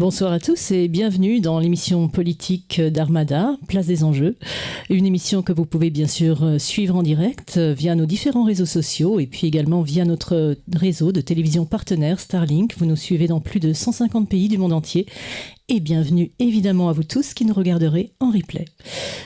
Bonsoir à tous et bienvenue dans l'émission politique d'Armada, Place des Enjeux. Une émission que vous pouvez bien sûr suivre en direct via nos différents réseaux sociaux et puis également via notre réseau de télévision partenaire Starlink. Vous nous suivez dans plus de 150 pays du monde entier. Et bienvenue évidemment à vous tous qui nous regarderez en replay.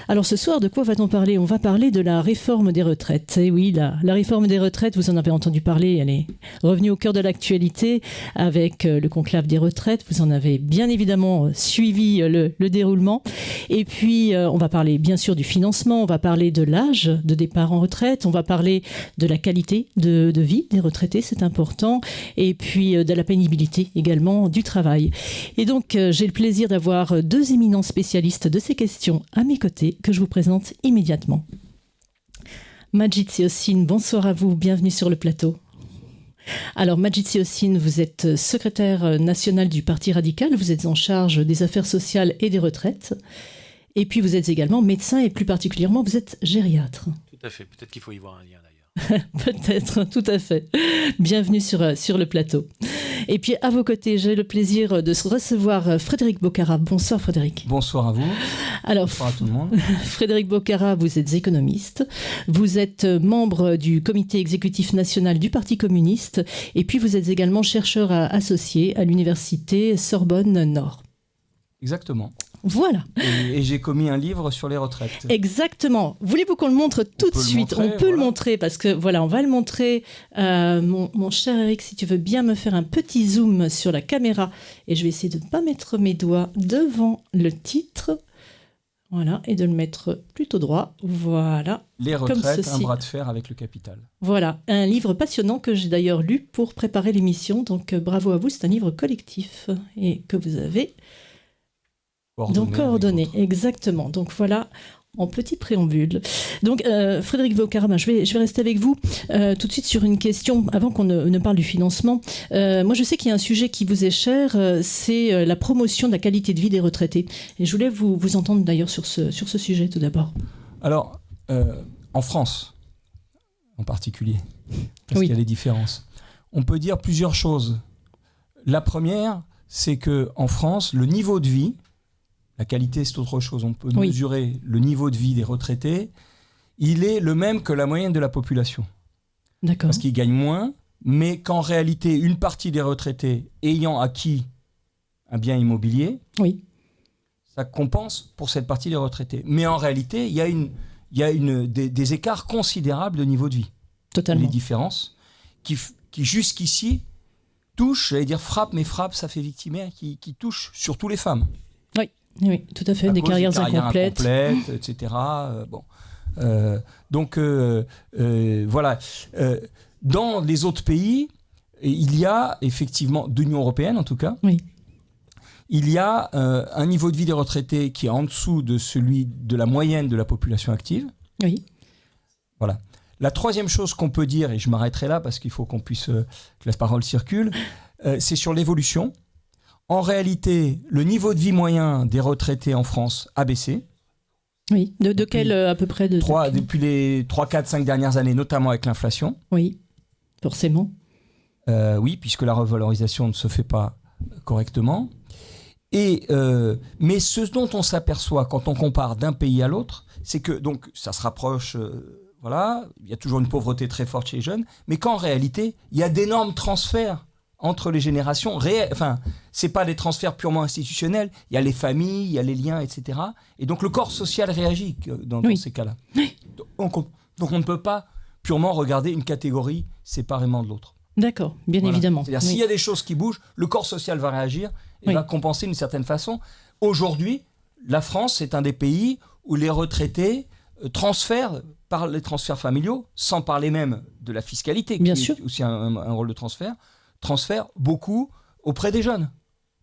Alors ce soir, de quoi va-t-on parler ? On va parler de la réforme des retraites. Et oui, la réforme des retraites, vous en avez entendu parler, elle est revenue au cœur de l'actualité avec le conclave des retraites. Vous en avez bien évidemment suivi le déroulement. Et puis, on va parler bien sûr du financement, on va parler de l'âge de départ en retraite, on va parler de la qualité de vie des retraités, c'est important, et puis de la pénibilité également du travail. Et donc, j'ai le plaisir d'avoir deux éminents spécialistes de ces questions à mes côtés que je vous présente immédiatement. Majid Siossine, bonsoir à vous, bienvenue sur le plateau. Alors Majid Siossine, vous êtes secrétaire national du Parti radical, vous êtes en charge des affaires sociales et des retraites, et puis vous êtes également médecin et plus particulièrement vous êtes gériatre. Tout à fait, peut-être qu'il faut y voir un lien d'ailleurs. Peut-être, tout à fait. Bienvenue sur le plateau. Et puis à vos côtés, j'ai le plaisir de recevoir Frédéric Bocara. Bonsoir Frédéric. Bonsoir à vous. Alors, bonsoir à tout le monde. Frédéric Bocara, vous êtes économiste, vous êtes membre du comité exécutif national du Parti communiste et puis vous êtes également chercheur associé à l'université Sorbonne Nord. Exactement. Voilà. Et j'ai commis un livre sur les retraites. Exactement. Voulez-vous qu'on le montre tout de suite ? On peut le montrer parce que voilà, on va le montrer. Mon cher Eric, si tu veux bien me faire un petit zoom sur la caméra et je vais essayer de ne pas mettre mes doigts devant le titre. Voilà, et de le mettre plutôt droit. Voilà. Les retraites, un bras de fer avec le capital. Voilà, un livre passionnant que j'ai d'ailleurs lu pour préparer l'émission. Donc bravo à vous, c'est un livre collectif et que vous avez... coordonnées, exactement. Donc voilà, en petit préambule. Donc Frédéric Bocara, je vais rester avec vous tout de suite sur une question, avant qu'on ne parle du financement. Moi, je sais qu'il y a un sujet qui vous est cher, c'est la promotion de la qualité de vie des retraités. Et je voulais vous entendre d'ailleurs sur ce sujet tout d'abord. Alors, en France, en particulier, parce qu'il y a des différences, on peut dire plusieurs choses. La première, c'est qu'en France, le niveau de vie, la qualité, c'est autre chose. On peut mesurer le niveau de vie des retraités. Il est le même que la moyenne de la population. D'accord. Parce qu'ils gagnent moins, mais qu'en réalité, une partie des retraités ayant acquis un bien immobilier, ça compense pour cette partie des retraités. Mais en réalité, il y a des écarts considérables de niveau de vie. Totalement. Les différences qui jusqu'ici touchent, j'allais dire frappent, mais frappent, ça fait victimaire, qui touchent surtout les femmes. Oui, tout à fait, des carrières incomplètes, etc. Voilà. Dans les autres pays, il y a effectivement, de l'Union européenne en tout cas, il y a un niveau de vie des retraités qui est en dessous de celui de la moyenne de la population active. Oui. Voilà. La troisième chose qu'on peut dire, et je m'arrêterai là parce qu'il faut qu'on puisse que la parole circule, c'est sur l'évolution. En réalité, le niveau de vie moyen des retraités en France a baissé. Oui, de quel à peu près depuis les 3, 4, 5 dernières années, notamment avec l'inflation. Oui, forcément. Oui, puisque la revalorisation ne se fait pas correctement. Mais ce dont on s'aperçoit quand on compare d'un pays à l'autre, c'est que donc, ça se rapproche, il y a toujours une pauvreté très forte chez les jeunes, mais qu'en réalité, il y a d'énormes transferts entre les générations, c'est pas des transferts purement institutionnels, il y a les familles, il y a les liens, etc. Et donc le corps social réagit dans ces cas-là. Donc on ne peut pas purement regarder une catégorie séparément de l'autre. D'accord, bien évidemment. C'est-à-dire s'il y a des choses qui bougent, le corps social va réagir et va compenser d'une certaine façon. Aujourd'hui, la France est un des pays où les retraités transfèrent par les transferts familiaux, sans parler même de la fiscalité, qui est aussi un rôle de transfert beaucoup auprès des jeunes,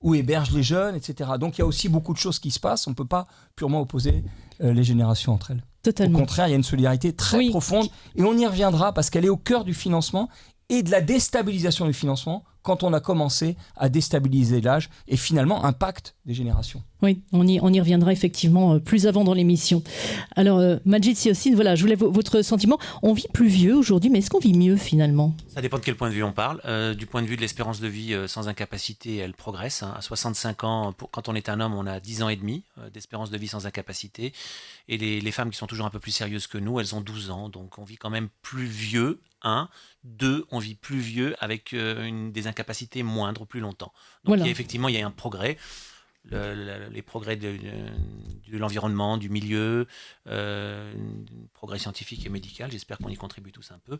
où hébergent les jeunes, etc. Donc il y a aussi beaucoup de choses qui se passent. On ne peut pas purement opposer les générations entre elles. Totalement. Au contraire, il y a une solidarité très profonde, et on y reviendra parce qu'elle est au cœur du financement et de la déstabilisation du financement quand on a commencé à déstabiliser l'âge et finalement un pacte des générations. Oui, on y reviendra effectivement plus avant dans l'émission. Alors, Majid Siossine, voilà, je voulais votre sentiment. On vit plus vieux aujourd'hui, mais est-ce qu'on vit mieux finalement ? Ça dépend de quel point de vue on parle. Du point de vue de l'espérance de vie sans incapacité, elle progresse. À 65 ans, quand on est un homme, on a 10 ans et demi d'espérance de vie sans incapacité. Et les femmes qui sont toujours un peu plus sérieuses que nous, elles ont 12 ans. Donc on vit quand même plus vieux. 1. 2, on vit plus vieux avec des incapacités moindres, plus longtemps. Donc voilà. il y a un progrès. Les progrès de l'environnement, du milieu, progrès scientifique et médical, j'espère qu'on y contribue tous un peu,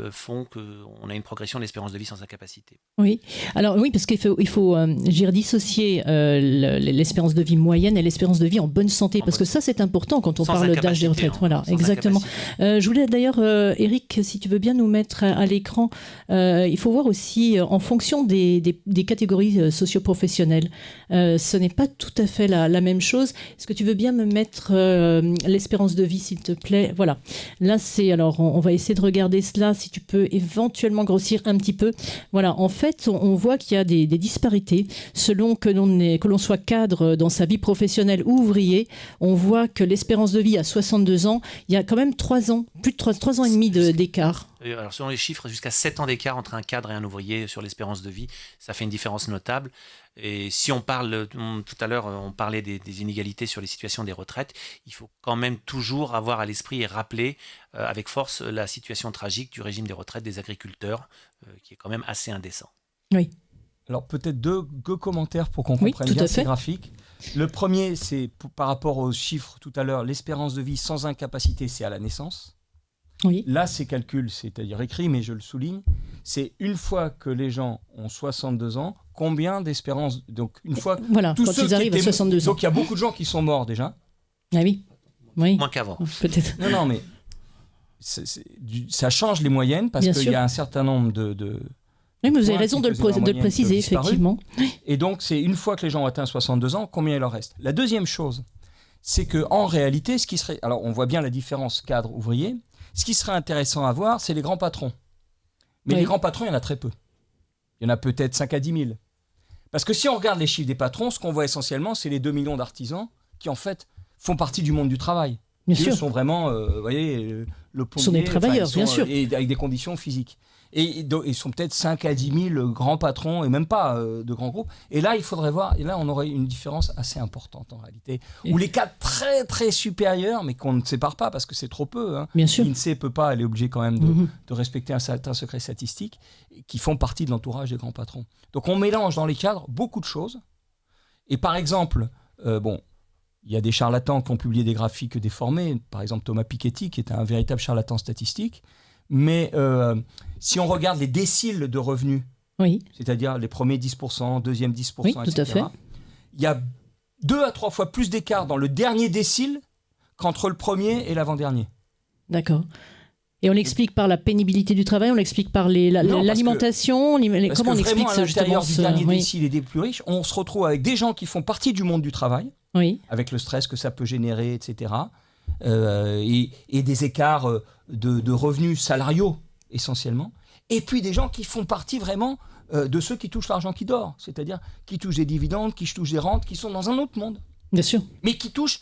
font qu'on a une progression de l'espérance de vie sans incapacité. Oui, alors oui, parce qu'il faut dissocier l'espérance de vie moyenne et l'espérance de vie en bonne santé, parce que ça c'est important quand on parle d'âge de retraite. Voilà, exactement. Je voulais d'ailleurs, Eric, si tu veux bien nous mettre à l'écran, il faut voir aussi en fonction des catégories socio-professionnelles. Ce n'est pas tout à fait la même chose. Est-ce que tu veux bien me mettre l'espérance de vie, s'il te plaît ? Voilà. Là, alors, on va essayer de regarder cela, si tu peux éventuellement grossir un petit peu. Voilà. En fait, on voit qu'il y a des disparités. Selon que l'on soit cadre dans sa vie professionnelle ou ouvrier, on voit que l'espérance de vie à 62 ans, il y a quand même 3 ans, plus de 3 ans et demi d'écart. Alors, selon les chiffres, jusqu'à 7 ans d'écart entre un cadre et un ouvrier sur l'espérance de vie, ça fait une différence notable. Et si on parle, tout à l'heure, on parlait des inégalités sur les situations des retraites, il faut quand même toujours avoir à l'esprit et rappeler avec force la situation tragique du régime des retraites des agriculteurs, qui est quand même assez indécent. Oui. Alors peut-être deux commentaires pour qu'on comprenne bien ces graphiques. Le premier, c'est par rapport aux chiffres tout à l'heure, l'espérance de vie sans incapacité, c'est à la naissance. Oui. Là, ces calculs, c'est-à-dire écrit, mais je le souligne, c'est une fois que les gens ont 62 ans, combien d'espérance. Donc, une fois. Voilà, tous quand ceux ils arrivent à 62 ans. Donc, il y a beaucoup de gens qui sont morts déjà. Ah oui. Moins qu'avant. Peut-être. Non, mais ça change les moyennes parce qu'il y a un certain nombre de oui, mais vous avez raison de le préciser, effectivement. Et donc, c'est une fois que les gens ont atteint 62 ans, combien il leur reste. La deuxième chose, c'est qu'en réalité, ce qui serait. Alors, on voit bien la différence cadre-ouvrier. Ce qui serait intéressant à voir, c'est les grands patrons. Mais les grands patrons, il y en a très peu. Il y en a peut-être 5 à 10 000. Parce que si on regarde les chiffres des patrons, ce qu'on voit essentiellement, c'est les 2 millions d'artisans qui, en fait, font partie du monde du travail. Bien sûr. Eux sont vraiment, vous voyez, le pommier. Ce sont des travailleurs, bien sûr. Et avec des conditions physiques. Et donc, ils sont peut-être 5 à 10 000 grands patrons, et même pas de grands groupes. Et là, il faudrait voir, et là, on aurait une différence assez importante en réalité. Où les cas très, très supérieurs, mais qu'on ne sépare pas parce que c'est trop peu. Hein. Bien sûr. L'INSEE ne peut pas, elle est obligée quand même de respecter un certain secret statistique, qui font partie de l'entourage des grands patrons. Donc, on mélange dans les cadres beaucoup de choses. Et par exemple, il y a des charlatans qui ont publié des graphiques déformés. Par exemple, Thomas Piketty, qui est un véritable charlatan statistique. Mais si on regarde les déciles de revenus, c'est-à-dire les premiers 10%, deuxième 10%, etc., tout à fait. Il y a 2 à 3 fois plus d'écart dans le dernier décile qu'entre le premier et l'avant-dernier. D'accord. Et on l'explique par la pénibilité du travail, on l'explique par l'alimentation, comment on explique ça justement à l'intérieur du dernier décile et des plus riches, on se retrouve avec des gens qui font partie du monde du travail, avec le stress que ça peut générer, etc., et des écarts de revenus salariaux essentiellement, et puis des gens qui font partie vraiment de ceux qui touchent l'argent qui dort, c'est-à-dire qui touchent des dividendes, qui touchent des rentes, qui sont dans un autre monde. Bien sûr. Mais qui touchent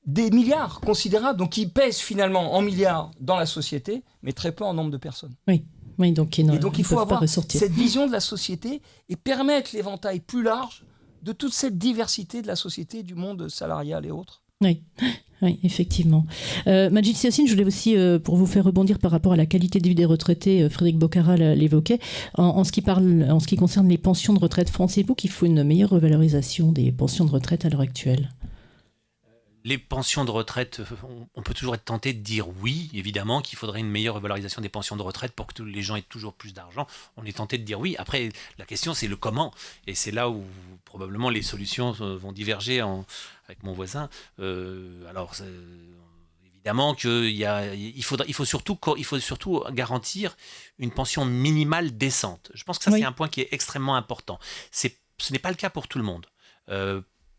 des milliards considérables, donc qui pèsent finalement en milliards dans la société, mais très peu en nombre de personnes. Oui, donc il faut avoir cette vision de la société et permettre l'éventail plus large de toute cette diversité de la société, du monde salarial et autres. Oui, effectivement. Majid Siossine, je voulais aussi, pour vous faire rebondir par rapport à la qualité de vie des retraités, Frédéric Boccara l'évoquait, en ce qui concerne les pensions de retraite, pensez-vous qu'il faut une meilleure revalorisation des pensions de retraite à l'heure actuelle ? Les pensions de retraite, on peut toujours être tenté de dire oui, évidemment, qu'il faudrait une meilleure revalorisation des pensions de retraite pour que tous les gens aient toujours plus d'argent. On est tenté de dire oui. Après, la question, c'est le comment. Et c'est là où probablement les solutions vont diverger avec mon voisin. Évidemment qu'il faut surtout garantir une pension minimale décente. Je pense que ça, c'est un point qui est extrêmement important. Ce n'est pas le cas pour tout le monde.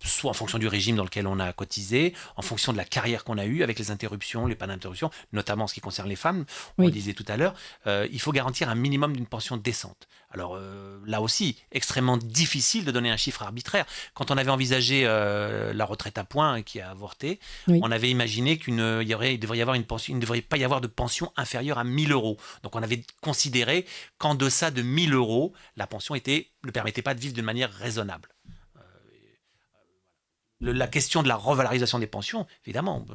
soit en fonction du régime dans lequel on a cotisé, en fonction de la carrière qu'on a eue, avec les interruptions, les pas d'interruption, notamment en ce qui concerne les femmes, on le disait tout à l'heure, il faut garantir un minimum d'une pension décente. Alors là aussi, extrêmement difficile de donner un chiffre arbitraire. Quand on avait envisagé la retraite à points qui a avorté, on avait imaginé il ne devrait pas y avoir de pension inférieure à 1 000 €. Donc on avait considéré qu'en deçà de 1 000 €, la pension ne permettait pas de vivre d'une manière raisonnable. La question de la revalorisation des pensions, évidemment,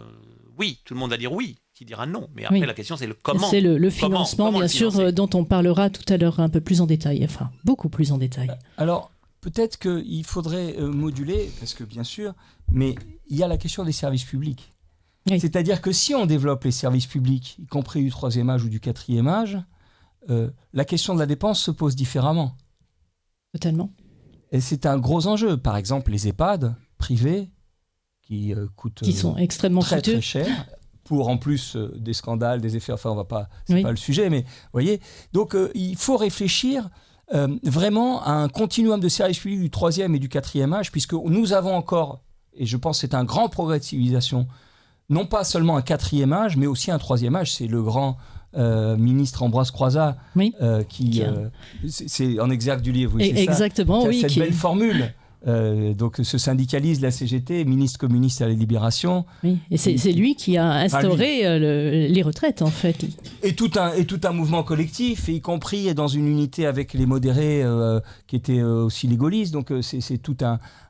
oui, tout le monde va dire oui, qui dira non. Mais après, la question, c'est le comment. C'est le financement, bien sûr, dont on parlera tout à l'heure un peu plus en détail, enfin, beaucoup plus en détail. Alors, peut-être qu'il faudrait moduler, parce que bien sûr, mais il y a la question des services publics. Oui. C'est-à-dire que si on développe les services publics, y compris du 3e âge ou du 4e âge, la question de la dépense se pose différemment. Totalement. Et c'est un gros enjeu. Par exemple, les EHPAD privés qui coûtent sont extrêmement très cher, pour en plus des scandales, des effets, enfin on va pas, c'est pas le sujet, mais vous voyez, donc il faut réfléchir vraiment à un continuum de services publics du 3e et du 4e âge, puisque nous avons encore, et je pense que c'est un grand progrès de civilisation, non pas seulement un 4e âge, mais aussi un 3e âge. C'est le grand ministre Ambroise Croizat qui c'est en exergue du livre. Oui, exactement, ça, cette belle formule. Donc ce syndicaliste de la CGT, ministre communiste à la Libération. Oui, et c'est lui qui a instauré les retraites en fait. Et tout un mouvement collectif, y compris dans une unité avec les modérés qui étaient aussi les gaullistes. Donc c'est tout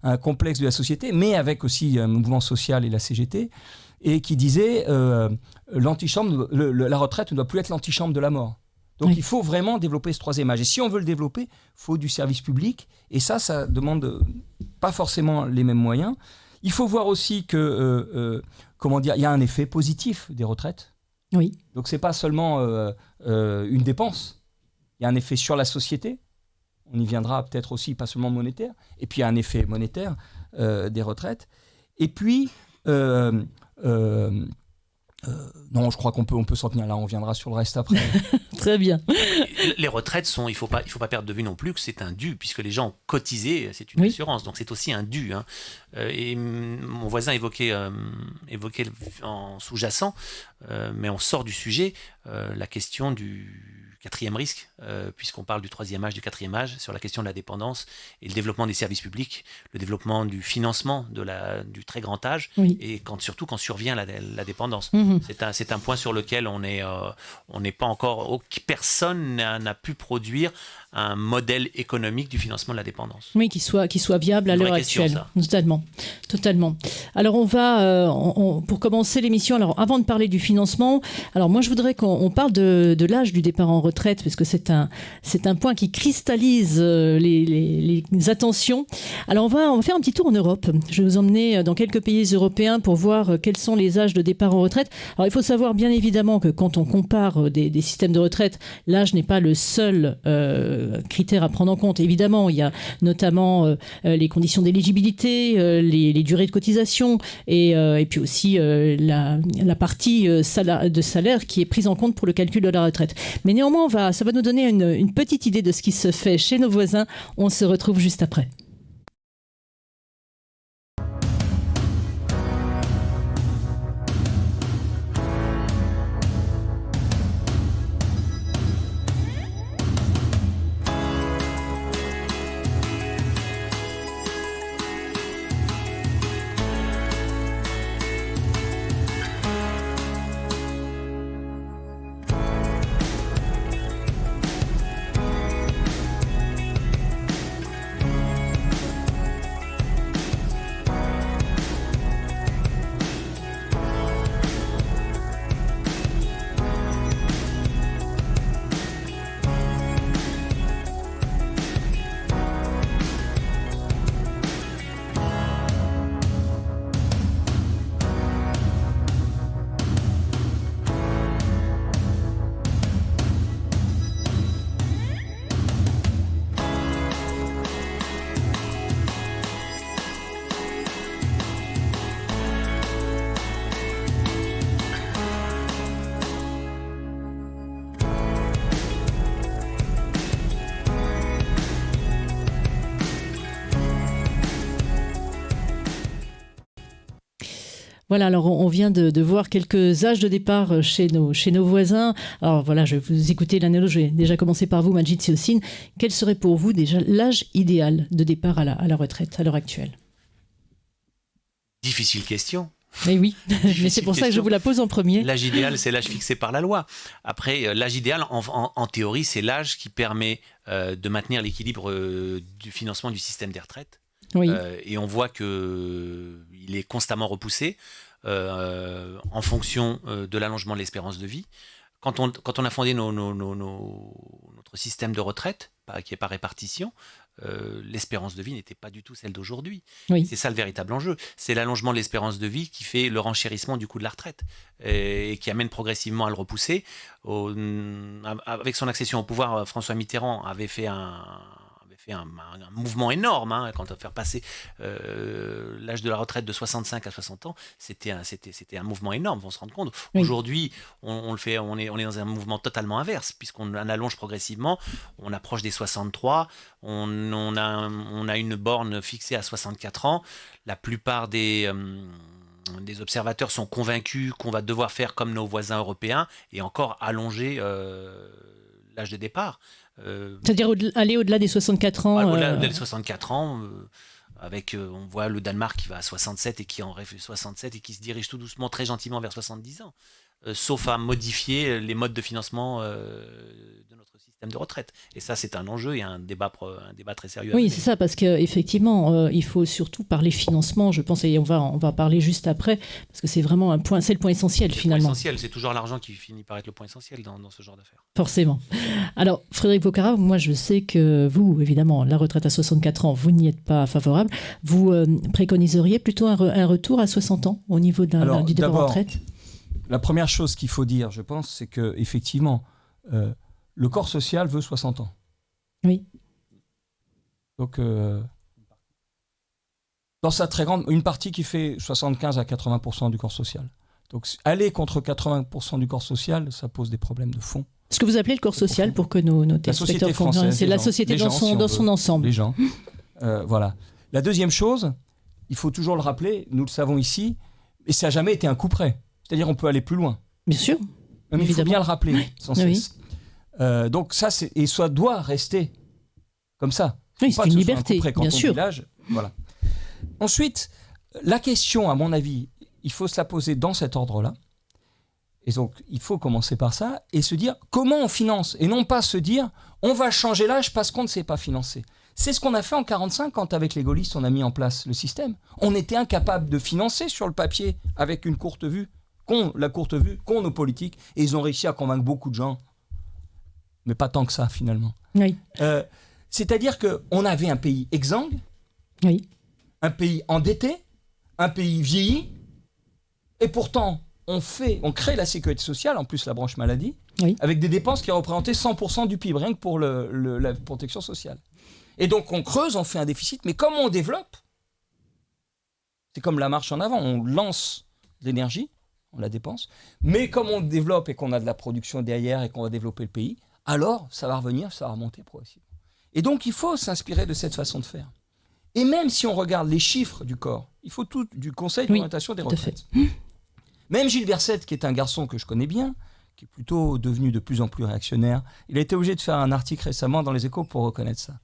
un complexe de la société, mais avec aussi un mouvement social et la CGT, et qui disait l'antichambre, la retraite ne doit plus être l'antichambre de la mort. Donc il faut vraiment développer ce 3e âge. Et si on veut le développer, il faut du service public. Et ça demande pas forcément les mêmes moyens. Il faut voir aussi que, il y a un effet positif des retraites. Oui. Donc c'est pas seulement une dépense. Il y a un effet sur la société. On y viendra peut-être aussi, pas seulement monétaire. Et puis il y a un effet monétaire des retraites. Et puis... non, je crois qu'on peut s'en tenir là. On viendra sur le reste après. Très bien. Les retraites il faut pas perdre de vue non plus que c'est un dû, puisque les gens ont cotisé, c'est une assurance, donc c'est aussi un dû. Hein. Et mon voisin évoquait en sous-jacent, mais on sort du sujet, la question du 4e risque, puisqu'on parle du 3e âge, du 4e âge, sur la question de la dépendance et le développement des services publics, le développement du financement du très grand âge, et surtout quand survient la dépendance. C'est un point sur lequel on n'est pas encore, personne n'a pu produire un modèle économique du financement de la dépendance. Oui, qui soit viable à l'heure actuelle. Totalement. Alors on va, pour commencer l'émission, alors avant de parler du financement, alors moi je voudrais qu'on parle de l'âge du départ en retraite, parce que c'est un point qui cristallise les attentions. Alors on va faire un petit tour en Europe. Je vais vous emmener dans quelques pays européens pour voir quels sont les âges de départ en retraite. Alors il faut savoir bien évidemment que quand on compare des systèmes de retraite, l'âge n'est pas le seul critères à prendre en compte. Évidemment, il y a notamment les conditions d'éligibilité, les durées de cotisation et puis aussi la partie de salaire qui est prise en compte pour le calcul de la retraite. Mais néanmoins, ça va nous donner une petite idée de ce qui se fait chez nos voisins. On se retrouve juste après. Voilà, alors on vient de voir quelques âges de départ chez nos voisins. Alors voilà, je vais vous écouter l'analogie. Je vais déjà commencer par vous, Majid Siossine. Quel serait pour vous déjà l'âge idéal de départ à la retraite à l'heure actuelle? Difficile question. Mais oui, mais c'est pour ça que je vous la pose en premier. L'âge idéal, c'est l'âge fixé par la loi. Après, l'âge idéal, en théorie, c'est l'âge qui permet de maintenir l'équilibre du financement du système des retraites. Oui. Et on voit qu'il est constamment repoussé en fonction de l'allongement de l'espérance de vie. Quand on a fondé notre système de retraite, qui est par répartition, l'espérance de vie n'était pas du tout celle d'aujourd'hui. Oui. C'est ça le véritable enjeu. C'est l'allongement de l'espérance de vie qui fait le renchérissement du coût de la retraite et qui amène progressivement à le repousser. Avec son accession au pouvoir, François Mitterrand avait fait un mouvement énorme quand on va faire passer l'âge de la retraite de 65 à 60 ans, c'était un mouvement énorme, on se rend compte. Oui. Aujourd'hui, on est dans un mouvement totalement inverse, puisqu'on allonge progressivement, on approche des 63, on a une borne fixée à 64 ans. La plupart des observateurs sont convaincus qu'on va devoir faire comme nos voisins européens et encore allonger l'âge de départ. C'est-à-dire aller au-delà des 64 ans. Au-delà des 64 ans, on voit le Danemark qui va à 67 et qui en rêve 67 et qui se dirige tout doucement, très gentiment vers 70 ans, sauf à modifier les modes de financement de notre système de retraite. Et ça, c'est un enjeu et un débat très sérieux. Oui, c'est ça, parce qu'effectivement, il faut surtout parler financement, je pense, et on va parler juste après, parce que c'est vraiment c'est le point essentiel finalement. Le point essentiel, c'est toujours l'argent qui finit par être le point essentiel dans ce genre d'affaires. Forcément. Alors, Frédéric Voccara, moi je sais que vous, évidemment, la retraite à 64 ans, vous n'y êtes pas favorable. Vous préconiseriez plutôt un retour à 60 ans au niveau du départ en retraite? La première chose qu'il faut dire, je pense, c'est qu'effectivement, le corps social veut 60 ans. Oui. Donc, dans sa très grande... Une partie qui fait 75 à 80% du corps social. Donc, aller contre 80% du corps social, ça pose des problèmes de fond. Ce que vous appelez le corps social, pour que nos téléspectateurs comprennent, c'est la société dans son ensemble. Les gens. Voilà. La deuxième chose, il faut toujours le rappeler, nous le savons ici, et ça n'a jamais été un coup près. C'est-à-dire on peut aller plus loin. Bien sûr. Mais il faut bien le rappeler sans cesse. Donc ça, ça doit rester comme ça. Oui, c'est une liberté, bien sûr. Voilà. Ensuite, la question, à mon avis, il faut se la poser dans cet ordre-là. Et donc, il faut commencer par ça et se dire comment on finance. Et non pas se dire on va changer l'âge parce qu'on ne sait pas financer. C'est ce qu'on a fait en 1945 quand, avec les gaullistes, on a mis en place le système. On était incapable de financer sur le papier avec une courte vue, qu'ont nos politiques. Et ils ont réussi à convaincre beaucoup de gens. Mais pas tant que ça, finalement. Oui. C'est-à-dire qu'on avait un pays exsangue, oui. Un pays endetté, un pays vieilli, et pourtant, on crée la sécurité sociale, en plus la branche maladie, oui. avec des dépenses qui représentaient 100% du PIB, rien que pour la protection sociale. Et donc, on creuse, on fait un déficit, mais comme on développe, c'est comme la marche en avant, on lance l'énergie, on la dépense, mais comme on développe et qu'on a de la production derrière et qu'on va développer le pays, alors ça va revenir, ça va remonter progressivement. Et donc, il faut s'inspirer de cette façon de faire. Et même si on regarde les chiffres du corps, il faut tout du Conseil d'orientation des retraites. Même Gilles Berset, qui est un garçon que je connais bien, qui est plutôt devenu de plus en plus réactionnaire, il a été obligé de faire un article récemment dans Les Échos pour reconnaître ça.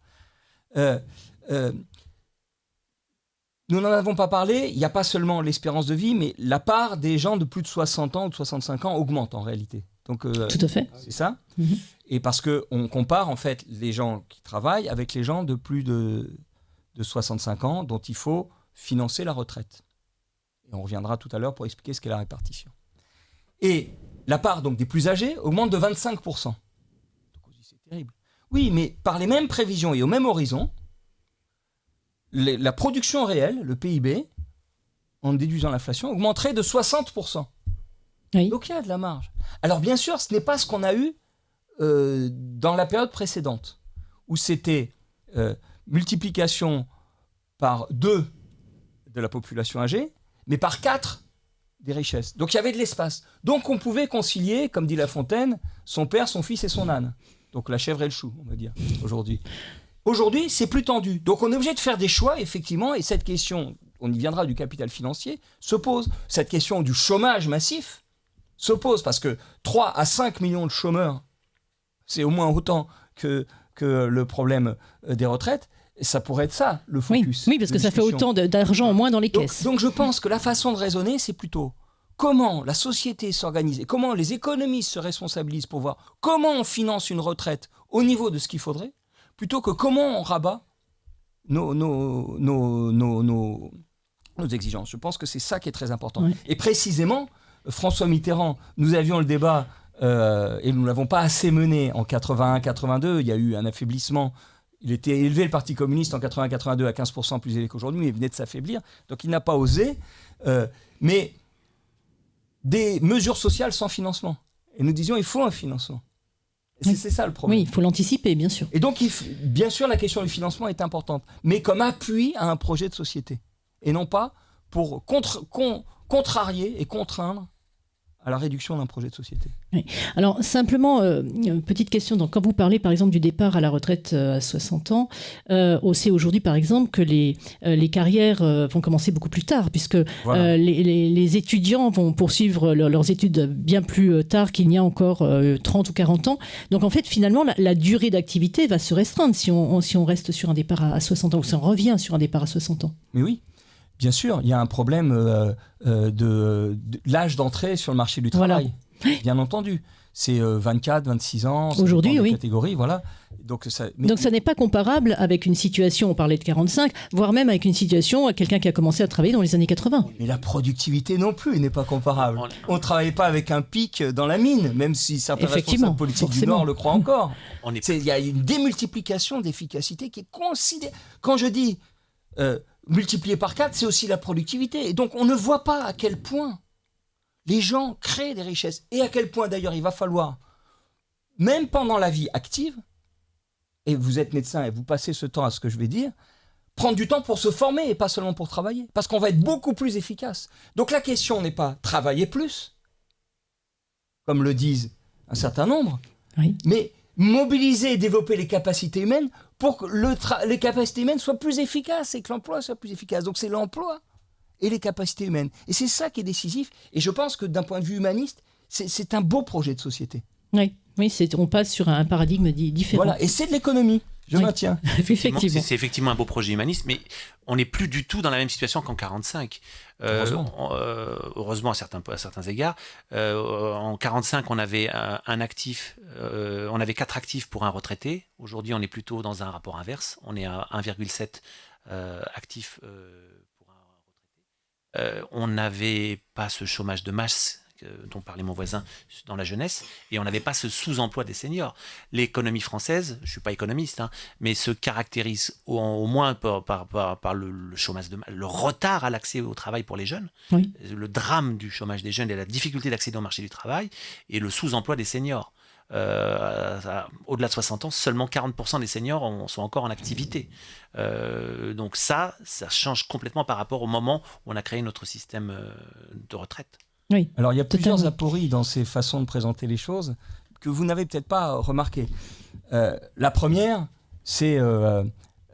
Nous n'en avons pas parlé, il n'y a pas seulement l'espérance de vie, mais la part des gens de plus de 60 ans ou de 65 ans augmente en réalité. Donc, tout à fait. C'est ça. Et parce qu'on compare en fait les gens qui travaillent avec les gens de plus de 65 ans dont il faut financer la retraite. Et on reviendra tout à l'heure pour expliquer ce qu'est la répartition. Et la part donc des plus âgés augmente de 25%. Donc on se dit c'est terrible. Oui, mais par les mêmes prévisions et au même horizon, la production réelle, le PIB, en déduisant l'inflation, augmenterait de 60%. Oui. Donc il y a de la marge. Alors bien sûr, ce n'est pas ce qu'on a eu dans la période précédente, où c'était multiplication par 2 de la population âgée, mais par 4 des richesses. Donc il y avait de l'espace. Donc on pouvait concilier, comme dit La Fontaine, son père, son fils et son âne. Donc la chèvre et le chou, on va dire, aujourd'hui. Aujourd'hui, c'est plus tendu. Donc on est obligé de faire des choix, effectivement, et cette question on y viendra, du capital financier, se pose. Cette question du chômage massif se pose parce que 3 à 5 millions de chômeurs, c'est au moins autant que le problème des retraites. Et ça pourrait être ça, le focus. Oui, parce que ça fait autant d'argent en moins dans les caisses. Donc je pense que la façon de raisonner, c'est plutôt comment la société s'organise et comment les économistes se responsabilisent pour voir comment on finance une retraite au niveau de ce qu'il faudrait, plutôt que comment on rabat nos exigences. Je pense que c'est ça qui est très important. Oui. Et précisément, François Mitterrand, nous avions le débat et nous ne l'avons pas assez mené en 81-82. Il y a eu un affaiblissement. Il était élevé, le Parti communiste, en 80-82 à 15% plus élevé qu'aujourd'hui, mais il venait de s'affaiblir. Donc il n'a pas osé. Mais des mesures sociales sans financement. Et nous disions, il faut un financement. Et c'est ça le problème. Oui, il faut l'anticiper, bien sûr. Et donc, bien sûr, la question du financement est importante, mais comme appui à un projet de société. Et non pas pour contrarier et contraindre à la réduction d'un projet de société. Oui. Alors, simplement, petite question. Donc, quand vous parlez, par exemple, du départ à la retraite à 60 ans, on sait aujourd'hui, par exemple, que les carrières vont commencer beaucoup plus tard, puisque voilà. Les étudiants vont poursuivre leurs études bien plus tard qu'il n'y a encore 30 ou 40 ans. Donc, en fait, finalement, la durée d'activité va se restreindre si on reste sur un départ à 60 ans, ou si on revient sur un départ à 60 ans. Mais oui. Bien sûr, il y a un problème de l'âge d'entrée sur le marché du travail. Voilà. Bien entendu. C'est 24, 26 ans. Aujourd'hui, oui. Catégorie, voilà. Donc ça n'est pas comparable avec une situation, on parlait de 45, voire même avec une situation à quelqu'un qui a commencé à travailler dans les années 80. Mais la productivité non plus n'est pas comparable. On ne travaille pas avec un pic dans la mine, même si certains responsables politiques du Nord le croient encore. Il y a une démultiplication d'efficacité qui est considérable. Quand je dis... multiplié par 4, c'est aussi la productivité. Et donc, on ne voit pas à quel point les gens créent des richesses. Et à quel point, d'ailleurs, il va falloir, même pendant la vie active, et vous êtes médecin et vous passez ce temps à ce que je vais dire, prendre du temps pour se former et pas seulement pour travailler. Parce qu'on va être beaucoup plus efficace. Donc, la question n'est pas travailler plus, comme le disent un certain nombre, oui. Mais mobiliser et développer les capacités humaines pour que les capacités humaines soient plus efficaces et que l'emploi soit plus efficace. Donc c'est l'emploi et les capacités humaines. Et c'est ça qui est décisif. Et je pense que d'un point de vue humaniste, c'est un beau projet de société. Oui, on passe sur un paradigme différent. Voilà, et c'est de l'économie. Je maintiens. Effectivement. C'est effectivement un beau projet humaniste, mais on n'est plus du tout dans la même situation qu'en 1945. Heureusement à certains égards. En 1945, on avait un actif, on avait 4 actifs pour un retraité. Aujourd'hui, on est plutôt dans un rapport inverse. On est à 1,7 actifs pour un retraité. On n'avait pas ce chômage de masse dont parlait mon voisin dans la jeunesse, et on n'avait pas ce sous-emploi des seniors. L'économie française, je ne suis pas économiste, mais se caractérise au moins par le chômage le retard à l'accès au travail pour les jeunes, oui. Le drame du chômage des jeunes et la difficulté d'accéder au marché du travail, et le sous-emploi des seniors. Au-delà de 60 ans, seulement 40% des seniors sont encore en activité. Donc ça change complètement par rapport au moment où on a créé notre système de retraite. Oui, alors il y a plusieurs apories dans ces façons de présenter les choses que vous n'avez peut-être pas remarqué. La première, c'est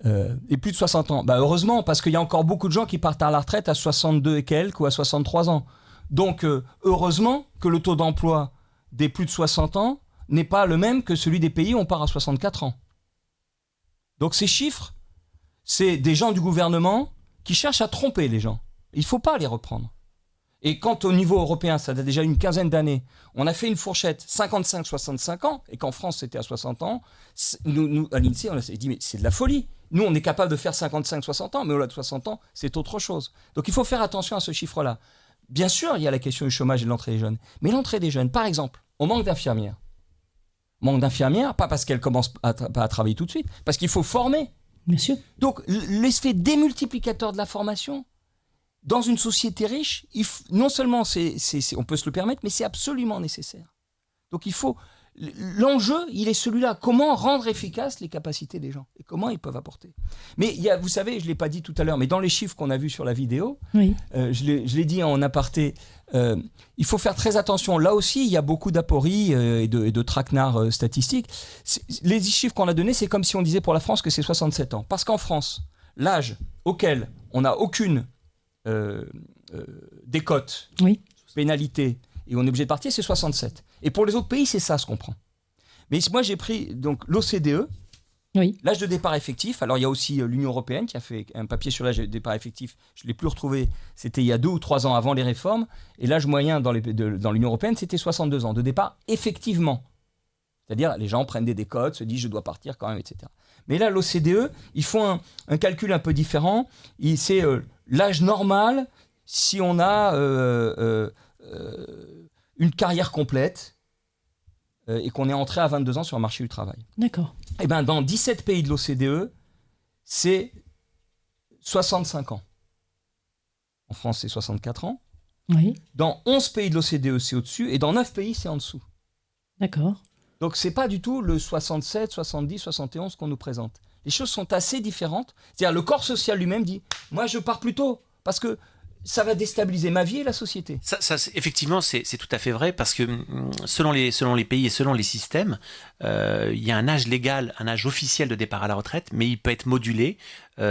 les plus de 60 ans. Heureusement, parce qu'il y a encore beaucoup de gens qui partent à la retraite à 62 et quelques ou à 63 ans. Donc heureusement que le taux d'emploi des plus de 60 ans n'est pas le même que celui des pays où on part à 64 ans. Donc ces chiffres, c'est des gens du gouvernement qui cherchent à tromper les gens. Il ne faut pas les reprendre. Et quand au niveau européen, ça date déjà une quinzaine d'années, on a fait une fourchette 55-65 ans, et qu'en France c'était à 60 ans, nous à l'INSEE, on s'est dit mais c'est de la folie. Nous on est capable de faire 55-60 ans, mais au-delà de 60 ans, c'est autre chose. Donc il faut faire attention à ce chiffre-là. Bien sûr, il y a la question du chômage et de l'entrée des jeunes. Mais l'entrée des jeunes, par exemple, on manque d'infirmières. Manque d'infirmières, pas parce qu'elles commencent à travailler tout de suite, parce qu'il faut former. Bien sûr. Donc l'effet démultiplicateur de la formation, dans une société riche, non seulement on peut se le permettre, mais c'est absolument nécessaire. Donc l'enjeu, il est celui-là. Comment rendre efficaces les capacités des gens et comment ils peuvent apporter. Mais vous savez, je ne l'ai pas dit tout à l'heure, mais dans les chiffres qu'on a vus sur la vidéo, oui. Je l'ai dit en aparté, il faut faire très attention. Là aussi, il y a beaucoup d'apories et de traquenards statistiques. Les chiffres qu'on a donnés, c'est comme si on disait pour la France que c'est 67 ans. Parce qu'en France, l'âge auquel on n'a aucune décote, Oui. pénalité, et on est obligé de partir, c'est 67. Et pour les autres pays, c'est ça ce qu'on prend. Mais moi, j'ai pris donc l'OCDE, Oui. l'âge de départ effectif. Alors, il y a aussi l'Union européenne qui a fait un papier sur l'âge de départ effectif. Je ne l'ai plus retrouvé. C'était il y a 2 ou 3 ans avant les réformes. Et l'âge moyen dans l'Union européenne, c'était 62 ans de départ effectivement. C'est-à-dire, les gens prennent des décotes, se disent je dois partir quand même, etc. Mais là, l'OCDE, ils font un calcul un peu différent. C'est l'âge normal si on a une carrière complète et qu'on est entré à 22 ans sur le marché du travail. D'accord. Eh ben, dans 17 pays de l'OCDE, c'est 65 ans. En France, c'est 64 ans. Oui. Dans 11 pays de l'OCDE, c'est au-dessus. Et dans 9 pays, c'est en dessous. D'accord. Donc, ce n'est pas du tout le 67, 70, 71 qu'on nous présente. Les choses sont assez différentes. C'est-à-dire, le corps social lui-même dit « Moi, je pars plus tôt, parce que ça va déstabiliser ma vie et la société. » Effectivement, c'est tout à fait vrai, parce que selon les pays et selon les systèmes, il y a un âge légal, un âge officiel de départ à la retraite, mais il peut être modulé.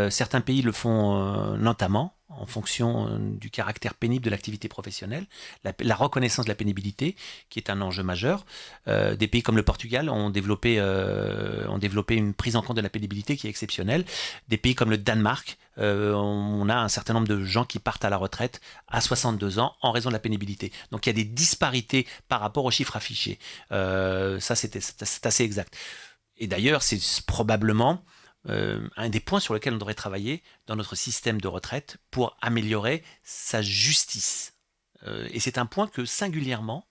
Certains pays le font notamment en fonction du caractère pénible de l'activité professionnelle, la reconnaissance de la pénibilité, qui est un enjeu majeur. Des pays comme le Portugal ont développé une prise en compte de la pénibilité qui est exceptionnelle. Des pays comme le Danemark, on a un certain nombre de gens qui partent à la retraite à 62 ans en raison de la pénibilité. Donc il y a des disparités par rapport aux chiffres affichés. Ça, c'est assez exact. Et d'ailleurs, c'est probablement un des points sur lesquels on devrait travailler dans notre système de retraite pour améliorer sa justice. Et c'est un point que singulièrement,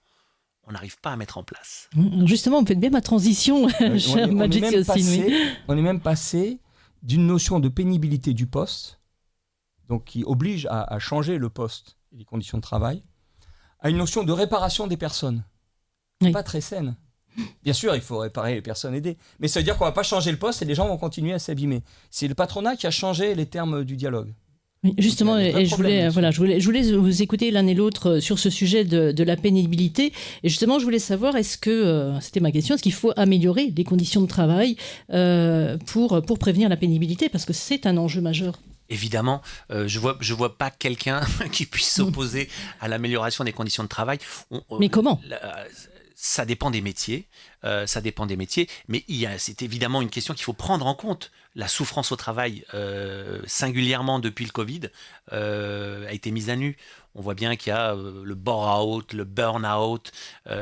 on n'arrive pas à mettre en place. Justement, vous faites bien ma transition, cher Majid Yacine. On est même passé d'une notion de pénibilité du poste, donc qui oblige à changer le poste et les conditions de travail, à une notion de réparation des personnes. Oui. Pas très saine. Bien sûr, il faut réparer les personnes aidées, mais ça veut dire qu'on ne va pas changer le poste et les gens vont continuer à s'abîmer. C'est le patronat qui a changé les termes du dialogue. Oui, justement, et je voulais vous écouter l'un et l'autre sur ce sujet de la pénibilité. Et justement, je voulais savoir, c'était ma question, est-ce qu'il faut améliorer les conditions de travail pour prévenir la pénibilité, parce que c'est un enjeu majeur. Évidemment, je vois pas quelqu'un qui puisse s'opposer à l'amélioration des conditions de travail. Mais comment ? Ça dépend des métiers, mais c'est évidemment une question qu'il faut prendre en compte. La souffrance au travail, singulièrement depuis le Covid, a été mise à nu. On voit bien qu'il y a le bore-out, le burn-out.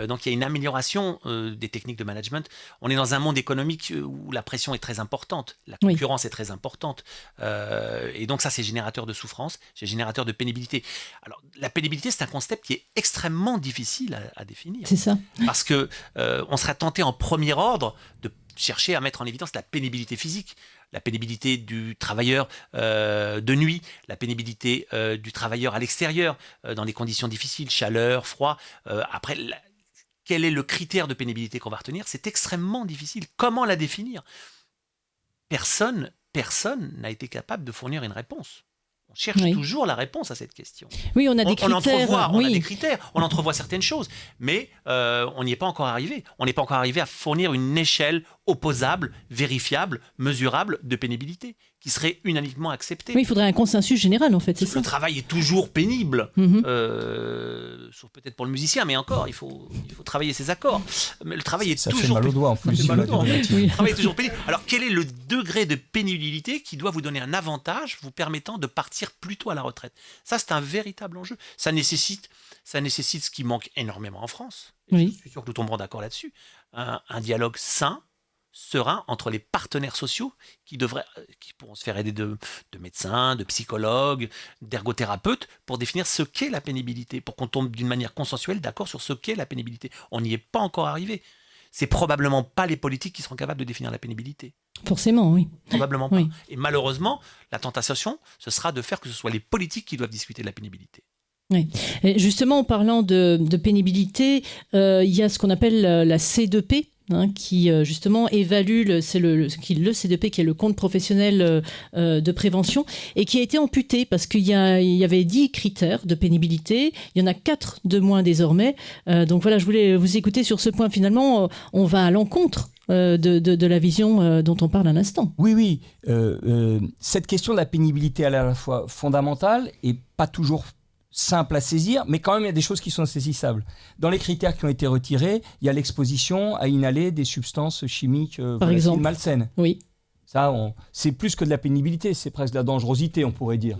Donc il y a une amélioration des techniques de management. On est dans un monde économique où la pression est très importante, la concurrence est très importante. Et donc ça, c'est générateur de souffrance, c'est générateur de pénibilité. Alors la pénibilité, c'est un concept qui est extrêmement difficile à définir. C'est ça. Parce que on serait tenté en premier ordre de chercher à mettre en évidence la pénibilité physique, la pénibilité du travailleur de nuit, la pénibilité du travailleur à l'extérieur, dans des conditions difficiles, chaleur, froid. Après, quel est le critère de pénibilité qu'on va retenir ? C'est extrêmement difficile. Comment la définir ? Personne n'a été capable de fournir une réponse. On cherche toujours la réponse à cette question. Oui, on a des critères. On a des critères, on entrevoit certaines choses, mais on n'y est pas encore arrivé. On n'est pas encore arrivé à fournir une échelle opposable, vérifiable, mesurable de pénibilité, qui serait unanimement acceptée. Oui, il faudrait un consensus général, en fait, c'est ça. Le travail est toujours pénible, sauf peut-être pour le musicien, mais encore, il faut travailler ses accords. Mais le travail est toujours... Ça fait mal au doigt, en plus. Le travail est toujours pénible. Alors, quel est le degré de pénibilité qui doit vous donner un avantage vous permettant de partir plus tôt à la retraite ? Ça, c'est un véritable enjeu. Ça nécessite ce qui manque énormément en France. Je suis sûr que nous tomberons d'accord là-dessus. Un dialogue sain, serein entre les partenaires sociaux qui pourront se faire aider de médecins, de psychologues, d'ergothérapeutes pour définir ce qu'est la pénibilité, pour qu'on tombe d'une manière consensuelle d'accord sur ce qu'est la pénibilité. On n'y est pas encore arrivé. C'est probablement pas les politiques qui seront capables de définir la pénibilité. Forcément, oui. Probablement pas. Oui. Et malheureusement, la tentation, ce sera de faire que ce soit les politiques qui doivent discuter de la pénibilité. Oui. Et justement, en parlant de pénibilité, il y a ce qu'on appelle la C2P, qui justement évalue le C2P, qui est le compte professionnel de prévention, et qui a été amputé parce qu'il y avait 10 critères de pénibilité, il y en a 4 de moins désormais. Donc voilà, je voulais vous écouter sur ce point. Finalement, on va à l'encontre de la vision dont on parle à l'instant. Oui. Cette question de la pénibilité, elle est à la fois fondamentale et pas toujours simple à saisir, mais quand même, il y a des choses qui sont saisissables. Dans les critères qui ont été retirés, il y a l'exposition à inhaler des substances chimiques volatiles malsaines. Oui. Ça, c'est plus que de la pénibilité, c'est presque de la dangerosité, on pourrait dire.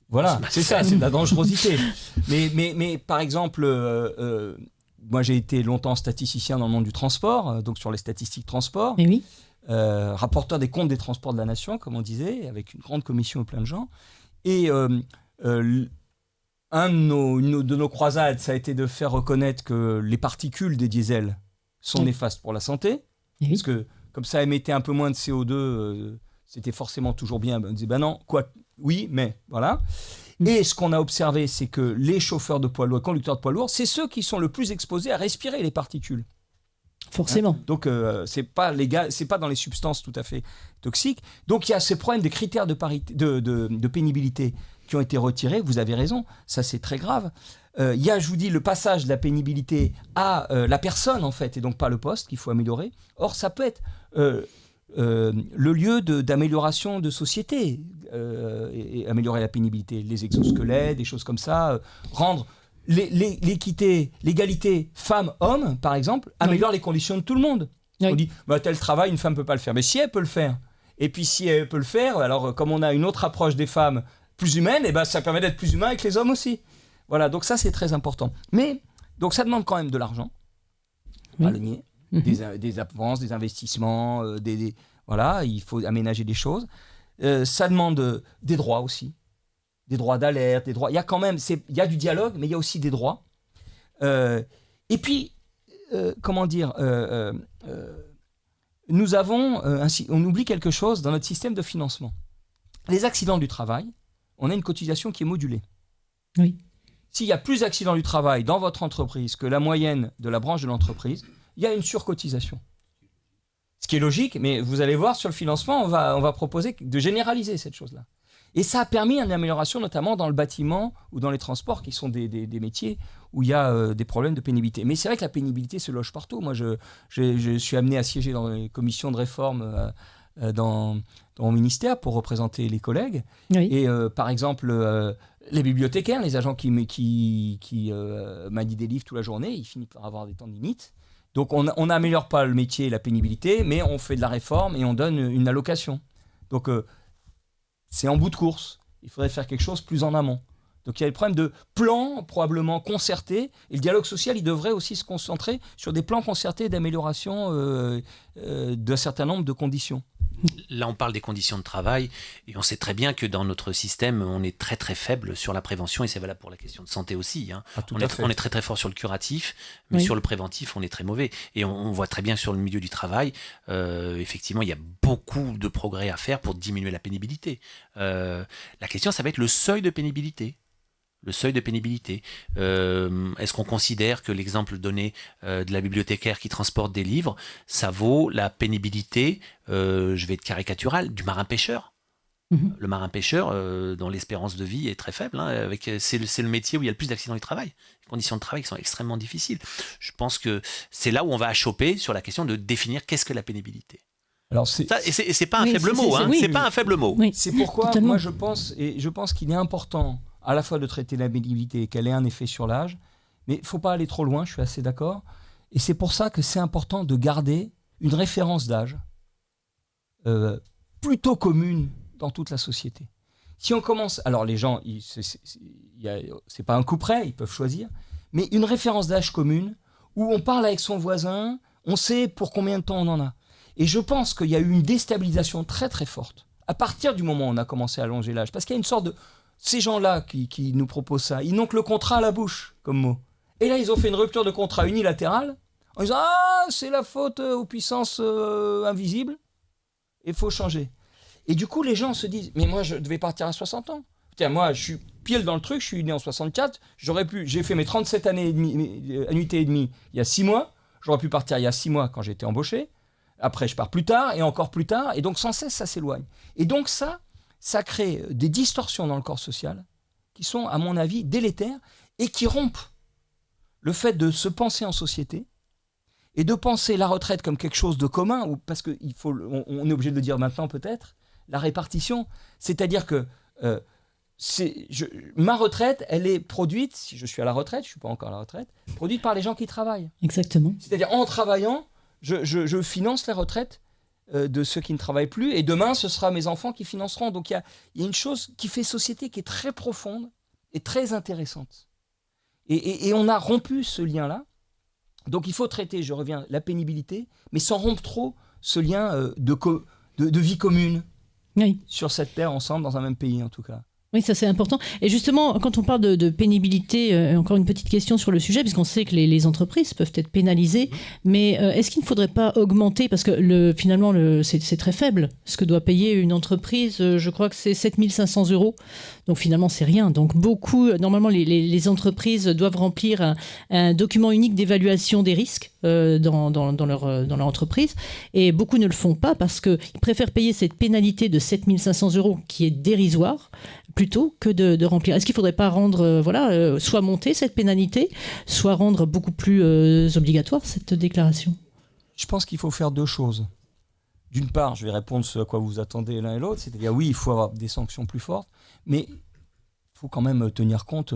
Voilà, c'est ça, c'est de la dangerosité. Mais par exemple, moi j'ai été longtemps statisticien dans le monde du transport, donc sur les statistiques transport. Et oui. Rapporteur des comptes des transports de la nation, comme on disait, avec une grande commission et plein de gens. Et une de nos croisades, ça a été de faire reconnaître que les particules des diesels sont néfastes pour la santé. Oui. Parce que comme ça émettait un peu moins de CO2, c'était forcément toujours bien. On disait, non, oui, mais voilà. Et ce qu'on a observé, c'est que les chauffeurs de poids lourds, conducteurs de poids lourds, c'est ceux qui sont le plus exposés à respirer les particules. Forcément. Donc, c'est pas dans les substances tout à fait toxiques. Donc, il y a ce problème des critères de pénibilité qui ont été retirés. Vous avez raison, ça c'est très grave. Il y a, je vous dis, le passage de la pénibilité à la personne, en fait, et donc pas le poste qu'il faut améliorer. Or, ça peut être le lieu d'amélioration de société, et améliorer la pénibilité, les exosquelettes, des choses comme ça, rendre l'équité, l'égalité femmes-hommes, par exemple, améliore les conditions de tout le monde. On dit, tel travail, une femme ne peut pas le faire. Mais si elle peut le faire, et puis si elle peut le faire, alors comme on a une autre approche des femmes plus humaine, et ça permet d'être plus humain avec les hommes aussi. Voilà, donc ça c'est très important. Mais donc ça demande quand même de l'argent, pas le nier, des avances, des investissements, voilà, il faut aménager des choses. Ça demande des droits aussi, des droits d'alerte, des droits. Il y a quand même, il y a du dialogue, mais il y a aussi des droits. Et puis, nous avons, on oublie quelque chose dans notre système de financement. Les accidents du travail, on a une cotisation qui est modulée. Oui. S'il y a plus d'accidents du travail dans votre entreprise que la moyenne de la branche de l'entreprise, il y a une surcotisation. Ce qui est logique, mais vous allez voir sur le financement, on va proposer de généraliser cette chose-là. Et ça a permis une amélioration, notamment dans le bâtiment ou dans les transports, qui sont des métiers où il y a des problèmes de pénibilité. Mais c'est vrai que la pénibilité se loge partout. Moi, je suis amené à siéger dans les commissions de réforme dans mon ministère pour représenter les collègues. Oui. Et par exemple, les bibliothécaires, les agents qui manient des livres toute la journée, ils finissent par avoir des temps limites. Donc on n'améliore pas le métier et la pénibilité, mais on fait de la réforme et on donne une allocation. Donc c'est en bout de course. Il faudrait faire quelque chose plus en amont. Donc il y a le problème de plans probablement concertés. Et le dialogue social, il devrait aussi se concentrer sur des plans concertés d'amélioration d'un certain nombre de conditions. Là, on parle des conditions de travail et on sait très bien que dans notre système, on est très très faible sur la prévention et c'est valable pour la question de santé aussi. Hein. On est très très fort sur le curatif, mais sur le préventif, on est très mauvais. Et on voit très bien sur le milieu du travail, effectivement, il y a beaucoup de progrès à faire pour diminuer la pénibilité. La question, ça va être le seuil de pénibilité. Le seuil de pénibilité. Est-ce qu'on considère que l'exemple donné de la bibliothécaire qui transporte des livres, ça vaut la pénibilité, je vais être caricatural, du marin-pêcheur? Le marin-pêcheur, dont l'espérance de vie est très faible, hein, c'est le métier où il y a le plus d'accidents du travail. Les conditions de travail qui sont extrêmement difficiles. Je pense que c'est là où on va achoper sur la question de définir qu'est-ce que la pénibilité. Alors c'est pas un faible mot, c'est pas un faible mot. Oui, c'est pourquoi totalement. Moi je pense qu'il est important à la fois de traiter la pénibilité, qu'elle ait un effet sur l'âge, mais il ne faut pas aller trop loin, je suis assez d'accord. Et c'est pour ça que c'est important de garder une référence d'âge plutôt commune dans toute la société. Si on commence... Alors les gens, c'est pas un coup près, ils peuvent choisir, mais une référence d'âge commune où on parle avec son voisin, on sait pour combien de temps on en a. Et je pense qu'il y a eu une déstabilisation très très forte à partir du moment où on a commencé à allonger l'âge. Parce qu'il y a une sorte de... Ces gens-là qui nous proposent ça, ils n'ont que le contrat à la bouche, comme mot. Et là, ils ont fait une rupture de contrat unilatérale en disant « Ah, c'est la faute aux puissances invisibles, il faut changer. » Et du coup, les gens se disent « Mais moi, je devais partir à 60 ans. Tiens, moi, je suis pile dans le truc, je suis né en 64, j'ai fait mes 37 annuités et demie il y a 6 mois, j'aurais pu partir il y a 6 mois quand j'ai été embauché, après je pars plus tard, et encore plus tard, et donc sans cesse, ça s'éloigne. Et donc ça crée des distorsions dans le corps social qui sont, à mon avis, délétères et qui rompent le fait de se penser en société et de penser la retraite comme quelque chose de commun, ou parce qu'on est obligé de le dire maintenant peut-être, la répartition, c'est-à-dire que ma retraite, elle est produite, si je suis à la retraite, je ne suis pas encore à la retraite, produite par les gens qui travaillent. Exactement. C'est-à-dire en travaillant, je finance la retraite de ceux qui ne travaillent plus, et demain, ce sera mes enfants qui financeront. Donc il y a une chose qui fait société qui est très profonde et très intéressante. Et on a rompu ce lien-là. Donc il faut traiter, je reviens, la pénibilité, mais sans rompre trop ce lien de vie commune sur cette terre, ensemble, dans un même pays en tout cas. Oui, ça c'est important. Et justement, quand on parle de pénibilité, encore une petite question sur le sujet, puisqu'on sait que les entreprises peuvent être pénalisées, mais est-ce qu'il ne faudrait pas augmenter, parce que finalement c'est très faible, ce que doit payer une entreprise, je crois que c'est 7 500 €, donc finalement c'est rien. Donc normalement les entreprises doivent remplir un document unique d'évaluation des risques dans leur entreprise, et beaucoup ne le font pas parce qu'ils préfèrent payer cette pénalité de 7 500 € qui est dérisoire, plutôt que de remplir. Est-ce qu'il ne faudrait pas rendre, soit monter cette pénalité, soit rendre beaucoup plus obligatoire cette déclaration ? Je pense qu'il faut faire deux choses. D'une part, je vais répondre ce à quoi vous attendez l'un et l'autre, c'est-à-dire oui, il faut avoir des sanctions plus fortes, mais il faut quand même tenir compte,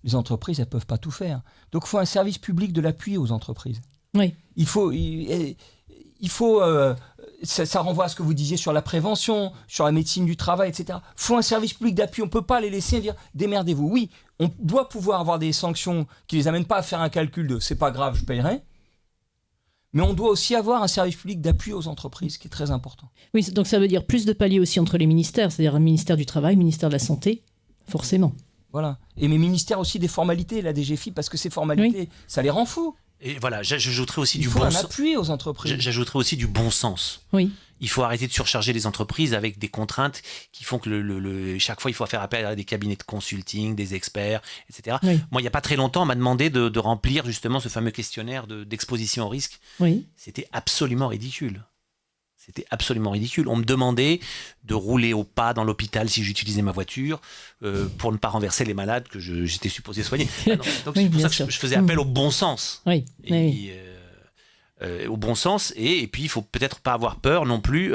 les entreprises, elles ne peuvent pas tout faire. Donc il faut un service public de l'appui aux entreprises. Oui. Il faut ça renvoie à ce que vous disiez sur la prévention, sur la médecine du travail, etc. Il faut un service public d'appui. On ne peut pas les laisser dire « démerdez-vous ». Oui, on doit pouvoir avoir des sanctions qui ne les amènent pas à faire un calcul de « c'est pas grave, je payerai ». Mais on doit aussi avoir un service public d'appui aux entreprises, qui est très important. Oui, donc ça veut dire plus de paliers aussi entre les ministères, c'est-à-dire le ministère du Travail, le ministère de la Santé, forcément. Voilà. Et mes ministères aussi des formalités, la DGFiP, parce que ces formalités, ça les rend fous. Et voilà, j'ajouterais aussi du bon sens. Il sens. faut un appui aux entreprises. J'ajouterais aussi du bon sens. Oui. Il faut arrêter de surcharger les entreprises avec des contraintes qui font que chaque fois, il faut faire appel à des cabinets de consulting, des experts, etc. Oui. Moi, il n'y a pas très longtemps, on m'a demandé de remplir justement ce fameux questionnaire d'exposition au risque. Oui. C'était absolument ridicule. C'était absolument ridicule. On me demandait de rouler au pas dans l'hôpital si j'utilisais ma voiture pour ne pas renverser les malades que j'étais supposé soigner. Ah non, donc Oui, c'est pour ça sûr. que je faisais appel au bon sens. Oui. Au bon sens, et puis il faut peut-être pas avoir peur non plus.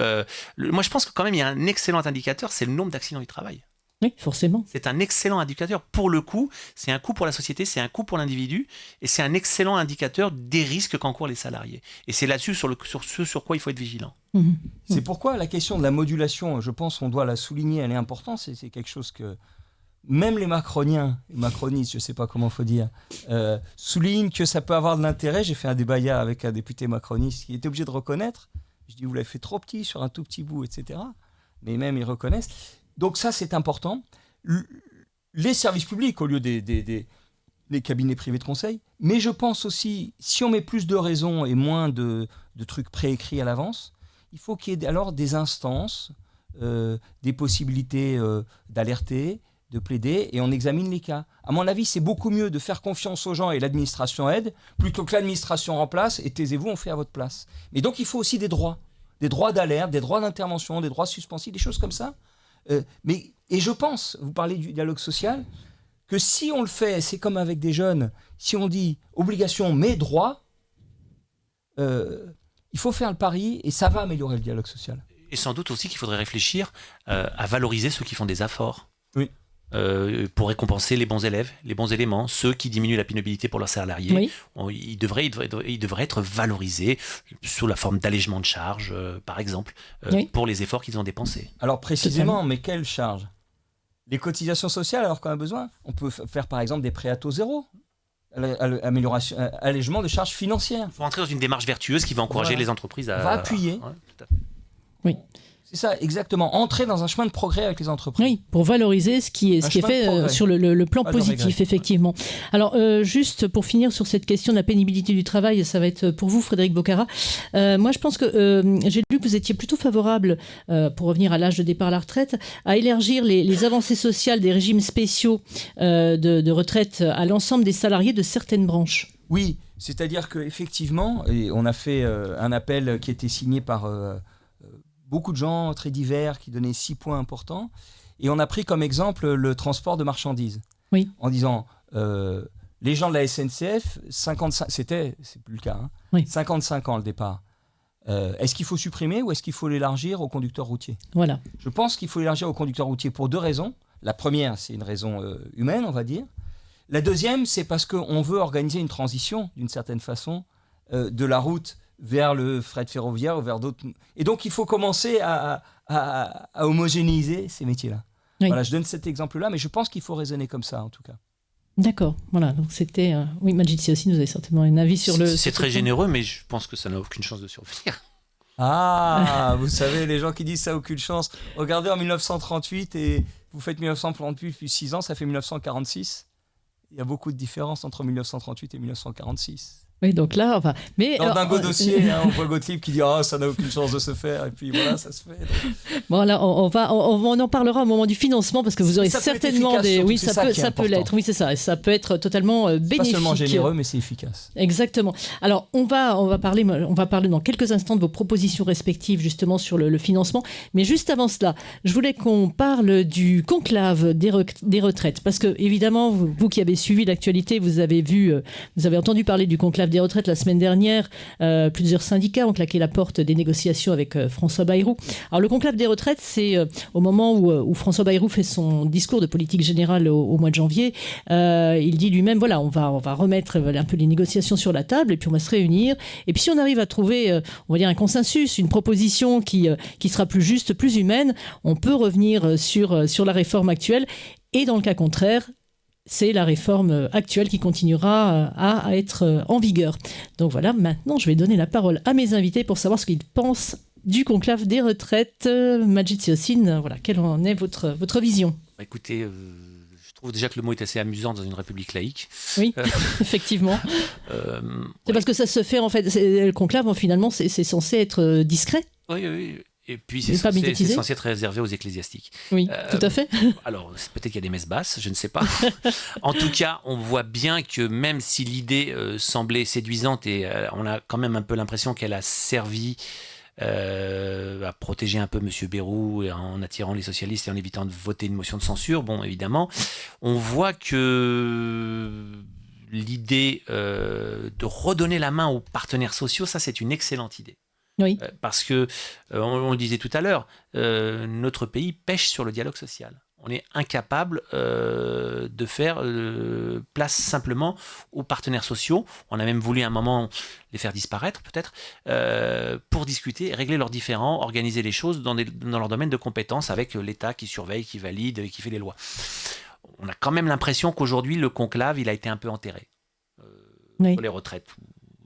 Moi, je pense que quand même il y a un excellent indicateur, c'est le nombre d'accidents du travail. Oui, forcément. C'est un excellent indicateur pour le coup. C'est un coût pour la société, c'est un coût pour l'individu, et c'est un excellent indicateur des risques qu'encourent les salariés. Et c'est là-dessus sur ce sur quoi il faut être vigilant. Mmh. C'est pourquoi la question de la modulation, je pense qu'on doit la souligner, elle est importante. C'est quelque chose que même les macronistes, je ne sais pas comment il faut dire, soulignent que ça peut avoir de l'intérêt. J'ai fait un débat hier avec un député macroniste qui était obligé de reconnaître. Je dis, vous l'avez fait trop petit sur un tout petit bout, etc. Mais même ils reconnaissent. Donc ça, c'est important. Les services publics au lieu des cabinets privés de conseil. Mais je pense aussi, si on met plus de raisons et moins de trucs préécrits à l'avance, il faut qu'il y ait alors des instances, des possibilités d'alerter, de plaider, et on examine les cas. À mon avis, c'est beaucoup mieux de faire confiance aux gens et l'administration aide, plutôt que l'administration remplace et taisez-vous, on fait à votre place. Mais donc, il faut aussi des droits d'alerte, des droits d'intervention, des droits suspensifs, des choses comme ça. Et je pense, vous parlez du dialogue social, que si on le fait, c'est comme avec des jeunes, si on dit obligation mais droit, il faut faire le pari et ça va améliorer le dialogue social. Et sans doute aussi qu'il faudrait réfléchir à valoriser ceux qui font des efforts. Oui. Pour récompenser les bons élèves, les bons éléments, ceux qui diminuent la pénibilité pour leurs salariés. Oui. Ils devraient être valorisés sous la forme d'allègement de charges, par exemple, pour les efforts qu'ils ont dépensés. Alors précisément, mais quelles charges ? Les cotisations sociales, alors qu'on a besoin. On peut faire par exemple des prêts à taux zéro. Allègement de charges financières. Il faut entrer dans une démarche vertueuse qui va encourager les entreprises à... On va appuyer. Tout à fait. Oui. C'est ça, exactement. Entrer dans un chemin de progrès avec les entreprises. Oui, pour valoriser ce qui est fait sur le plan positif, effectivement. Alors, juste pour finir sur cette question de la pénibilité du travail, ça va être pour vous, Frédéric Bocara. Moi, je pense que j'ai lu que vous étiez plutôt favorable, pour revenir à l'âge de départ à la retraite, à élargir les avancées sociales des régimes spéciaux de retraite à l'ensemble des salariés de certaines branches. Oui, c'est-à-dire qu'effectivement, on a fait un appel qui était signé par... beaucoup de gens très divers qui donnaient 6 points importants. Et on a pris comme exemple le transport de marchandises. Oui. En disant, Les gens de la SNCF, 55, c'est plus le cas, hein, Oui. 55 ans le départ. Est-ce qu'il faut supprimer ou est-ce qu'il faut l'élargir aux conducteurs routiers ? Voilà. Je pense qu'il faut l'élargir aux conducteurs routiers pour 2 raisons. La première, c'est une raison humaine, on va dire. La deuxième, c'est parce qu'on veut organiser une transition, d'une certaine façon, de la route vers le fret ferroviaire ou vers d'autres. Et donc, il faut commencer à homogénéiser ces métiers-là. Oui. Voilà, je donne cet exemple-là, mais je pense qu'il faut raisonner comme ça, en tout cas. D'accord, voilà, donc c'était... Oui, Majid aussi, nous avez certainement un avis sur le... C'est très généreux, mais je pense que ça n'a aucune chance de survenir. Ah, vous savez, les gens qui disent ça n'a aucune chance. Regardez en 1938 et vous faites 1938 plus 6 ans, ça fait 1946. Il y a beaucoup de différence entre 1938 et 1946. Oui, donc là, enfin... Mais, dans Dingo Dossier, on voit Gottlieb qui dit « Ah, ça n'a aucune chance de se faire », et puis voilà, ça se fait. Donc. Bon, là, on en parlera au moment du financement, parce que vous aurez certainement des... Oui, ça peut l'être, oui, c'est ça. Et ça peut être totalement bénéfique. Pas seulement généreux, mais c'est efficace. Exactement. Alors, on va parler dans quelques instants de vos propositions respectives, justement, sur le financement. Mais juste avant cela, je voulais qu'on parle du conclave des retraites. Parce que, évidemment, vous qui avez suivi l'actualité, vous avez entendu parler du conclave des retraites la semaine dernière. Plusieurs syndicats ont claqué la porte des négociations avec François Bayrou. Alors, le conclave des retraites, c'est au moment où François Bayrou fait son discours de politique générale au mois de janvier. Il dit lui-même, voilà, on va remettre un peu les négociations sur la table et puis on va se réunir. Et puis si on arrive à trouver, on va dire, un consensus, une proposition qui sera plus juste, plus humaine, on peut revenir sur la réforme actuelle. Et dans le cas contraire, c'est la réforme actuelle qui continuera à être en vigueur. Donc voilà, maintenant je vais donner la parole à mes invités pour savoir ce qu'ils pensent du conclave des retraites. Majid Yacine, voilà, quelle en est votre vision ? Écoutez, je trouve déjà que le mot est assez amusant dans une république laïque. Oui, effectivement. C'est parce que ça se fait, en fait, le conclave, finalement, c'est censé être discret. Oui. Et puis c'est censé être réservé aux ecclésiastiques. Oui, tout à fait. Alors peut-être qu'il y a des messes basses, je ne sais pas. En tout cas, on voit bien que même si l'idée semblait séduisante et on a quand même un peu l'impression qu'elle a servi à protéger un peu M. Bayrou en attirant les socialistes et en évitant de voter une motion de censure, bon évidemment, on voit que l'idée de redonner la main aux partenaires sociaux, ça c'est une excellente idée. Oui. Parce que, on le disait tout à l'heure, notre pays pêche sur le dialogue social. On est incapable de faire place simplement aux partenaires sociaux. On a même voulu à un moment les faire disparaître peut-être, pour discuter, régler leurs différends, organiser les choses dans leur domaine de compétences avec l'État qui surveille, qui valide, qui fait les lois. On a quand même l'impression qu'aujourd'hui, le conclave, il a été un peu enterré pour les retraites.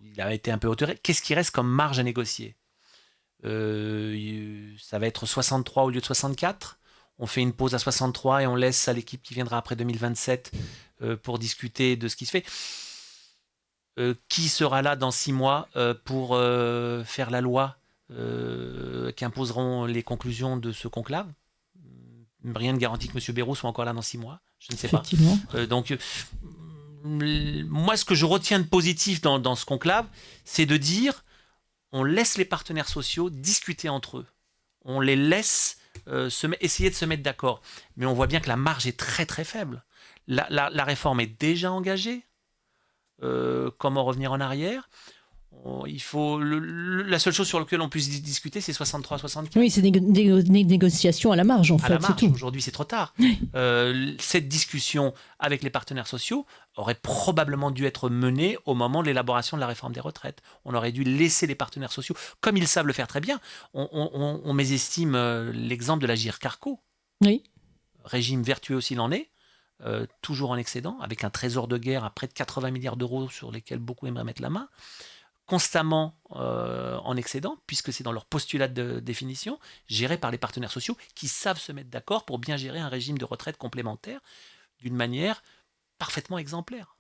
Il a été un peu enterré. Qu'est-ce qui reste comme marge à négocier ? Ça va être 63 au lieu de 64. On fait une pause à 63 et on laisse à l'équipe qui viendra après 2027 pour discuter de ce qui se fait. Qui sera là dans 6 mois pour faire la loi qui imposeront les conclusions de ce conclave ? Rien ne garantit que M. Bayrou soit encore là dans 6 mois. Je ne sais pas. Donc, moi, ce que je retiens de positif dans ce conclave, c'est de dire on laisse les partenaires sociaux discuter entre eux. On les laisse essayer de se mettre d'accord. Mais on voit bien que la marge est très très faible. La réforme est déjà engagée. Comment revenir en arrière ? Il faut la seule chose sur laquelle on puisse discuter, c'est 63-64. Oui, c'est des négociations à la marge, en fait. À la marge, c'est tout. Aujourd'hui, c'est trop tard. Cette discussion avec les partenaires sociaux aurait probablement dû être menée au moment de l'élaboration de la réforme des retraites. On aurait dû laisser les partenaires sociaux, comme ils savent le faire très bien. On mésestime l'exemple de la GIR Carco. Oui. Régime vertueux aussi il en est. Toujours en excédent, avec un trésor de guerre à près de 80 milliards d'euros sur lesquels beaucoup aimeraient mettre la main. Constamment en excédent, puisque c'est dans leur postulat de définition, géré par les partenaires sociaux qui savent se mettre d'accord pour bien gérer un régime de retraite complémentaire d'une manière parfaitement exemplaire.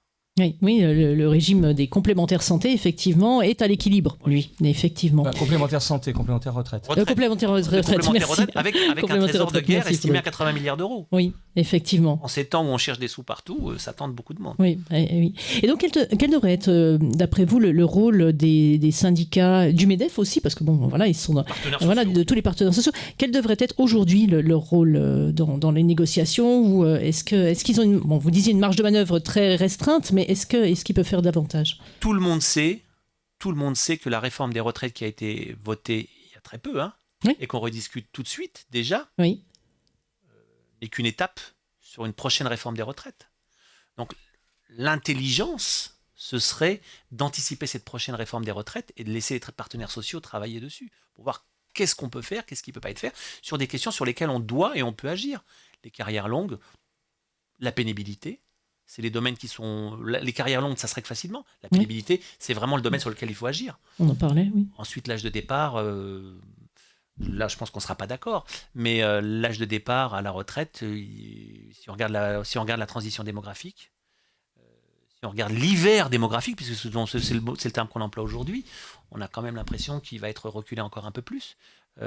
Oui, le régime des complémentaires santé, effectivement, est à l'équilibre, lui, effectivement. Complémentaire santé, complémentaire retraite. Complémentaire retraite, merci. Avec un trésor de guerre estimé à 80 milliards d'euros. Oui, Effectivement. En ces temps où on cherche des sous partout, ça tente beaucoup de monde. Oui, oui. Et donc, quel devrait être, d'après vous, le rôle des syndicats, du MEDEF aussi, parce que bon, voilà, ils sont de tous les partenaires sociaux. Quel devrait être aujourd'hui leur rôle dans les négociations, ou est-ce qu'ils ont vous disiez une marge de manœuvre très restreinte, mais est-ce qu'ils peuvent faire davantage? Tout le monde sait que la réforme des retraites qui a été votée il y a très peu, oui. Et qu'on rediscute tout de suite déjà. Oui. N'est qu'une étape sur une prochaine réforme des retraites. Donc l'intelligence, ce serait d'anticiper cette prochaine réforme des retraites et de laisser les partenaires sociaux travailler dessus pour voir qu'est-ce qu'on peut faire, qu'est-ce qui ne peut pas être fait sur des questions sur lesquelles on doit et on peut agir. Les carrières longues, la pénibilité, c'est les domaines qui sont... Les carrières longues, ça se règle facilement. La pénibilité, c'est vraiment le domaine sur lequel il faut agir. On en parlait, oui. Ensuite, l'âge de départ... Là, je pense qu'on ne sera pas d'accord, mais l'âge de départ à la retraite, si on regarde la transition démographique, si on regarde l'hiver démographique, puisque c'est le terme qu'on emploie aujourd'hui, on a quand même l'impression qu'il va être reculé encore un peu plus. Et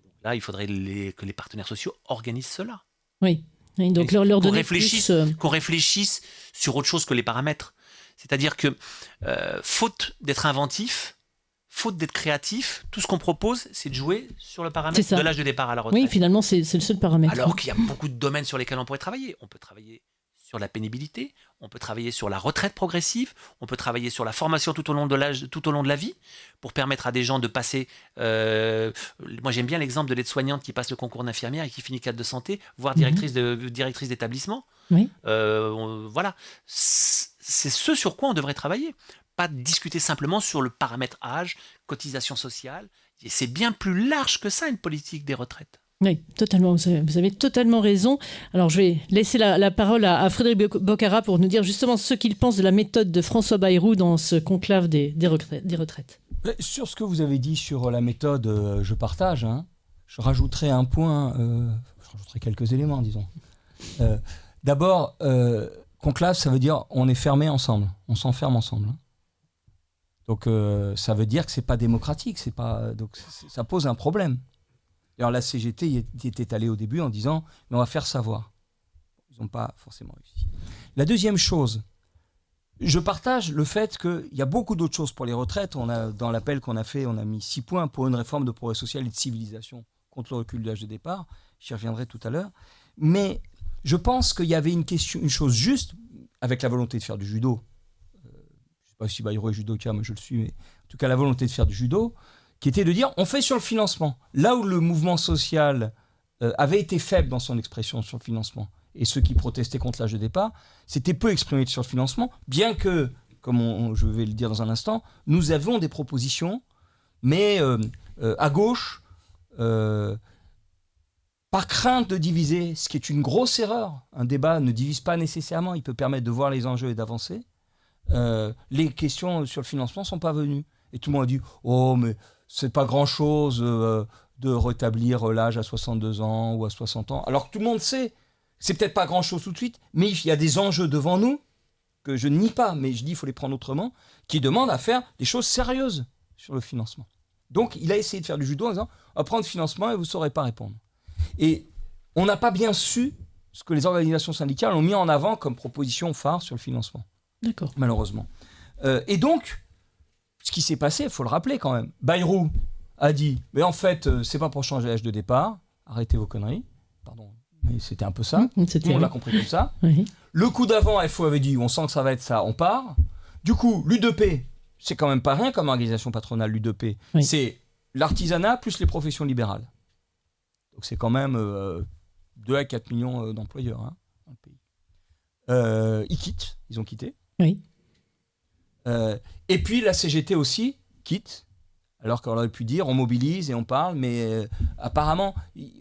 donc là, il faudrait que les partenaires sociaux organisent cela. Oui, et donc leur donner qu'on réfléchisse sur autre chose que les paramètres. C'est-à-dire que, faute d'être inventif, faute d'être créatif, tout ce qu'on propose, c'est de jouer sur le paramètre de l'âge de départ à la retraite. Oui, finalement, c'est le seul paramètre. Alors qu'il y a beaucoup de domaines sur lesquels on pourrait travailler. On peut travailler sur la pénibilité, on peut travailler sur la retraite progressive, on peut travailler sur la formation tout au long de la vie, pour permettre à des gens de passer... moi, j'aime bien l'exemple de l'aide-soignante qui passe le concours d'infirmière et qui finit cadre de santé, voire directrice d'établissement. Oui. Voilà. C'est ce sur quoi on devrait travailler. Pas discuter simplement sur le paramètre âge, cotisation sociale. Et c'est bien plus large que ça, une politique des retraites. Oui, totalement. Vous avez totalement raison. Alors, je vais laisser la parole à Frédéric Boccara pour nous dire justement ce qu'il pense de la méthode de François Bayrou dans ce conclave des retraites. Sur ce que vous avez dit sur la méthode, je partage. Je rajouterai un point, je rajouterai quelques éléments, disons. D'abord, conclave, ça veut dire on est fermé ensemble, on s'enferme ensemble. Donc ça veut dire que c'est pas démocratique, donc ça pose un problème. Alors la CGT y était allée au début en disant mais on va faire savoir. Ils n'ont pas forcément réussi. La deuxième chose, je partage le fait qu'il y a beaucoup d'autres choses pour les retraites. Dans l'appel qu'on a fait, on a mis 6 points pour une réforme de progrès social et de civilisation contre le recul de l'âge de départ. J'y reviendrai tout à l'heure. Mais je pense qu'il y avait une chose juste avec la volonté de faire du judo. Je ne sais pas si Bayrou est judoka, mais je le suis, mais en tout cas la volonté de faire du judo, qui était de dire on fait sur le financement. Là où le mouvement social avait été faible dans son expression sur le financement, et ceux qui protestaient contre l'âge de départ, c'était peu exprimé sur le financement, bien que, comme je vais le dire dans un instant, nous avons des propositions, mais à gauche, par crainte de diviser, ce qui est une grosse erreur. Un débat ne divise pas nécessairement, il peut permettre de voir les enjeux et d'avancer. Les questions sur le financement ne sont pas venues. Et tout le monde a dit « Oh, mais c'est pas grand-chose de rétablir l'âge à 62 ans ou à 60 ans. » Alors que tout le monde sait, c'est peut-être pas grand-chose tout de suite, mais il y a des enjeux devant nous, que je ne nie pas, mais je dis qu'il faut les prendre autrement, qui demandent à faire des choses sérieuses sur le financement. Donc il a essayé de faire du judo en disant « On va prendre le financement et vous ne saurez pas répondre. » Et on n'a pas bien su ce que les organisations syndicales ont mis en avant comme proposition phare sur le financement. D'accord. Malheureusement. Et donc, ce qui s'est passé, il faut le rappeler quand même. Bayrou a dit, mais en fait, c'est pas pour changer l'âge de départ, arrêtez vos conneries. Pardon, mais c'était un peu ça. Tout le monde l'a compris comme ça. Oui. Le coup d'avant, FO avait dit, on sent que ça va être ça, on part. Du coup, l'U2P, c'est quand même pas rien comme organisation patronale, l'U2P. Oui. C'est l'artisanat plus les professions libérales. Donc c'est quand même 2 à 4 millions d'employeurs dans le pays. Ils ont quitté. Oui. Et puis la CGT aussi quitte, alors qu'on aurait pu dire on mobilise et on parle, mais apparemment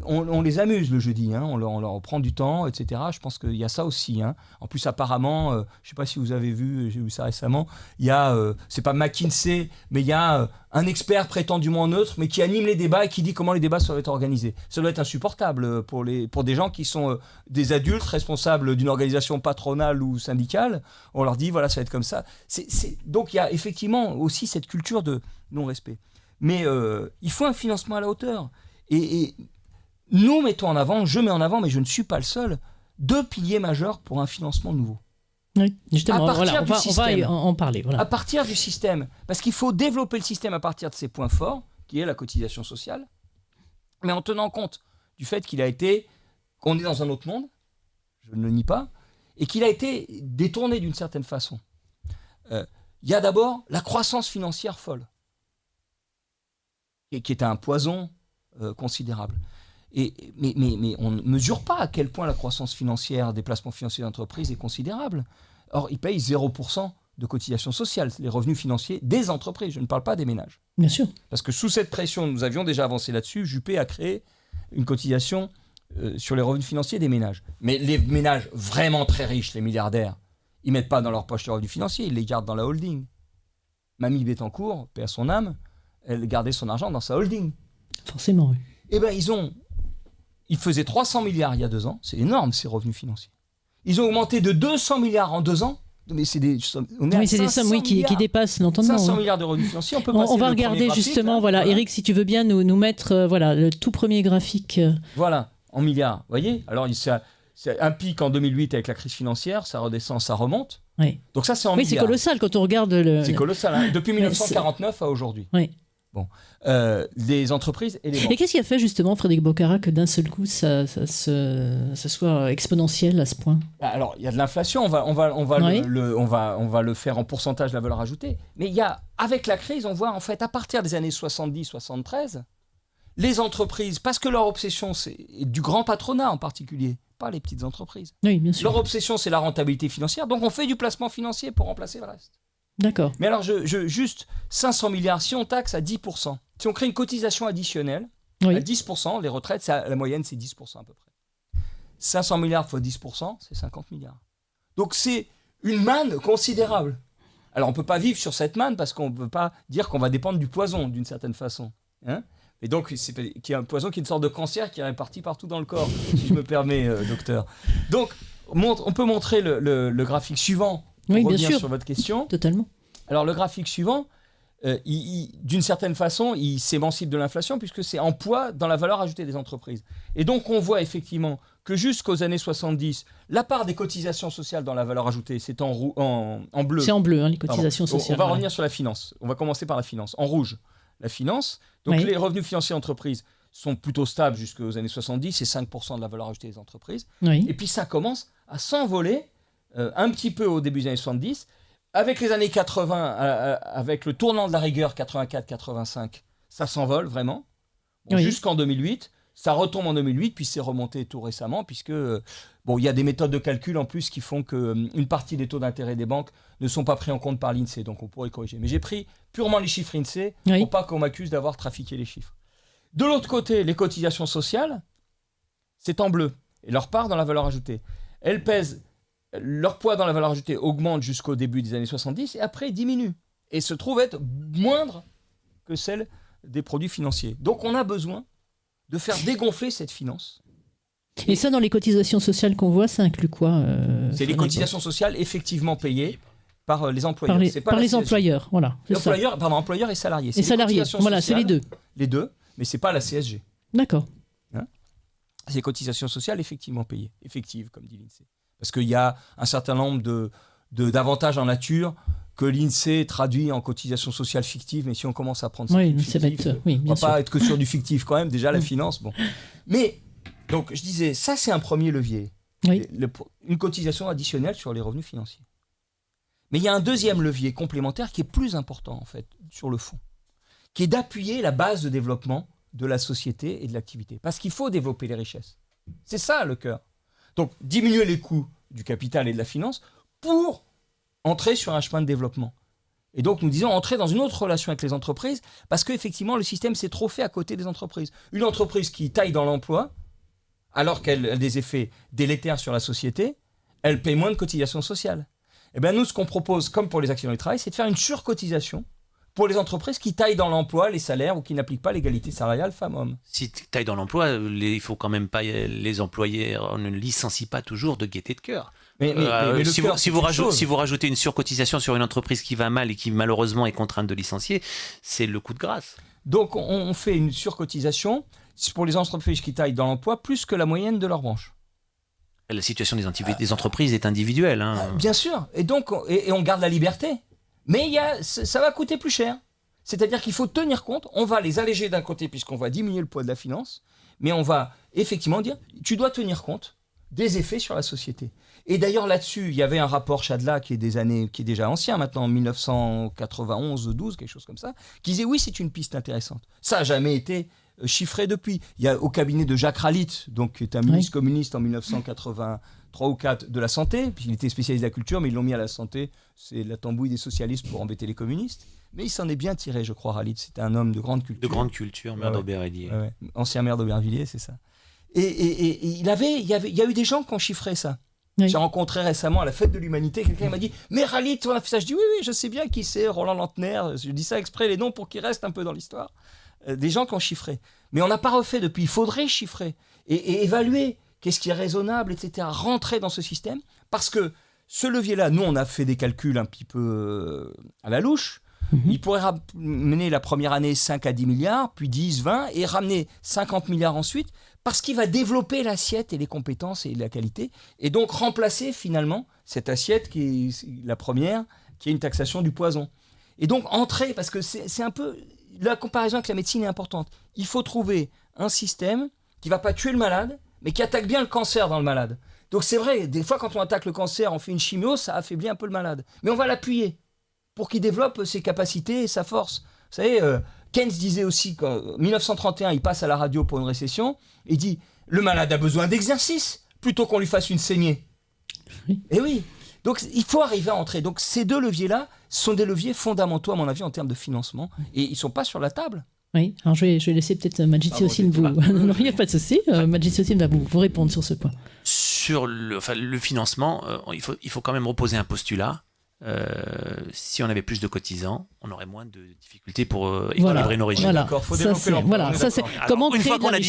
on les amuse le jeudi, on leur prend du temps, etc. Je pense qu'il y a ça aussi. En plus apparemment, je ne sais pas si vous avez vu, j'ai vu ça récemment, il y a, c'est pas McKinsey, mais il y a un expert prétendument neutre, mais qui anime les débats et qui dit comment les débats doivent être organisés. Ça doit être insupportable pour des gens qui sont des adultes responsables d'une organisation patronale ou syndicale. On leur dit voilà, ça va être comme ça. Donc il y a effectivement aussi cette culture de non-respect. Mais il faut un financement à la hauteur. Et nous mettons en avant, je mets en avant, mais je ne suis pas le seul, 2 piliers majeurs pour un financement nouveau. Oui, justement, À partir voilà, du on va système. en parler. Voilà. À partir du système, parce qu'il faut développer le système à partir de ses points forts, qui est la cotisation sociale, mais en tenant compte du fait qu'on est dans un autre monde, je ne le nie pas, et qu'il a été détourné d'une certaine façon. Il y a d'abord la croissance financière folle, qui est un poison considérable. Mais on ne mesure pas à quel point la croissance financière des placements financiers d'entreprise est considérable. Or, ils payent 0% de cotisation sociale, les revenus financiers des entreprises. Je ne parle pas des ménages. Bien sûr. Parce que sous cette pression, nous avions déjà avancé là-dessus, Juppé a créé une cotisation sur les revenus financiers des ménages. Mais les ménages vraiment très riches, les milliardaires, ils ne mettent pas dans leur poche les revenus financiers, ils les gardent dans la holding. Mamie Bettencourt, paix à son âme, elle gardait son argent dans sa holding. Forcément, oui. Eh bien, ils faisaient 300 milliards il y a 2 ans, c'est énorme ces revenus financiers. Ils ont augmenté de 200 milliards en 2 ans. Mais c'est des sommes, c'est des sommes qui dépassent l'entendement. 500 milliards de revenus financiers. On va regarder justement, voilà, Eric, si tu veux bien nous mettre le tout premier graphique. Voilà, en milliards. Vous voyez ? Alors, c'est un pic en 2008 avec la crise financière, ça redescend, ça remonte. Oui. Donc ça, c'est en milliards. Oui, c'est colossal quand on regarde C'est colossal, hein, depuis 1949 à aujourd'hui. Oui. Bon, les entreprises et les banques. Et qu'est-ce qui a fait justement, Frédéric Bocara, que d'un seul coup, ça soit exponentiel à ce point ? Alors, il y a de l'inflation, on va le faire en pourcentage de la valeur ajoutée. Mais avec la crise, on voit en fait, à partir des années 70-73, les entreprises, parce que leur obsession, c'est du grand patronat en particulier, pas les petites entreprises. Oui, bien sûr. Leur obsession, c'est la rentabilité financière, donc on fait du placement financier pour remplacer le reste. D'accord. Mais alors, juste 500 milliards, si on taxe à 10%, si on crée une cotisation additionnelle, à 10%, les retraites, la moyenne, c'est 10% à peu près. 500 milliards fois 10%, c'est 50 milliards. Donc, c'est une manne considérable. Alors, on ne peut pas vivre sur cette manne parce qu'on ne peut pas dire qu'on va dépendre du poison, d'une certaine façon. Hein ? Et donc, qui est un poison qui est une sorte de cancer qui est réparti partout dans le corps, si je me permets, docteur. Donc, on peut montrer le graphique suivant. Oui, Pour bien revenir sûr. sur votre question. Totalement. Alors, le graphique suivant, d'une certaine façon, il s'émancipe de l'inflation puisque c'est en poids dans la valeur ajoutée des entreprises. Et donc, on voit effectivement que jusqu'aux années 70, la part des cotisations sociales dans la valeur ajoutée, c'est en bleu. C'est en bleu, les cotisations sociales. On va revenir sur la finance. On va commencer par la finance. En rouge, la finance. Donc, les revenus financiers d'entreprise sont plutôt stables jusqu'aux années 70, c'est 5% de la valeur ajoutée des entreprises. Oui. Et puis, ça commence à s'envoler un petit peu au début des années 70. Avec les années 80, avec le tournant de la rigueur 84-85, ça s'envole vraiment. Jusqu'en 2008, ça retombe en 2008, puis c'est remonté tout récemment, puisque il y a des méthodes de calcul en plus qui font qu'une partie des taux d'intérêt des banques ne sont pas pris en compte par l'INSEE, donc on pourrait corriger. Mais j'ai pris purement les chiffres INSEE pour pas qu'on m'accuse d'avoir trafiqué les chiffres. De l'autre côté, les cotisations sociales, c'est en bleu, et leur part dans la valeur ajoutée. Elles pèsent. Leur poids dans la valeur ajoutée augmente jusqu'au début des années 70 et après diminue et se trouve être moindre que celle des produits financiers. Donc on a besoin de faire dégonfler cette finance. Et ça, dans les cotisations sociales qu'on voit, ça inclut quoi C'est les cotisations sociales effectivement payées par les employeurs. Par les employeurs, voilà. Employeurs et salariés. Et salariés, voilà, c'est les deux. Les deux, mais c'est pas la CSG. D'accord. C'est les cotisations sociales effectivement payées, effectives, comme dit l'INSEE. Parce qu'il y a un certain nombre d'avantages en nature que l'INSEE traduit en cotisation sociale fictive, mais si on commence à prendre ça, on ne va pas être que sur du fictif quand même, déjà la finance. Bon. Mais, donc, je disais, ça c'est un premier levier, une cotisation additionnelle sur les revenus financiers. Mais il y a un deuxième levier complémentaire qui est plus important en fait, sur le fond, qui est d'appuyer la base de développement de la société et de l'activité. Parce qu'il faut développer les richesses. C'est ça le cœur. Donc, diminuer les coûts du capital et de la finance pour entrer sur un chemin de développement. Et donc, nous disons entrer dans une autre relation avec les entreprises parce qu'effectivement, le système s'est trop fait à côté des entreprises. Une entreprise qui taille dans l'emploi, alors qu'elle a des effets délétères sur la société, elle paye moins de cotisations sociales. Eh bien, nous, ce qu'on propose, comme pour les accidents du travail, c'est de faire une surcotisation pour les entreprises qui taillent dans l'emploi les salaires ou qui n'appliquent pas l'égalité salariale femmes-hommes. Si tu tailles dans l'emploi, il faut quand même pas les employés, on ne licencie pas toujours de gaieté de cœur. Mais si vous rajoutez une surcotisation sur une entreprise qui va mal et qui malheureusement est contrainte de licencier, c'est le coup de grâce. Donc on fait une surcotisation pour les entreprises qui taillent dans l'emploi plus que la moyenne de leur branche. La situation des entreprises est individuelle. Hein. Bien sûr, et donc on garde la liberté. Mais ça va coûter plus cher. C'est-à-dire qu'il faut tenir compte, on va les alléger d'un côté puisqu'on va diminuer le poids de la finance, mais on va effectivement dire, tu dois tenir compte des effets sur la société. Et d'ailleurs là-dessus, il y avait un rapport Chadla qui est déjà ancien maintenant, en 1991-12, quelque chose comme ça, qui disait oui, c'est une piste intéressante. Ça n'a jamais été chiffré depuis. Il y a au cabinet de Jacques Ralit, donc, qui est un ministre communiste en 1983 ou 4 de la santé, puis il était spécialiste de la culture, mais ils l'ont mis à la santé, c'est la tambouille des socialistes pour embêter les communistes. Mais il s'en est bien tiré, je crois, Ralit. C'était un homme de grande culture. De grande culture, maire d'Aubervilliers. Ouais. Ancien maire d'Aubervilliers, c'est ça. Et il y a eu des gens qui ont chiffré ça. Oui. J'ai rencontré récemment à la fête de l'humanité, quelqu'un m'a dit « Mais Ralit, on a fait ça ?» Je dis « Oui, je sais bien qui c'est, Roland Lantenaire. » Je dis ça exprès, les noms, pour qu'ils restent un peu dans l'histoire. Des gens qui ont chiffré. Mais on n'a pas refait depuis. Il faudrait chiffrer et évaluer qu'est-ce qui est raisonnable, etc. Rentrer dans ce système. Parce que ce levier-là, nous, on a fait des calculs un petit peu à la louche. Il pourrait ramener la première année 5 à 10 milliards, puis 10, 20, et ramener 50 milliards ensuite, parce qu'il va développer l'assiette et les compétences et la qualité, et donc remplacer finalement cette assiette qui est la première, qui est une taxation du poison. Et donc entrer, parce que c'est un peu... La comparaison avec la médecine est importante. Il faut trouver un système qui ne va pas tuer le malade, mais qui attaque bien le cancer dans le malade. Donc c'est vrai, des fois quand on attaque le cancer, on fait une chimio, ça affaiblit un peu le malade. Mais on va l'appuyer pour qu'il développe ses capacités et sa force. Vous savez, Keynes disait aussi qu'en 1931, il passe à la radio pour une récession, il dit « Le malade a besoin d'exercice plutôt qu'on lui fasse une saignée. » Et oui, donc il faut arriver à entrer. Donc ces deux leviers-là sont des leviers fondamentaux, à mon avis, en termes de financement, et ils ne sont pas sur la table. Oui, alors je vais laisser peut-être Majid Siossine vous... Non, il n'y a pas de souci. Majid Siossine va vous répondre sur ce point. Sur le financement, il faut quand même reposer un postulat. Si on avait plus de cotisants, on aurait moins de difficultés pour équilibrer nos régimes. Voilà. D'accord, faut développer l'emploi. Comment une fois qu'on a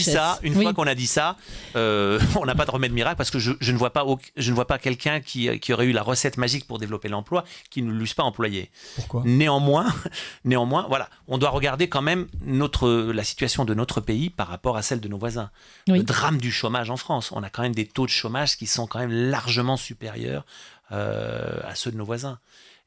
dit ça, on n'a pas de remède miracle parce que je ne vois pas quelqu'un qui aurait eu la recette magique pour développer l'emploi qui ne l'eusse pas employé. Pourquoi ? Néanmoins, voilà, on doit regarder quand même la situation de notre pays par rapport à celle de nos voisins. Oui. Le drame du chômage en France, on a quand même des taux de chômage qui sont quand même largement supérieurs à ceux de nos voisins.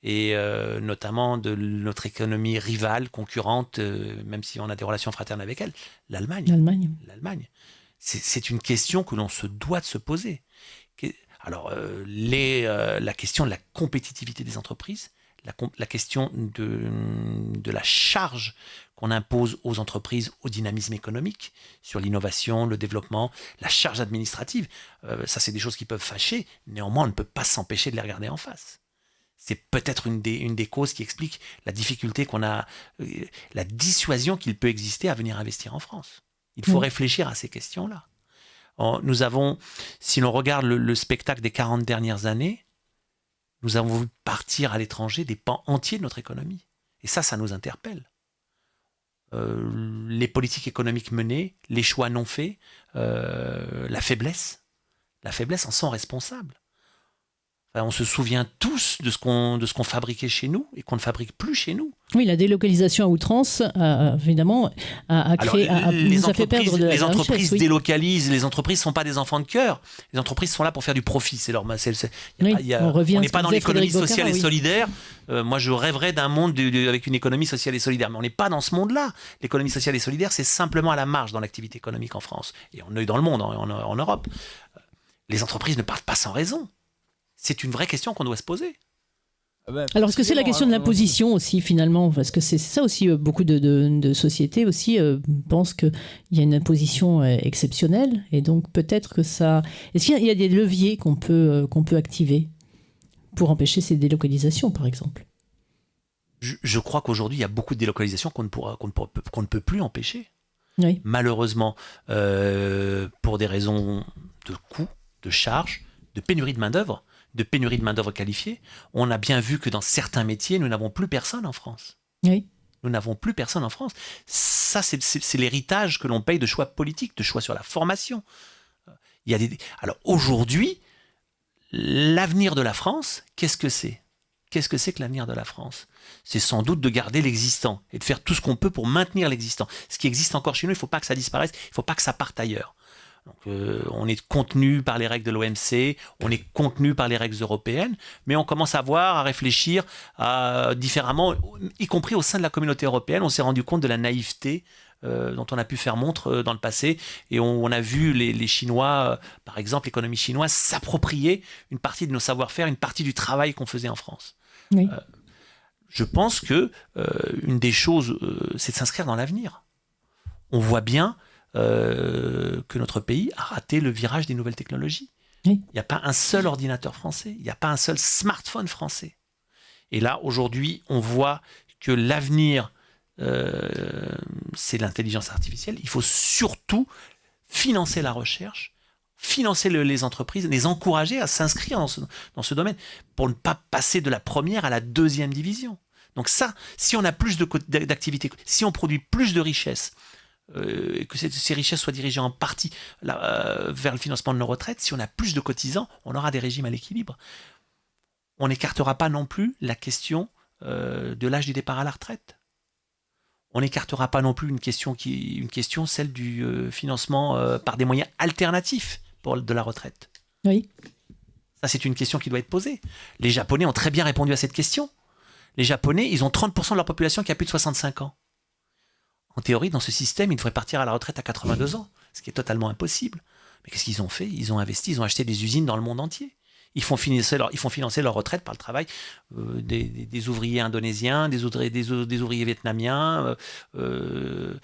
Et notamment de notre économie rivale, concurrente, même si on a des relations fraternes avec elle, l'Allemagne. C'est une question que l'on se doit de se poser. Alors, la question de la compétitivité des entreprises, la question de la charge qu'on impose aux entreprises au dynamisme économique, sur l'innovation, le développement, la charge administrative, ça c'est des choses qui peuvent fâcher, néanmoins on ne peut pas s'empêcher de les regarder en face. C'est peut-être une des causes qui explique la difficulté qu'on a, la dissuasion qu'il peut exister à venir investir en France. Il faut réfléchir à ces questions-là. Nous avons, si l'on regarde le spectacle des 40 dernières années, nous avons vu partir à l'étranger des pans entiers de notre économie. Et ça nous interpelle. Les politiques économiques menées, les choix non faits, la faiblesse en sont responsables. On se souvient tous de ce qu'on fabriquait chez nous et qu'on ne fabrique plus chez nous. Oui, la délocalisation à outrance, évidemment, nous a fait perdre de la richesse. Les entreprises délocalisent, les entreprises ne sont pas des enfants de cœur. Les entreprises sont là pour faire du profit. On n'est pas dans l'économie sociale et solidaire. Moi, je rêverais d'un monde avec une économie sociale et solidaire. Mais on n'est pas dans ce monde-là. L'économie sociale et solidaire, c'est simplement à la marge dans l'activité économique en France. Et on est dans le monde, en Europe. Les entreprises ne partent pas sans raison. C'est une vraie question qu'on doit se poser. Alors, est-ce que c'est la question de l'imposition aussi, finalement ? Parce que c'est ça aussi, beaucoup de sociétés aussi pensent qu'il y a une imposition exceptionnelle. Et donc, peut-être que ça... Est-ce qu'il y a des leviers qu'on peut activer pour empêcher ces délocalisations, par exemple ? Je crois qu'aujourd'hui, il y a beaucoup de délocalisations qu'on ne peut plus empêcher. Oui. Malheureusement, pour des raisons de coûts, de charges, de pénurie de main-d'œuvre, qualifiée, on a bien vu que dans certains métiers, nous n'avons plus personne en France. Oui. Nous n'avons plus personne en France. Ça, c'est l'héritage que l'on paye de choix politiques, de choix sur la formation. Alors aujourd'hui, l'avenir de la France, qu'est-ce que c'est ? qu'est-ce que c'est que l'avenir de la France ? C'est sans doute de garder l'existant et de faire tout ce qu'on peut pour maintenir l'existant. Ce qui existe encore chez nous, il ne faut pas que ça disparaisse, il ne faut pas que ça parte ailleurs. Donc, on est contenu par les règles de l'OMC, on est contenu par les règles européennes, mais on commence à réfléchir différemment, y compris au sein de la communauté européenne. On s'est rendu compte de la naïveté dont on a pu faire montre dans le passé, et on a vu les Chinois, par exemple l'économie chinoise, s'approprier une partie de nos savoir-faire, une partie du travail qu'on faisait en France. Oui. Je pense que une des choses, c'est de s'inscrire dans l'avenir. On voit bien que notre pays a raté le virage des nouvelles technologies. Oui. Il n'y a pas un seul ordinateur français, il n'y a pas un seul smartphone français. Et là, aujourd'hui, on voit que l'avenir, c'est l'intelligence artificielle. Il faut surtout financer la recherche, financer les entreprises, les encourager à s'inscrire dans ce domaine pour ne pas passer de la première à la deuxième division. Donc ça, si on a plus d'activités, si on produit plus de richesses, et que ces richesses soient dirigées en partie vers le financement de nos retraites, si on a plus de cotisants, on aura des régimes à l'équilibre. On n'écartera pas non plus la question de l'âge du départ à la retraite. On n'écartera pas non plus une question, celle du financement par des moyens alternatifs de la retraite. Oui. Ça, c'est une question qui doit être posée. Les Japonais ont très bien répondu à cette question. Les Japonais, ils ont 30% de leur population qui a plus de 65 ans. En théorie, dans ce système, ils devraient partir à la retraite à 82 ans, ce qui est totalement impossible. Mais qu'est-ce qu'ils ont fait ? Ils ont investi, ils ont acheté des usines dans le monde entier. Ils font financer leur retraite par le travail des ouvriers indonésiens, des ouvriers vietnamiens. Il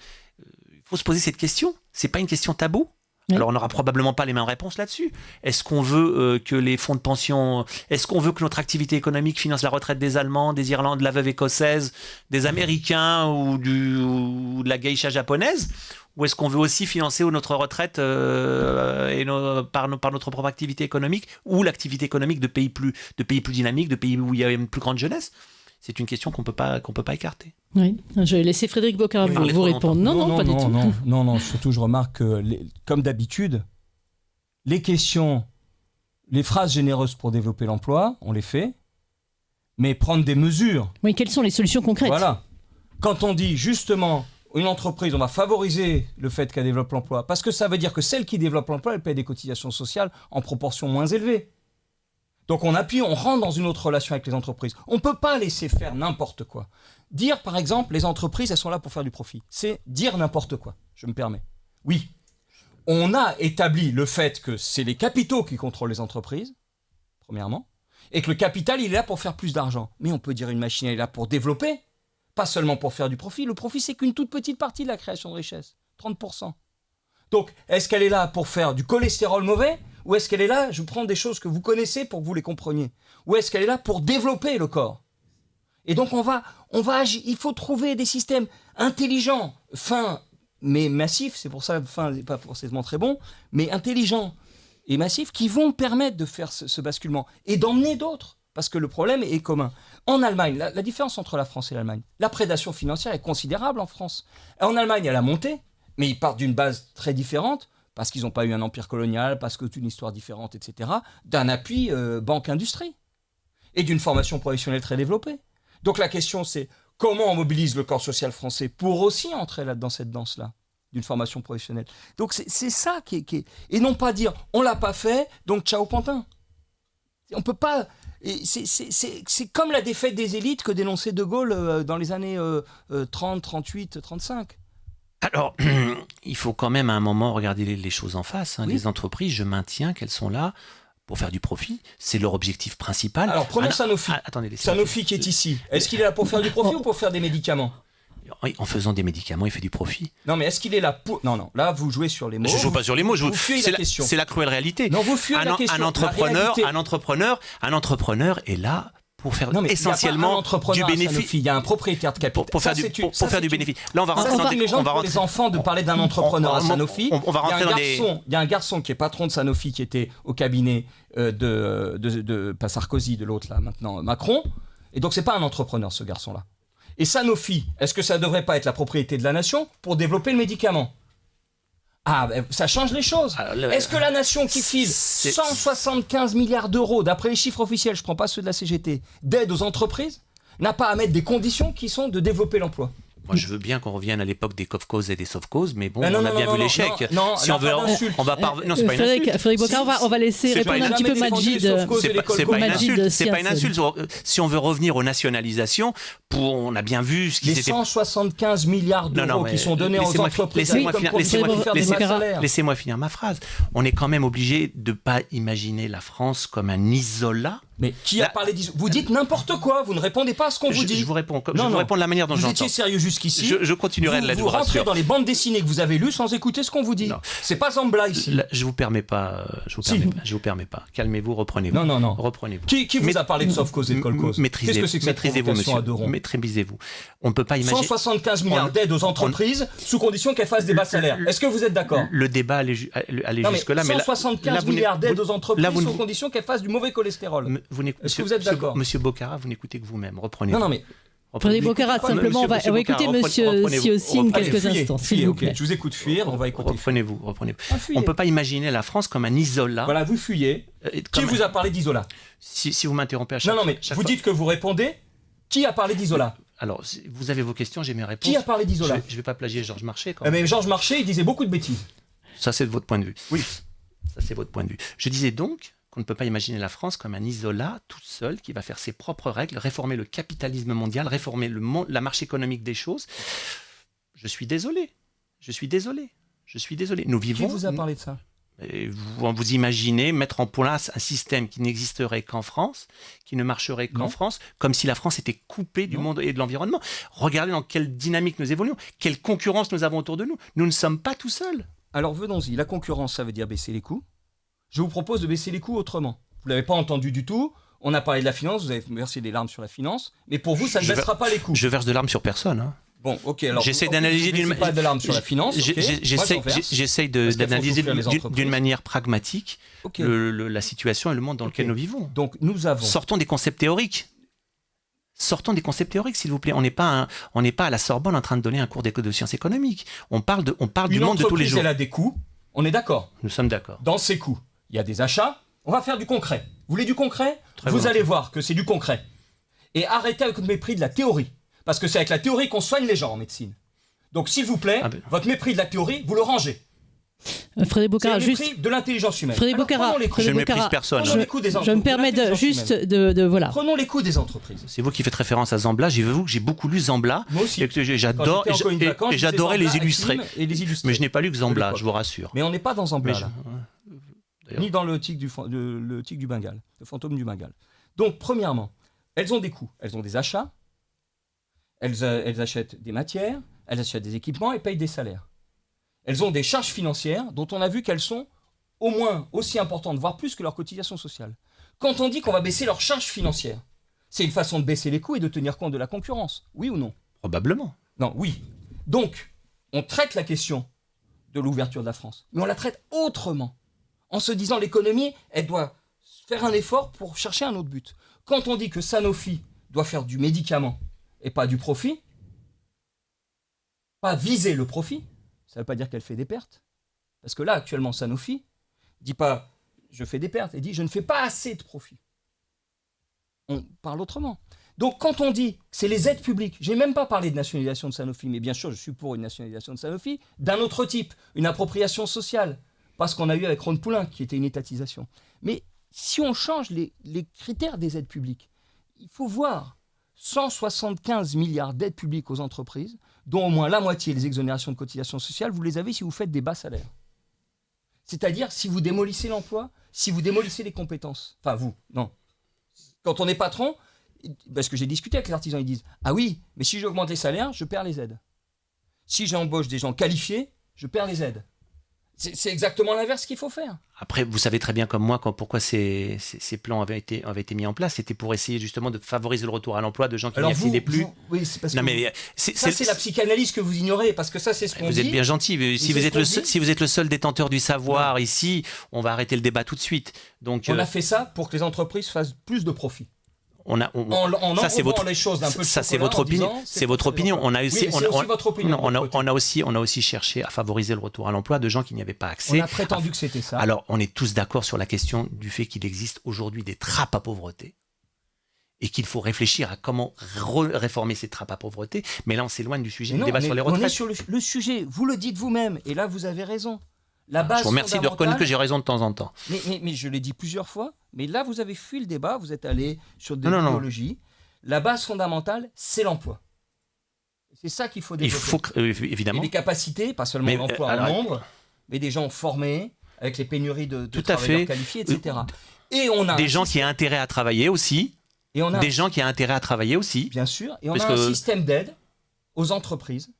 faut se poser cette question. Ce n'est pas une question taboue. Oui. Alors on n'aura probablement pas les mêmes réponses là-dessus. Est-ce qu'on veut que les fonds de pension, est-ce qu'on veut que notre activité économique finance la retraite des Allemands, des Irlandais, de la veuve écossaise, des Américains ou de la geisha japonaise ? Ou est-ce qu'on veut aussi financer notre retraite par notre propre activité économique ou l'activité économique de pays plus dynamiques, de pays où il y a une plus grande jeunesse ? C'est une question qu'on peut pas écarter. Oui, je vais laisser Frédéric Bocard vous répondre. Non, pas du tout. Non, surtout je remarque que, comme d'habitude, les phrases généreuses pour développer l'emploi, on les fait, mais prendre des mesures. Oui, quelles sont les solutions concrètes ? Voilà. Quand on dit justement, une entreprise, on va favoriser le fait qu'elle développe l'emploi, parce que ça veut dire que celle qui développe l'emploi, elle paie des cotisations sociales en proportion moins élevée. Donc on rentre dans une autre relation avec les entreprises. On ne peut pas laisser faire n'importe quoi. Dire par exemple, les entreprises, elles sont là pour faire du profit. C'est dire n'importe quoi, je me permets. Oui, on a établi le fait que c'est les capitaux qui contrôlent les entreprises, premièrement, et que le capital, il est là pour faire plus d'argent. Mais on peut dire une machine, elle est là pour développer, pas seulement pour faire du profit. Le profit, c'est qu'une toute petite partie de la création de richesse, 30%. Donc, est-ce qu'elle est là pour faire du cholestérol mauvais ? Ou est-ce qu'elle est là, je prends des choses que vous connaissez pour que vous les compreniez. Ou est-ce qu'elle est là pour développer le corps ? Et donc on va agir. Il faut trouver des systèmes intelligents, fins mais massifs. C'est pour ça que fin n'est pas forcément très bon, mais intelligents et massifs qui vont permettre de faire ce basculement et d'emmener d'autres. Parce que le problème est commun. En Allemagne, la différence entre la France et l'Allemagne, la prédation financière est considérable en France. En Allemagne, elle a monté, mais ils partent d'une base très différente. Parce qu'ils n'ont pas eu un empire colonial, parce que c'est une histoire différente, etc., d'un appui banque-industrie et d'une formation professionnelle très développée. Donc la question, c'est comment on mobilise le corps social français pour aussi entrer là dans cette danse-là d'une formation professionnelle. Donc c'est ça qui est... Et non pas dire, on ne l'a pas fait, donc ciao Pantin. On ne peut pas... C'est comme la défaite des élites que dénonçait De Gaulle dans les années 30, 38, 35. Alors, il faut quand même à un moment regarder les choses en face. Hein. Oui. Les entreprises, je maintiens qu'elles sont là pour faire du profit. C'est leur objectif principal. Alors, prenons Sanofi. Sanofi qui est ici. Est-ce qu'il est là pour faire du profit ou pour faire des médicaments ? Oui, en faisant des médicaments, il fait du profit. Non, mais est-ce qu'il est là pour... Non, là, vous jouez sur les mots. Je ne joue pas sur les mots. Vous fuyez la question. C'est la cruelle réalité. Non, vous fuyez la question. Un entrepreneur est là pour faire essentiellement du bénéfice. Il y a un propriétaire de capital. Pour faire du bénéfice. Là, on va rentrer dans les enfants de parler d'un entrepreneur à Sanofi. On va rentrer dans des... Il y a un garçon qui est patron de Sanofi qui était au cabinet de pas Sarkozy, de l'autre là maintenant, Macron. Et donc c'est pas un entrepreneur ce garçon-là. Et Sanofi, est-ce que ça devrait pas être la propriété de la nation pour développer le médicament ? Ah, ça change les choses. Est-ce que la nation qui file 175 milliards d'euros, d'après les chiffres officiels, je ne prends pas ceux de la CGT, d'aide aux entreprises, n'a pas à mettre des conditions qui sont de développer l'emploi? Moi, je veux bien qu'on revienne à l'époque des Cofcos et des Sofcos, mais bon, on a bien vu l'échec. Si on veut, on va pas. Non, c'est pas une insulte. Frédéric Bocard, on va laisser répondre un petit peu Majid. C'est pas une insulte. Si on veut revenir aux nationalisations, on a bien vu ce qui s'était... Les 175 milliards d'euros qui sont donnés aux entreprises. Laissez-moi finir ma phrase. On est quand même obligé de ne pas imaginer la France comme un isolat. Mais qui a parlé d'isolat? Vous dites n'importe quoi, vous ne répondez pas à ce qu'on vous dit. Je vous réponds de la manière dont j'entends. Vous étiez sérieux jusqu'ici. Je continuerai de l'être. Vous rentrez dans les bandes dessinées que vous avez lues sans écouter ce qu'on vous dit. C'est pas Zambla ici. Je vous permets pas. Je vous permets pas. Calmez-vous, reprenez-vous. Non. Reprenez-vous. Qui vous a parlé de Sofcos et de Colcos? Qu'est-ce que c'est que cette provocation à deux ronds? Maîtrisez-vous. On ne peut pas imaginer. 175 milliards d'aides aux entreprises sous condition qu'elles fassent des bas salaires. Est-ce que vous êtes d'accord? Le débat allait jusque-là. 175 milliards d'aides aux entreprises sous condition qu'elles fassent du mauvais cholestérol. Est-ce que vous êtes d'accord? Monsieur Bocara, vous n'écoutez que vous-même. Reprenez-vous. Non, mais. Prenez Bocara, simplement, on va écouter Monsieur Siosigne quelques instants, s'il vous plaît. Je vous écoute fuir, on va écouter. Reprenez-vous. On ne peut pas imaginer la France comme un isolat. Voilà, vous fuyez. Qui vous a parlé d'isolat? Si vous m'interrompez à chaque fois. Non, mais vous dites que vous répondez. Qui a parlé d'isolat? Alors, vous avez vos questions, j'ai mes réponses. Qui a parlé d'isolat? Je ne vais pas plagier Georges Marchais. Quand même. Mais Georges Marchais, il disait beaucoup de bêtises. Ça, c'est de votre point de vue. Oui. Ça, c'est votre point de vue. Je disais donc qu'on ne peut pas imaginer la France comme un isolat toute seule qui va faire ses propres règles, réformer le capitalisme mondial, réformer la marche économique des choses. Je suis désolé. Nous vivons... Qui vous a parlé de ça? Vous imaginez mettre en place un système qui n'existerait qu'en France, qui ne marcherait qu'en France, comme si la France était coupée du monde et de l'environnement. Regardez dans quelle dynamique nous évoluons, quelle concurrence nous avons autour de nous. Nous ne sommes pas tout seuls. Alors venons-y, la concurrence, ça veut dire baisser les coûts. Je vous propose de baisser les coûts autrement. Vous ne l'avez pas entendu du tout. On a parlé de la finance, vous avez versé des larmes sur la finance, mais pour vous, ça ne baissera pas les coûts. Je verse de larmes sur personne. Hein. Bon, ok. Alors, j'essaie d'analyser pas de larmes sur la finance. J'essaie d'analyser d'une manière pragmatique la situation et le monde dans lequel nous vivons. Donc nous avons. Sortons des concepts théoriques. S'il vous plaît. On n'est pas à la Sorbonne en train de donner un cours de sciences économiques. On parle du monde de tous les jours. Elle a des coûts. On est d'accord. Nous sommes d'accord. Dans ces coûts, il y a des achats. On va faire du concret. Vous voulez du concret? Vous allez voir que c'est du concret. Et arrêtez avec le mépris de la théorie. Parce que c'est avec la théorie qu'on soigne les gens en médecine. Donc, s'il vous plaît, votre mépris de la théorie, vous le rangez. Frédéric Boccara, c'est le mépris de l'intelligence humaine. Frédéric Boccara, je ne méprise personne. Je me permets de voilà. Prenons les coûts des entreprises. C'est vous qui faites référence à Zambla. J'avoue que j'ai beaucoup lu Zambla. Moi aussi. Et j'adorais les illustrer. Mais je n'ai pas lu que Zambla, je vous rassure. Mais on n'est pas dans Zambla, là. Ni dans le tigre du Bengale, le fantôme du Bengale. Donc, premièrement, elles ont des coûts. Elles ont des achats. Elles achètent des matières, elles achètent des équipements et payent des salaires. Elles ont des charges financières dont on a vu qu'elles sont au moins aussi importantes, voire plus que leurs cotisations sociales. Quand on dit qu'on va baisser leurs charges financières, c'est une façon de baisser les coûts et de tenir compte de la concurrence. Oui ou non? Probablement. Non, oui. Donc, on traite la question de l'ouverture de la France, mais on la traite autrement. En se disant l'économie, elle doit faire un effort pour chercher un autre but. Quand on dit que Sanofi doit faire du médicament et pas du profit, pas viser le profit, ça ne veut pas dire qu'elle fait des pertes. Parce que là, actuellement, Sanofi ne dit pas « je fais des pertes », elle dit « je ne fais pas assez de profit ». On parle autrement. Donc quand on dit que c'est les aides publiques, je n'ai même pas parlé de nationalisation de Sanofi, mais bien sûr, je suis pour une nationalisation de Sanofi, d'un autre type, une appropriation sociale, pas ce qu'on a eu avec Ron Poulain, qui était une étatisation. Mais si on change les critères des aides publiques, il faut voir 175 milliards d'aides publiques aux entreprises, dont au moins la moitié les exonérations de cotisations sociales, vous les avez si vous faites des bas salaires. C'est-à-dire si vous démolissez l'emploi, si vous démolissez les compétences. Enfin vous, non. Quand on est patron, parce que j'ai discuté avec les artisans, ils disent « Ah oui, mais si j'augmente les salaires, je perds les aides. Si j'embauche des gens qualifiés, je perds les aides. » C'est exactement l'inverse qu'il faut faire. Après, vous savez très bien comme moi pourquoi ces plans avaient été mis en place. C'était pour essayer justement de favoriser le retour à l'emploi de gens qui n'y accédaient plus. Oui, c'est parce que c'est la psychanalyse que vous ignorez, parce que ça, c'est ce qu'on dit. Vous êtes bien gentil. Mais si vous êtes le seul détenteur du savoir ici, on va arrêter le débat tout de suite. Donc, on a fait ça pour que les entreprises fassent plus de profit. ça c'est votre les choses d'un peu ça c'est votre opinion. C'est votre opinion. On a aussi, votre opinion. On a aussi cherché à favoriser le retour à l'emploi de gens qui n'y avaient pas accès. On a prétendu que c'était ça. Alors, on est tous d'accord sur la question du fait qu'il existe aujourd'hui des trappes à pauvreté et qu'il faut réfléchir à comment réformer ces trappes à pauvreté. Mais là, on s'éloigne du sujet du débat sur les retraites. On est sur le sujet. Vous le dites vous-même, et là, vous avez raison. La base je vous remercie de reconnaître que j'ai raison de temps en temps. Mais je l'ai dit plusieurs fois. Mais là, vous avez fui le débat. Vous êtes allé sur des idéologies. La base fondamentale, c'est l'emploi. C'est ça qu'il faut développer. Il faut évidemment. Et les capacités, pas seulement l'emploi en nombre, mais des gens formés, avec les pénuries de travailleurs qualifiés, etc. Et on a des gens qui ont intérêt à travailler aussi. Des gens qui ont intérêt à travailler aussi. Bien sûr. Et on a un système d'aide aux entreprises.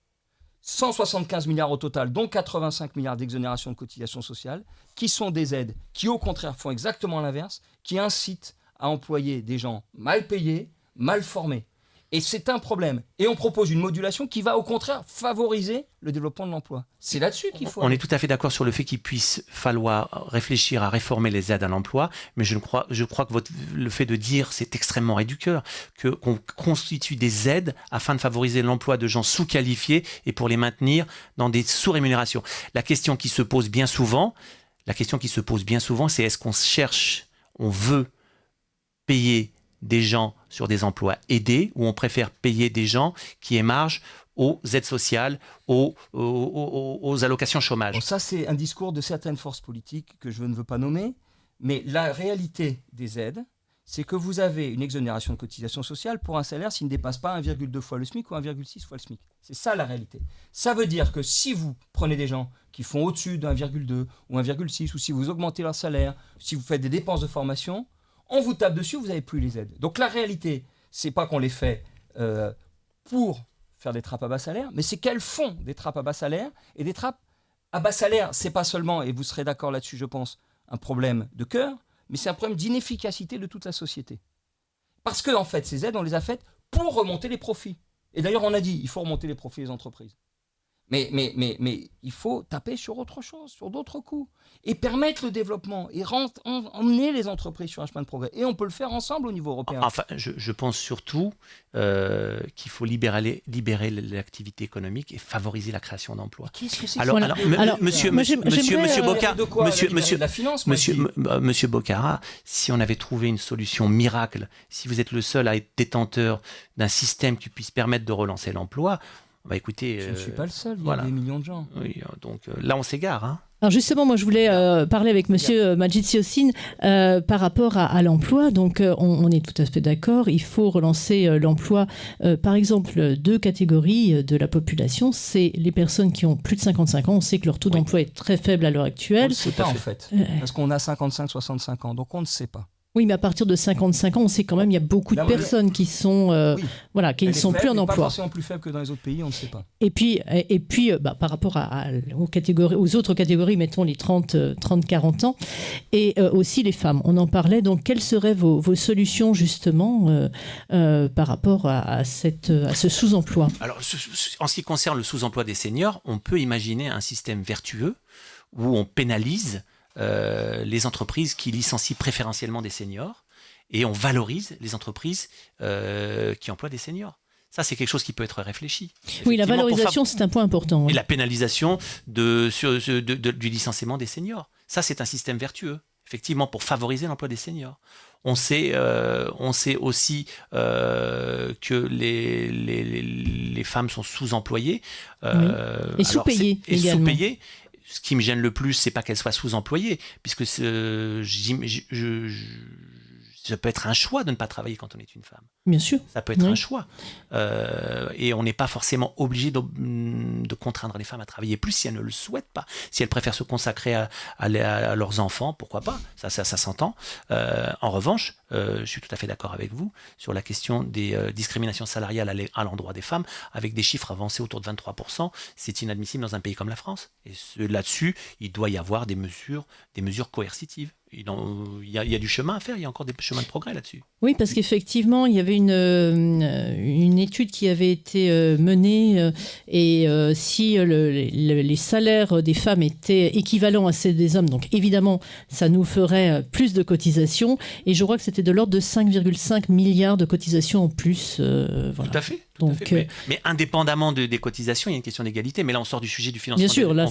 175 milliards au total, dont 85 milliards d'exonération de cotisations sociales, qui sont des aides qui, au contraire, font exactement l'inverse, qui incitent à employer des gens mal payés, mal formés. Et c'est un problème. Et on propose une modulation qui va, au contraire, favoriser le développement de l'emploi. C'est là-dessus qu'il faut... On est tout à fait d'accord sur le fait qu'il puisse falloir réfléchir à réformer les aides à l'emploi, mais je crois que le fait de dire, c'est extrêmement réducteur, qu'on constitue des aides afin de favoriser l'emploi de gens sous-qualifiés et pour les maintenir dans des sous-rémunérations. La question qui se pose bien souvent, c'est est-ce on veut payer des gens sur des emplois aidés ou on préfère payer des gens qui émargent aux aides sociales, aux allocations chômage. Bon, ça, c'est un discours de certaines forces politiques que je ne veux pas nommer, mais la réalité des aides, c'est que vous avez une exonération de cotisation sociale pour un salaire s'il ne dépasse pas 1,2 fois le SMIC ou 1,6 fois le SMIC. C'est ça la réalité. Ça veut dire que si vous prenez des gens qui font au-dessus de 1,2 ou 1,6, ou si vous augmentez leur salaire, si vous faites des dépenses de formation, on vous tape dessus, vous n'avez plus les aides. Donc la réalité, c'est pas qu'on les fait pour faire des trappes à bas salaire, mais c'est qu'elles font des trappes à bas salaire. Et des trappes à bas salaire, c'est pas seulement, et vous serez d'accord là-dessus, je pense, un problème de cœur, mais c'est un problème d'inefficacité de toute la société. Parce que, en fait, ces aides, on les a faites pour remonter les profits. Et d'ailleurs, on a dit, il faut remonter les profits des entreprises. Mais il faut taper sur autre chose, sur d'autres coups, et permettre le développement, et emmener les entreprises sur un chemin de progrès. Et on peut le faire ensemble au niveau européen. Enfin, je pense surtout qu'il faut libérer l'activité économique et favoriser la création d'emplois. Qu'est-ce que c'est Monsieur Bocara, si on avait trouvé une solution miracle, si vous êtes le seul à être détenteur d'un système qui puisse permettre de relancer l'emploi, bah écoutez, je ne suis pas le seul, il y a des millions de gens. Oui, donc là on s'égare. Hein. Alors justement, moi je voulais parler avec Monsieur Majid Siossine par rapport à l'emploi. Donc on est tout à fait d'accord, il faut relancer l'emploi. Par exemple, 2 catégories de la population, c'est les personnes qui ont plus de 55 ans. On sait que leur taux d'emploi est très faible à l'heure actuelle. On ne sait pas en fait, parce qu'on a 55-65 ans, donc on ne sait pas. Oui, mais à partir de 55 ans, on sait quand même qu'il y a beaucoup de personnes qui sont, qui ne sont plus en emploi. Pas forcément plus faible que dans les autres pays, on ne sait pas. Et puis par rapport aux autres catégories, mettons les 30-40 ans, et aussi les femmes. On en parlait. Donc, quelles seraient vos solutions justement par rapport à ce sous-emploi ? Alors, en ce qui concerne le sous-emploi des seniors, on peut imaginer un système vertueux où on pénalise les entreprises qui licencient préférentiellement des seniors et on valorise les entreprises qui emploient des seniors. Ça, c'est quelque chose qui peut être réfléchi. Oui, la valorisation, c'est un point important. Et la pénalisation du licenciement des seniors. Ça, c'est un système vertueux, effectivement, pour favoriser l'emploi des seniors. On sait aussi que les femmes sont sous-employées. Et sous-payées également. Sous-payées. Ce qui me gêne le plus, c'est pas qu'elle soit sous-employée, puisque ça peut être un choix de ne pas travailler quand on est une femme. Bien sûr. Ça peut être un choix. Et on n'est pas forcément obligé de contraindre les femmes à travailler plus si elles ne le souhaitent pas. Si elles préfèrent se consacrer à leurs enfants, pourquoi pas ? Ça s'entend. En revanche, je suis tout à fait d'accord avec vous sur la question des discriminations salariales à l'endroit des femmes, avec des chiffres avancés autour de 23%. C'est inadmissible dans un pays comme la France. Et là-dessus, il doit y avoir des mesures coercitives. il y a du chemin à faire, il y a encore des chemins de progrès là-dessus. Oui, parce qu'effectivement, il y avait une étude qui avait été menée et si les salaires des femmes étaient équivalents à ceux des hommes, donc évidemment, ça nous ferait plus de cotisations. Et je crois que c'était de l'ordre de 5,5 milliards de cotisations en plus. Voilà. Tout à fait. Donc, mais indépendamment des cotisations, il y a une question d'égalité. Mais là, on sort du sujet du financement. Bien sûr, là,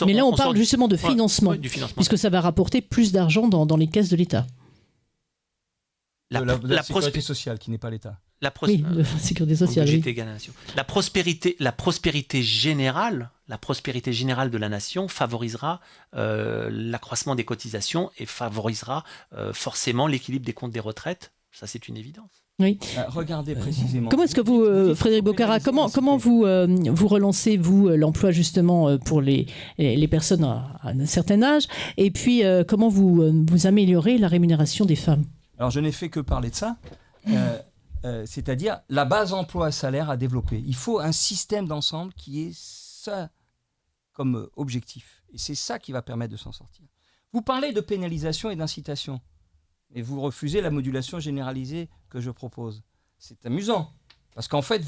mais là, on parle justement de financement, du financement, puisque ça va rapporter plus d'argent dans les caisses de l'État. La sécurité sociale, qui n'est pas l'État. Oui, la sécurité sociale. Oui. La prospérité générale de la nation favorisera l'accroissement des cotisations et favorisera forcément l'équilibre des comptes des retraites. Ça, c'est une évidence. Oui. Regardez précisément. Comment est-ce que vous, Frédéric Bocara, comment vous relancez, vous, l'emploi justement pour les personnes à un certain âge, et puis comment vous améliorez la rémunération des femmes? Alors, je n'ai fait que parler de ça. C'est-à-dire la base emploi-salaire à développer. Il faut un système d'ensemble qui ait ça comme objectif. Et c'est ça qui va permettre de s'en sortir. Vous parlez de pénalisation et d'incitation. Et vous refusez la modulation généralisée que je propose. C'est amusant. Parce qu'en fait,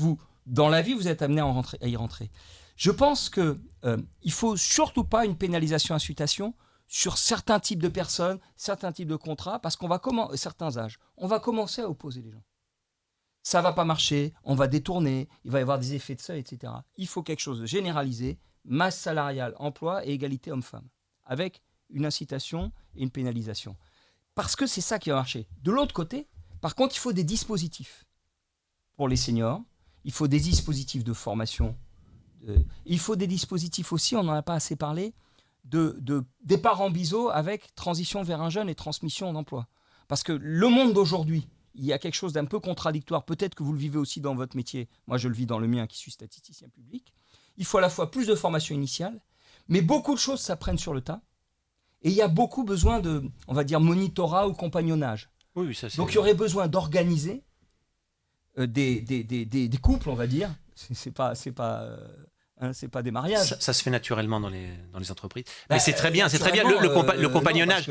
dans la vie, vous êtes amené à y rentrer. Je pense qu'il ne faut surtout pas une pénalisation-incitation sur certains types de personnes, certains types de contrats, parce qu'on va certains âges. On va commencer à opposer les gens. Ça ne va pas marcher, on va détourner, il va y avoir des effets de seuil, etc. Il faut quelque chose de généralisé, masse salariale, emploi et égalité homme-femme, avec une incitation et une pénalisation. Parce que c'est ça qui va marcher. De l'autre côté, par contre, il faut des dispositifs pour les seniors, il faut des dispositifs de formation, il faut des dispositifs aussi, on n'en a pas assez parlé, de départ en biseau avec transition vers un jeune et transmission d'emploi. Parce que le monde d'aujourd'hui, il y a quelque chose d'un peu contradictoire, peut-être que vous le vivez aussi dans votre métier, moi je le vis dans le mien qui suis statisticien public, il faut à la fois plus de formation initiale, mais beaucoup de choses s'apprennent sur le tas, et il y a beaucoup besoin de, on va dire, monitorat ou compagnonnage. Oui, ça, c'est... Donc il y aurait besoin d'organiser des couples, on va dire, c'est pas des mariages. Ça se fait naturellement dans les entreprises. Mais c'est très bien, le compagnonnage.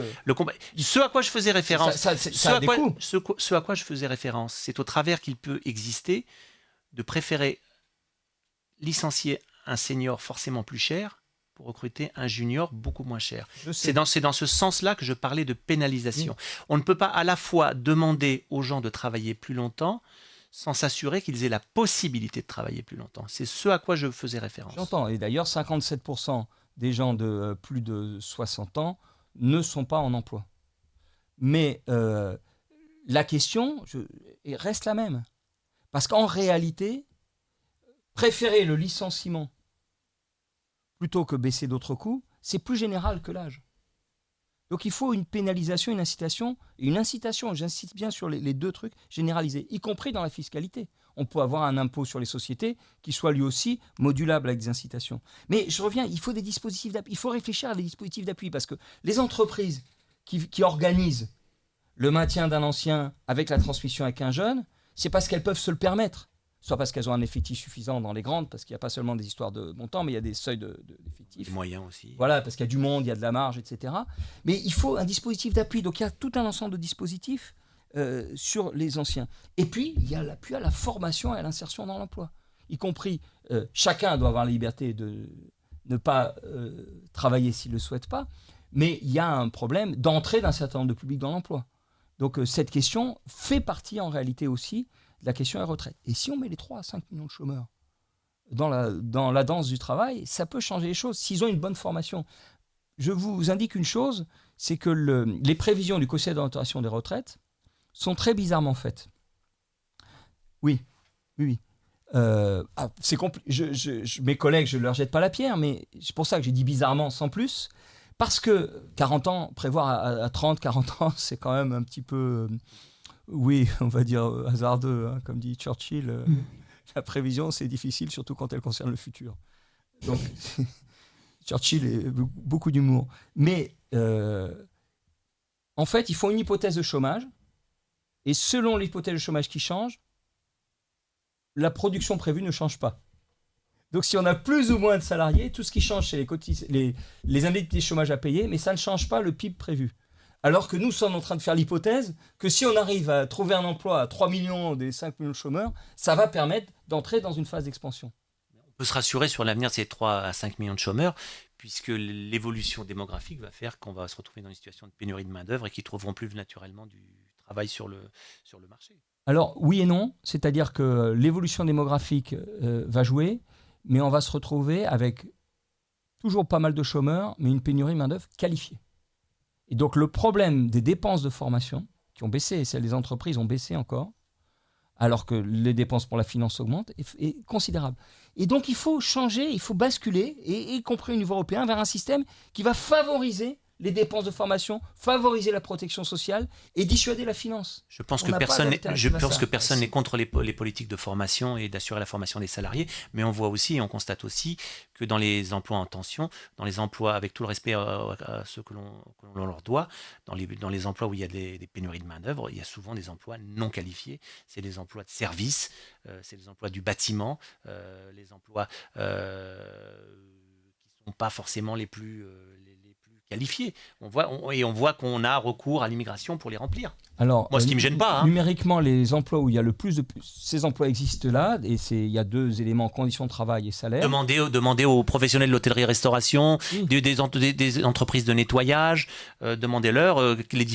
Ce à quoi je faisais référence, ce à quoi je faisais référence, c'est au travers qu'il peut exister de préférer licencier un senior forcément plus cher pour recruter un junior beaucoup moins cher. C'est dans ce sens-là que je parlais de pénalisation. On ne peut pas à la fois demander aux gens de travailler plus longtemps sans s'assurer qu'ils aient la possibilité de travailler plus longtemps. C'est ce à quoi je faisais référence. J'entends. Et d'ailleurs, 57% des gens de plus de 60 ans ne sont pas en emploi. Mais la question reste la même. Parce qu'en réalité, préférer le licenciement plutôt que baisser d'autres coûts, c'est plus général que l'âge. Donc il faut une pénalisation, une incitation, j'insiste bien sur les deux trucs généralisés, y compris dans la fiscalité. On peut avoir un impôt sur les sociétés qui soit lui aussi modulable avec des incitations. Mais je reviens, il faut des dispositifs d'appui, il faut réfléchir à des dispositifs d'appui, parce que les entreprises qui organisent le maintien d'un ancien avec la transmission avec un jeune, c'est parce qu'elles peuvent se le permettre. Soit parce qu'elles ont un effectif suffisant dans les grandes, parce qu'il n'y a pas seulement des histoires de montant, mais il y a des seuils d'effectifs. Des moyens aussi. Voilà, parce qu'il y a du monde, il y a de la marge, etc. Mais il faut un dispositif d'appui. Donc il y a tout un ensemble de dispositifs sur les anciens. Et puis, il y a l'appui à la formation et à l'insertion dans l'emploi. Y compris, chacun doit avoir la liberté de ne pas travailler s'il ne le souhaite pas, mais il y a un problème d'entrée d'un certain nombre de publics dans l'emploi. Donc cette question fait partie en réalité aussi de la question des retraites. Et si on met les 3 à 5 millions de chômeurs dans la danse du travail, ça peut changer les choses s'ils ont une bonne formation. Je vous indique une chose, c'est que les prévisions du Conseil d'orientation des retraites sont très bizarrement faites. Oui. Mes collègues, je ne leur jette pas la pierre, mais c'est pour ça que j'ai dit bizarrement sans plus, parce que 40 ans, prévoir à 30, 40 ans, c'est quand même un petit peu... Oui, on va dire hasardeux, hein, comme dit Churchill. La prévision, c'est difficile, surtout quand elle concerne le futur. Donc, Churchill a beaucoup d'humour. Mais, en fait, il faut une hypothèse de chômage. Et selon l'hypothèse de chômage qui change, la production prévue ne change pas. Donc, si on a plus ou moins de salariés, tout ce qui change, c'est les indemnités de chômage à payer, mais ça ne change pas le PIB prévu. Alors que nous sommes en train de faire l'hypothèse que si on arrive à trouver un emploi à 3 millions des 5 millions de chômeurs, ça va permettre d'entrer dans une phase d'expansion. On peut se rassurer sur l'avenir de ces 3 à 5 millions de chômeurs, puisque l'évolution démographique va faire qu'on va se retrouver dans une situation de pénurie de main-d'œuvre et qu'ils ne trouveront plus naturellement du travail sur le marché. Alors oui et non, c'est-à-dire que l'évolution démographique va jouer, mais on va se retrouver avec toujours pas mal de chômeurs, mais une pénurie de main-d'œuvre qualifiée. Et donc le problème des dépenses de formation, qui ont baissé, et celles des entreprises ont baissé encore, alors que les dépenses pour la finance augmentent, est considérable. Et donc il faut changer, il faut basculer, y compris au niveau européen, vers un système qui va favoriser les dépenses de formation, favoriser la protection sociale et dissuader la finance. Je pense que personne n'est contre les politiques de formation et d'assurer la formation des salariés, mais on voit aussi et on constate aussi que dans les emplois en tension, dans les emplois avec tout le respect à ceux que l'on leur doit, dans les emplois où il y a des pénuries de main-d'œuvre, il y a souvent des emplois non qualifiés. C'est les emplois de service, c'est les emplois du bâtiment, les emplois qui ne sont pas forcément les plus qualifiés. On voit qu'on a recours à l'immigration pour les remplir. Alors, moi, ce qui ne me gêne pas. Numériquement, les emplois où il y a le plus de... Ces emplois existent là, et il y a 2 éléments, conditions de travail et salaire. Demandez aux professionnels de l'hôtellerie-restauration, des entreprises de nettoyage, demandez-leur quel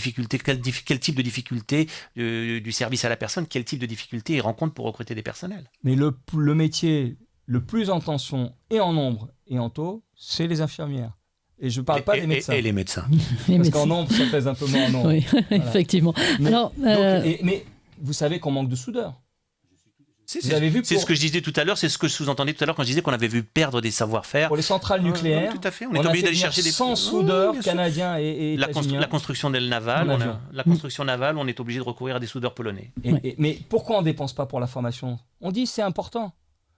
type de difficultés du service à la personne, quel type de difficultés ils rencontrent pour recruter des personnels. Mais le métier le plus en tension et en nombre et en taux, c'est les infirmières. Et je ne parle pas des médecins. Et les médecins. Parce qu'en nombre, ça pèse un peu moins en nombre. Oui, voilà. Effectivement. Mais vous savez qu'on manque de soudeurs. C'est ce que je disais tout à l'heure, c'est ce que je sous-entendais tout à l'heure quand je disais qu'on avait vu perdre des savoir-faire. Pour les centrales nucléaires, tout à fait. On est obligé d'aller chercher des 100 soudeurs canadiens et états-uniens. La construction navale, on est obligé de recourir à des soudeurs polonais. Mais pourquoi on ne dépense pas pour la formation ? On dit c'est important.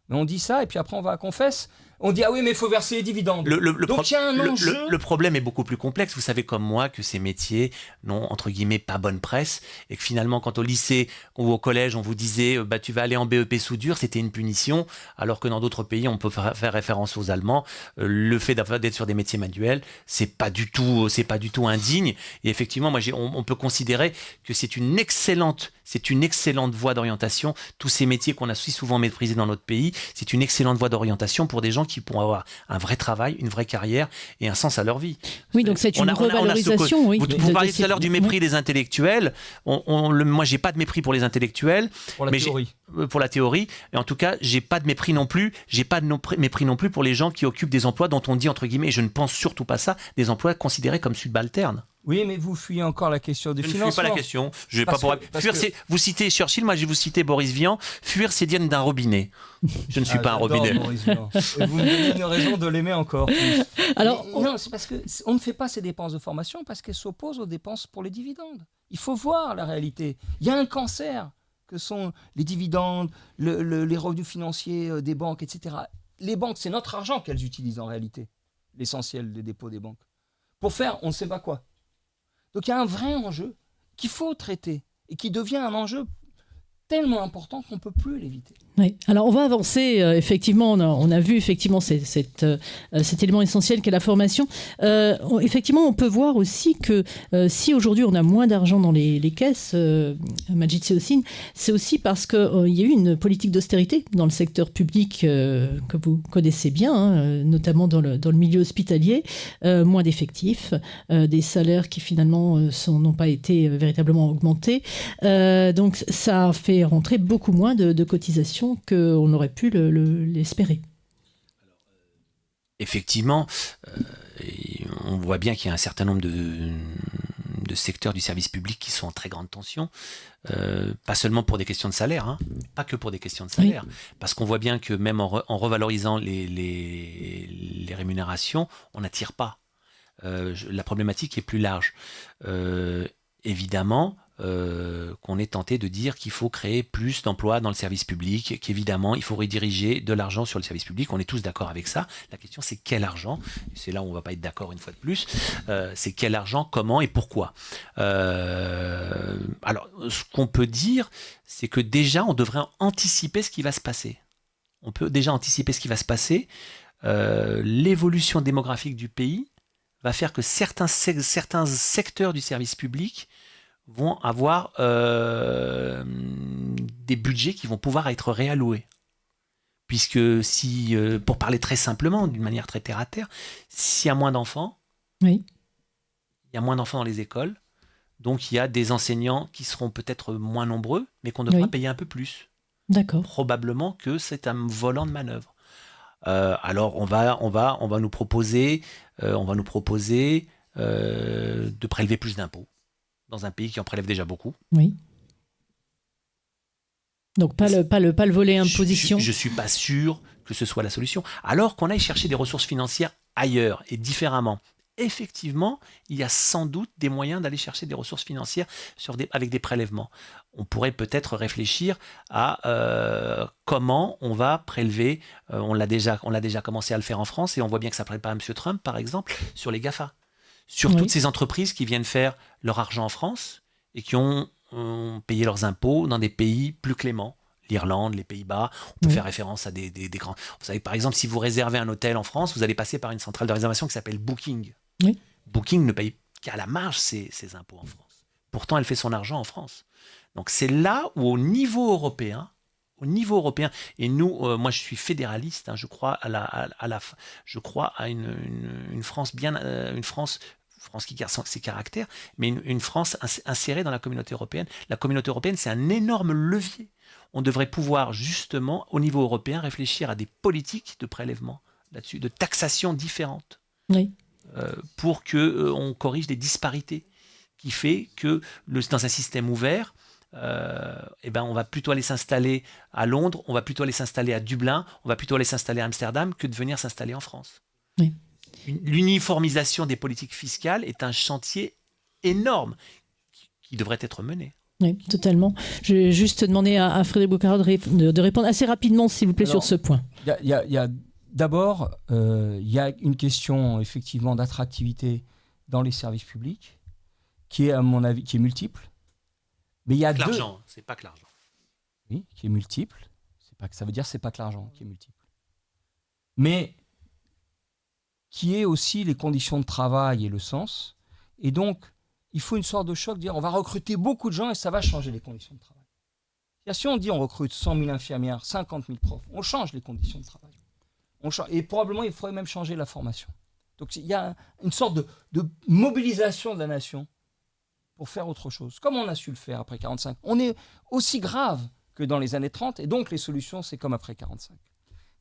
Mais on dit ça et puis après on va à confesse. On dit ah oui mais il faut verser les dividendes. Donc il y a un enjeu. Le problème est beaucoup plus complexe. Vous savez comme moi que ces métiers n'ont entre guillemets pas bonne presse et que finalement quand au lycée ou au collège on vous disait tu vas aller en BEP soudure, c'était une punition, alors que dans d'autres pays on peut faire référence aux Allemands. Le fait d'être sur des métiers manuels, c'est pas du tout indigne. Et effectivement on peut considérer que c'est une excellente voie d'orientation. Tous ces métiers qu'on a si souvent méprisés dans notre pays, c'est une excellente voie d'orientation pour des gens qui pourront avoir un vrai travail, une vraie carrière et un sens à leur vie. Oui, donc c'est une revalorisation. Vous parliez tout à l'heure du mépris des intellectuels. Moi, j'ai pas de mépris pour les intellectuels. Pour la théorie. Et en tout cas, j'ai pas de mépris non plus. J'ai pas de mépris non plus pour les gens qui occupent des emplois dont on dit, entre guillemets, et je ne pense surtout pas ça, des emplois considérés comme subalternes. Oui, mais vous fuyez encore la question du financement. Je ne fuis pas la question. Vous citez Churchill, moi je vais vous citer Boris Vian. Fuir, c'est dire d'un robinet. Je ne suis pas un robinet. Vous me donnez une raison de l'aimer encore plus. Non, c'est parce qu'on ne fait pas ces dépenses de formation parce qu'elles s'opposent aux dépenses pour les dividendes. Il faut voir la réalité. Il y a un cancer que sont les dividendes, les revenus financiers des banques, etc. Les banques, c'est notre argent qu'elles utilisent en réalité, l'essentiel des dépôts des banques, pour faire on ne sait pas quoi. Donc il y a un vrai enjeu qu'il faut traiter et qui devient un enjeu tellement important qu'on ne peut plus l'éviter. Oui. Alors on va avancer, effectivement, on a vu effectivement cet élément essentiel qu'est la formation. Effectivement, on peut voir aussi que si aujourd'hui on a moins d'argent dans les caisses, Majid Seossine, c'est aussi parce qu'il y a eu une politique d'austérité dans le secteur public que vous connaissez bien, notamment dans le milieu hospitalier, moins d'effectifs, des salaires qui finalement n'ont pas été véritablement augmentés. Donc ça a fait rentrer beaucoup moins de cotisations qu'on aurait pu l'espérer. Effectivement, on voit bien qu'il y a un certain nombre de secteurs du service public qui sont en très grande tension, pas seulement pour des questions de salaire, pas que pour des questions de salaire, oui. Parce qu'on voit bien que même en revalorisant les rémunérations, on n'attire pas. La problématique est plus large. Évidemment, qu'on est tenté de dire qu'il faut créer plus d'emplois dans le service public, qu'évidemment il faut rediriger de l'argent sur le service public, on est tous d'accord avec ça. La question c'est quel argent, c'est là où on ne va pas être d'accord une fois de plus, c'est quel argent, comment et pourquoi. Alors ce qu'on peut dire, c'est que déjà on devrait anticiper ce qui va se passer. On peut déjà anticiper ce qui va se passer. L'évolution démographique du pays va faire que certains secteurs du service public vont avoir des budgets qui vont pouvoir être réalloués. Puisque si, pour parler très simplement, d'une manière très terre à terre, s'il y a moins d'enfants, Oui. il y a moins d'enfants dans les écoles, donc il y a des enseignants qui seront peut-être moins nombreux, mais qu'on devra payer un peu plus. D'accord. Probablement que c'est un volant de manœuvre. Alors on va nous proposer, de prélever plus d'impôts dans un pays qui en prélève déjà beaucoup. Oui. Donc pas le volet imposition. Je suis pas sûr que ce soit la solution. Alors qu'on aille chercher des ressources financières ailleurs et différemment. Effectivement, il y a sans doute des moyens d'aller chercher des ressources financières avec des prélèvements. On pourrait peut-être réfléchir à comment on va prélever. On l'a déjà commencé à le faire en France et on voit bien que ça ne plaît pas à M. Trump, par exemple, sur les GAFA. Sur toutes ces entreprises qui viennent faire leur argent en France et qui ont payé leurs impôts dans des pays plus cléments. L'Irlande, les Pays-Bas, on peut faire référence à des grands... Vous savez, par exemple, si vous réservez un hôtel en France, vous allez passer par une centrale de réservation qui s'appelle Booking. Oui. Booking ne paye qu'à la marge ses impôts en France. Pourtant, elle fait son argent en France. Donc c'est là où au niveau européen, et nous, moi je suis fédéraliste, je crois à une France une France qui garde ses caractères, mais une France insérée dans la communauté européenne. La communauté européenne, c'est un énorme levier. On devrait pouvoir justement, au niveau européen, réfléchir à des politiques de prélèvement là-dessus, de taxation différentes, pour qu'on corrige des disparités, qui fait que dans un système ouvert, on va plutôt aller s'installer à Londres, on va plutôt aller s'installer à Dublin, on va plutôt aller s'installer à Amsterdam que de venir s'installer en France. Oui. L'uniformisation des politiques fiscales est un chantier énorme qui devrait être mené. Oui, totalement. Je vais juste demander à Frédéric Boccara de répondre assez rapidement, s'il vous plaît, sur ce point. D'abord, il y a une question effectivement d'attractivité dans les services publics qui est, à mon avis, qui est multiple. Mais il y a l'argent, c'est pas que l'argent. Oui, qui est multiple. Ça veut dire que c'est pas que l'argent qui est multiple. Mais qui est aussi les conditions de travail et le sens. Et donc, il faut une sorte de choc, dire on va recruter beaucoup de gens et ça va changer les conditions de travail. Si on dit on recrute 100 000 infirmières, 50 000 profs, on change les conditions de travail. Et probablement, il faudrait même changer la formation. Donc, il y a une sorte de mobilisation de la nation pour faire autre chose, comme on a su le faire après 45. On est aussi grave que dans les années 30, et donc les solutions, c'est comme après 45.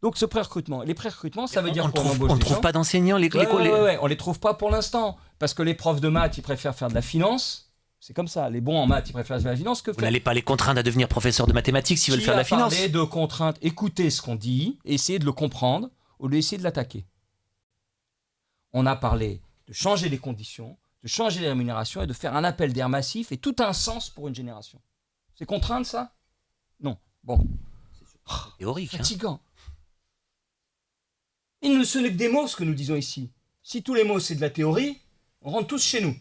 Donc ce pré-recrutement, les pré-recrutements, ça veut dire qu'on embauche des gens. On ne trouve pas d'enseignants, on les trouve pas pour l'instant, parce que les profs de maths, ils préfèrent faire de la finance. C'est comme ça, les bons en maths, ils préfèrent faire de la finance que faire. Vous n'allez pas les contraindre à devenir professeur de mathématiques s'ils veulent faire de la finance. Parler de contraintes, écoutez ce qu'on dit, essayez de le comprendre, au lieu d'essayer de l'attaquer. On a parlé de changer les conditions, de changer les rémunérations et de faire un appel d'air massif et tout un sens pour une génération. C'est contraindre ça ? Non. Bon. C'est théorique. Fatigant. Ce n'est que des mots ce que nous disons ici. Si tous les mots c'est de la théorie, on rentre tous chez nous.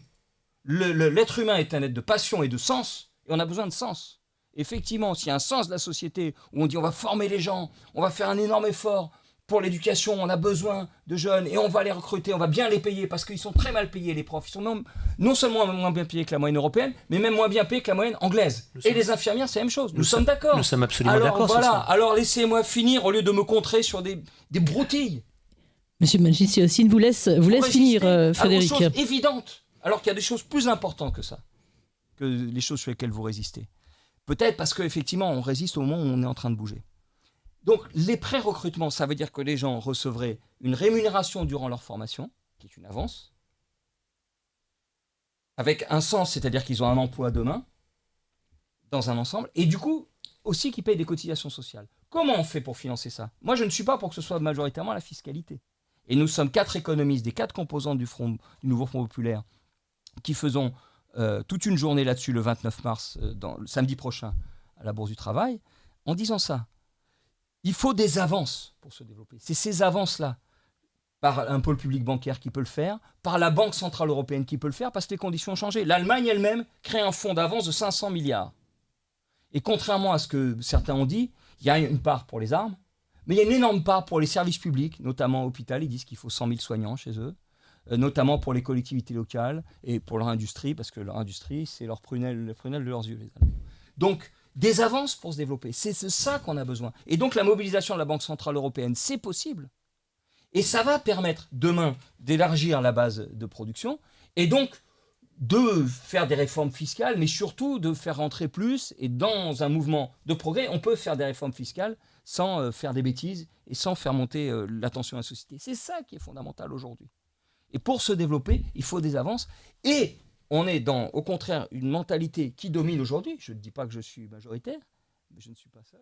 L'être humain est un être de passion et de sens, et on a besoin de sens. Effectivement, s'il y a un sens de la société où on dit on va former les gens, on va faire un énorme effort pour l'éducation, on a besoin de jeunes et on va les recruter, on va bien les payer parce qu'ils sont très mal payés les profs. Ils sont non seulement moins bien payés que la moyenne européenne, mais même moins bien payés que la moyenne anglaise. Et les infirmières, c'est la même chose. Nous sommes d'accord. Nous sommes absolument d'accord sur ça. Alors laissez-moi finir au lieu de me contrer sur des broutilles. Monsieur Magiciocine vous laisse finir, Frédéric. À des choses évidentes, alors qu'il y a des choses plus importantes que ça, que les choses sur lesquelles vous résistez. Peut-être parce qu'effectivement, on résiste au moment où on est en train de bouger. Donc, les pré-recrutements, ça veut dire que les gens recevraient une rémunération durant leur formation, qui est une avance, avec un sens, c'est-à-dire qu'ils ont un emploi demain, dans un ensemble, et du coup, aussi qu'ils payent des cotisations sociales. Comment on fait pour financer ça ? Moi, je ne suis pas pour que ce soit majoritairement la fiscalité. Et nous sommes 4 économistes des 4 composantes du nouveau Front populaire qui faisons toute une journée là-dessus le 29 mars, le samedi prochain, à la Bourse du Travail, en disant ça. Il faut des avances pour se développer. C'est ces avances-là, par un pôle public bancaire qui peut le faire, par la Banque Centrale Européenne qui peut le faire, parce que les conditions ont changé. L'Allemagne elle-même crée un fonds d'avance de 500 milliards. Et contrairement à ce que certains ont dit, il y a une part pour les armes, mais il y a une énorme part pour les services publics, notamment à l'hôpital. Ils disent qu'il faut 100 000 soignants chez eux. notamment pour les collectivités locales et pour leur industrie, parce que leur industrie, c'est leur prunelle de leurs yeux, les Allemands. Donc, des avances pour se développer. C'est ça qu'on a besoin. Et donc, la mobilisation de la Banque Centrale Européenne, c'est possible. Et ça va permettre, demain, d'élargir la base de production et donc de faire des réformes fiscales, mais surtout de faire rentrer plus. Et dans un mouvement de progrès, on peut faire des réformes fiscales sans faire des bêtises et sans faire monter la tension à la société. C'est ça qui est fondamental aujourd'hui. Et pour se développer, il faut des avances. Et on est dans, au contraire, une mentalité qui domine aujourd'hui. Je ne dis pas que je suis majoritaire, mais je ne suis pas seul.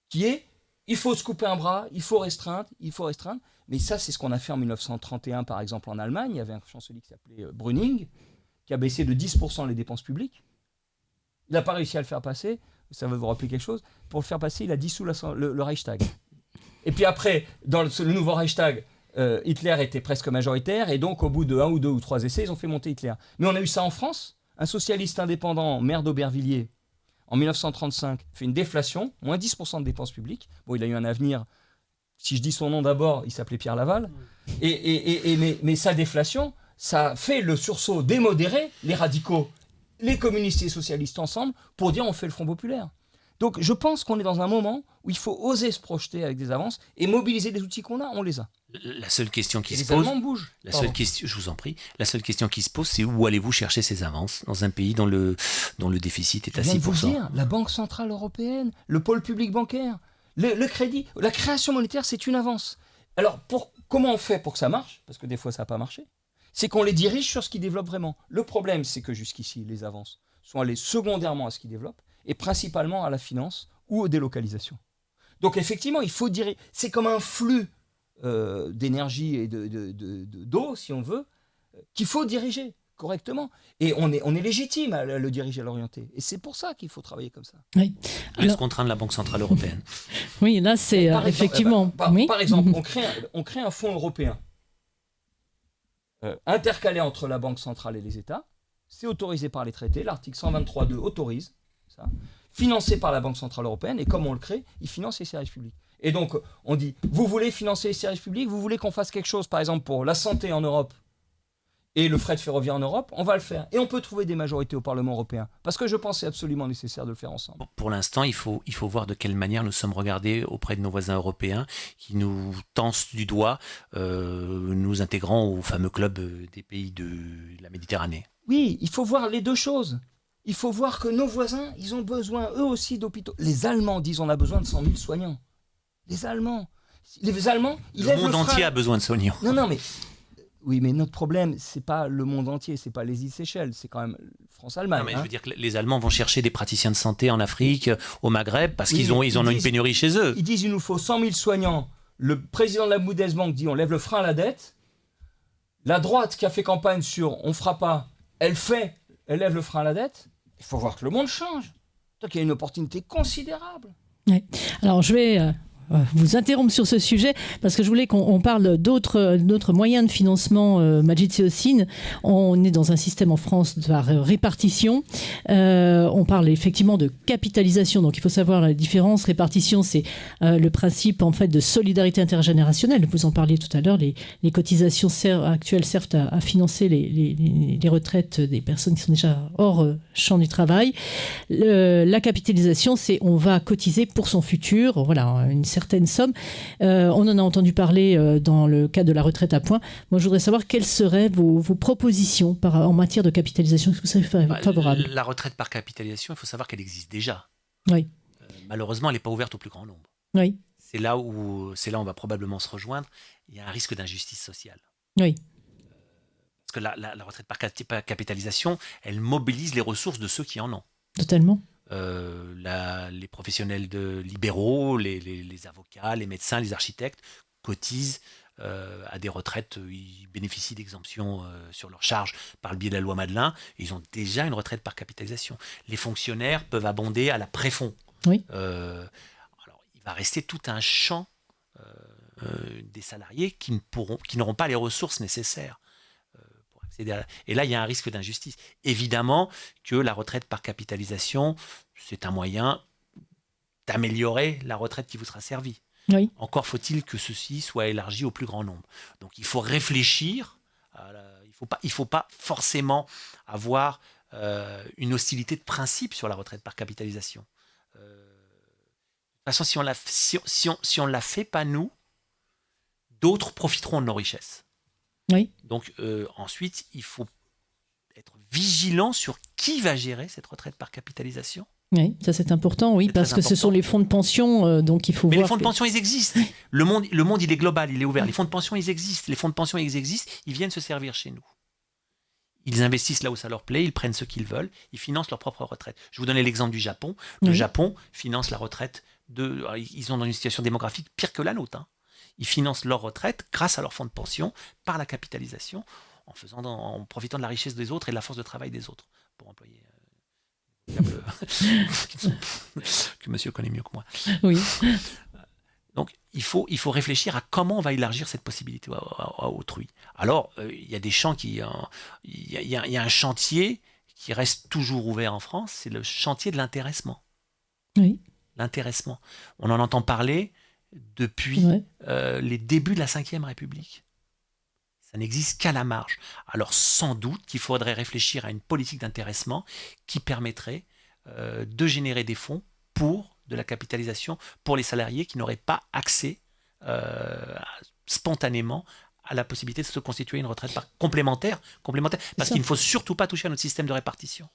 Qui est, il faut se couper un bras, il faut restreindre. Mais ça, c'est ce qu'on a fait en 1931, par exemple, en Allemagne. Il y avait un chancelier qui s'appelait Brüning, qui a baissé de 10% les dépenses publiques. Il n'a pas réussi à le faire passer. Ça va vous rappeler quelque chose. Pour le faire passer, il a dissous le Reichstag. Et puis après, dans le nouveau Reichstag, Hitler était presque majoritaire. Et donc, au bout de 1 ou 2 ou 3 essais, ils ont fait monter Hitler. Mais on a eu ça en France. Un socialiste indépendant, maire d'Aubervilliers, en 1935, fait une déflation, moins 10% de dépenses publiques. Bon, il a eu un avenir. Si je dis son nom d'abord, il s'appelait Pierre Laval. Mais sa déflation, ça fait le sursaut des modérés, les radicaux, les communistes et les socialistes ensemble, pour dire on fait le Front populaire. Donc je pense qu'on est dans un moment où il faut oser se projeter avec des avances et mobiliser les outils qu'on a, on les a. La seule question qui se les pose, Allemands bougent. Je vous en prie, la seule question qui se pose, c'est où allez-vous chercher ces avances dans un pays dont le déficit est à 6%. Je viens de vous dire, la Banque Centrale Européenne, le pôle public bancaire, le crédit, la création monétaire, c'est une avance. Alors comment on fait pour que ça marche ? Parce que des fois ça n'a pas marché. C'est qu'on les dirige sur ce qui développe vraiment. Le problème, c'est que jusqu'ici, les avances sont allées secondairement à ce qui développe et principalement à la finance ou aux délocalisations. Donc effectivement, il faut diriger. C'est comme un flux d'énergie et d'eau, si on veut, qu'il faut diriger correctement. Et on est légitime à le diriger, à l'orienter. Et c'est pour ça qu'il faut travailler comme ça. Oui. Alors, contraint de la Banque Centrale Européenne. Oui, là, c'est effectivement... Par exemple, on crée un fonds européen intercalé entre la Banque Centrale et les États. C'est autorisé par les traités. L'article 123.2 autorise ça. Financé par la Banque Centrale Européenne. Et comme on le crée, il finance les services publics. Et donc, on dit, vous voulez financer les services publics ? Vous voulez qu'on fasse quelque chose, par exemple, pour la santé en Europe et le fret ferroviaire en Europe ? On va le faire. Et on peut trouver des majorités au Parlement européen. Parce que je pense que c'est absolument nécessaire de le faire ensemble. Pour l'instant, il faut voir de quelle manière nous sommes regardés auprès de nos voisins européens qui nous tensent du doigt, nous intégrant au fameux club des pays de la Méditerranée. Oui, il faut voir les deux choses. Il faut voir que nos voisins, ils ont besoin eux aussi d'hôpitaux. Les Allemands disent on a besoin de 100 000 soignants. Les Allemands, ils le monde entier a besoin de soignants. Non, mais oui, mais notre problème, c'est pas le monde entier, c'est pas les îles Seychelles, c'est quand même France-Allemagne. Non, mais je veux dire que les Allemands vont chercher des praticiens de santé en Afrique, au Maghreb, parce qu'ils en ont une pénurie chez eux. Ils disent il nous faut 100 000 soignants. Le président de la Bundesbank dit on lève le frein à la dette. La droite qui a fait campagne sur on fera pas, elle lève le frein à la dette. Il faut voir que le monde change. Donc il y a une opportunité considérable. Oui. Alors je vais vous interrompre sur ce sujet parce que je voulais qu'on parle d'autres moyens de financement. Majid Seossine, on est dans un système en France par répartition. On parle effectivement de capitalisation, donc il faut savoir la différence. Répartition, c'est le principe en fait de solidarité intergénérationnelle. Vous en parliez tout à l'heure. Les cotisations actuelles servent à financer les retraites des personnes qui sont déjà hors champ du travail. La capitalisation, c'est on va cotiser pour son futur. Voilà, une certaine somme. On en a entendu parler dans le cadre de la retraite à points. Moi, je voudrais savoir quelles seraient vos propositions en matière de capitalisation. Est-ce que vous serez favorable ? La retraite par capitalisation, il faut savoir qu'elle existe déjà. Oui. Malheureusement, elle n'est pas ouverte au plus grand nombre. Oui. C'est là où on va probablement se rejoindre. Il y a un risque d'injustice sociale. Oui. Parce que la retraite par capitalisation, elle mobilise les ressources de ceux qui en ont. Totalement. Les professionnels libéraux, les avocats, les médecins, les architectes cotisent à des retraites, ils bénéficient d'exemptions sur leurs charges par le biais de la loi Madelin. Ils ont déjà une retraite par capitalisation. Les fonctionnaires peuvent abonder à la préfond. Oui. Alors, il va rester tout un champ des salariés qui n'auront pas les ressources nécessaires. Et là, il y a un risque d'injustice. Évidemment que la retraite par capitalisation, c'est un moyen d'améliorer la retraite qui vous sera servie. Oui. Encore faut-il que ceci soit élargi au plus grand nombre. Donc il faut réfléchir Il faut pas forcément avoir une hostilité de principe sur la retraite par capitalisation. De toute façon, si on la fait pas nous, d'autres profiteront de nos richesses. Oui. Donc ensuite, il faut être vigilant sur qui va gérer cette retraite par capitalisation. Oui, ça c'est important, oui, parce que ce sont les fonds de pension, donc il faut voir. Mais les fonds de pension, ils existent. Le monde, il est global, il est ouvert. Les fonds de pension, ils existent. Les fonds de pension, ils existent. Ils viennent se servir chez nous. Ils investissent là où ça leur plaît, ils prennent ce qu'ils veulent, ils financent leur propre retraite. Je vous donnais l'exemple du Japon. Le Japon finance la retraite ils sont dans une situation démographique pire que la nôtre. Hein. Ils financent leur retraite grâce à leurs fonds de pension, par la capitalisation, en profitant de la richesse des autres et de la force de travail des autres, pour employer que monsieur connaît mieux que moi. Oui. Donc, il faut réfléchir à comment on va élargir cette possibilité à autrui. Alors, il y a des champs il y a un chantier qui reste toujours ouvert en France, c'est le chantier de l'intéressement. Oui. L'intéressement. On en entend parler depuis les débuts de la Ve République. Ça n'existe qu'à la marge. Alors, sans doute qu'il faudrait réfléchir à une politique d'intéressement qui permettrait de générer des fonds pour de la capitalisation pour les salariés qui n'auraient pas accès spontanément à la possibilité de se constituer une retraite complémentaire, parce qu'il ne faut surtout pas toucher à notre système de répartition.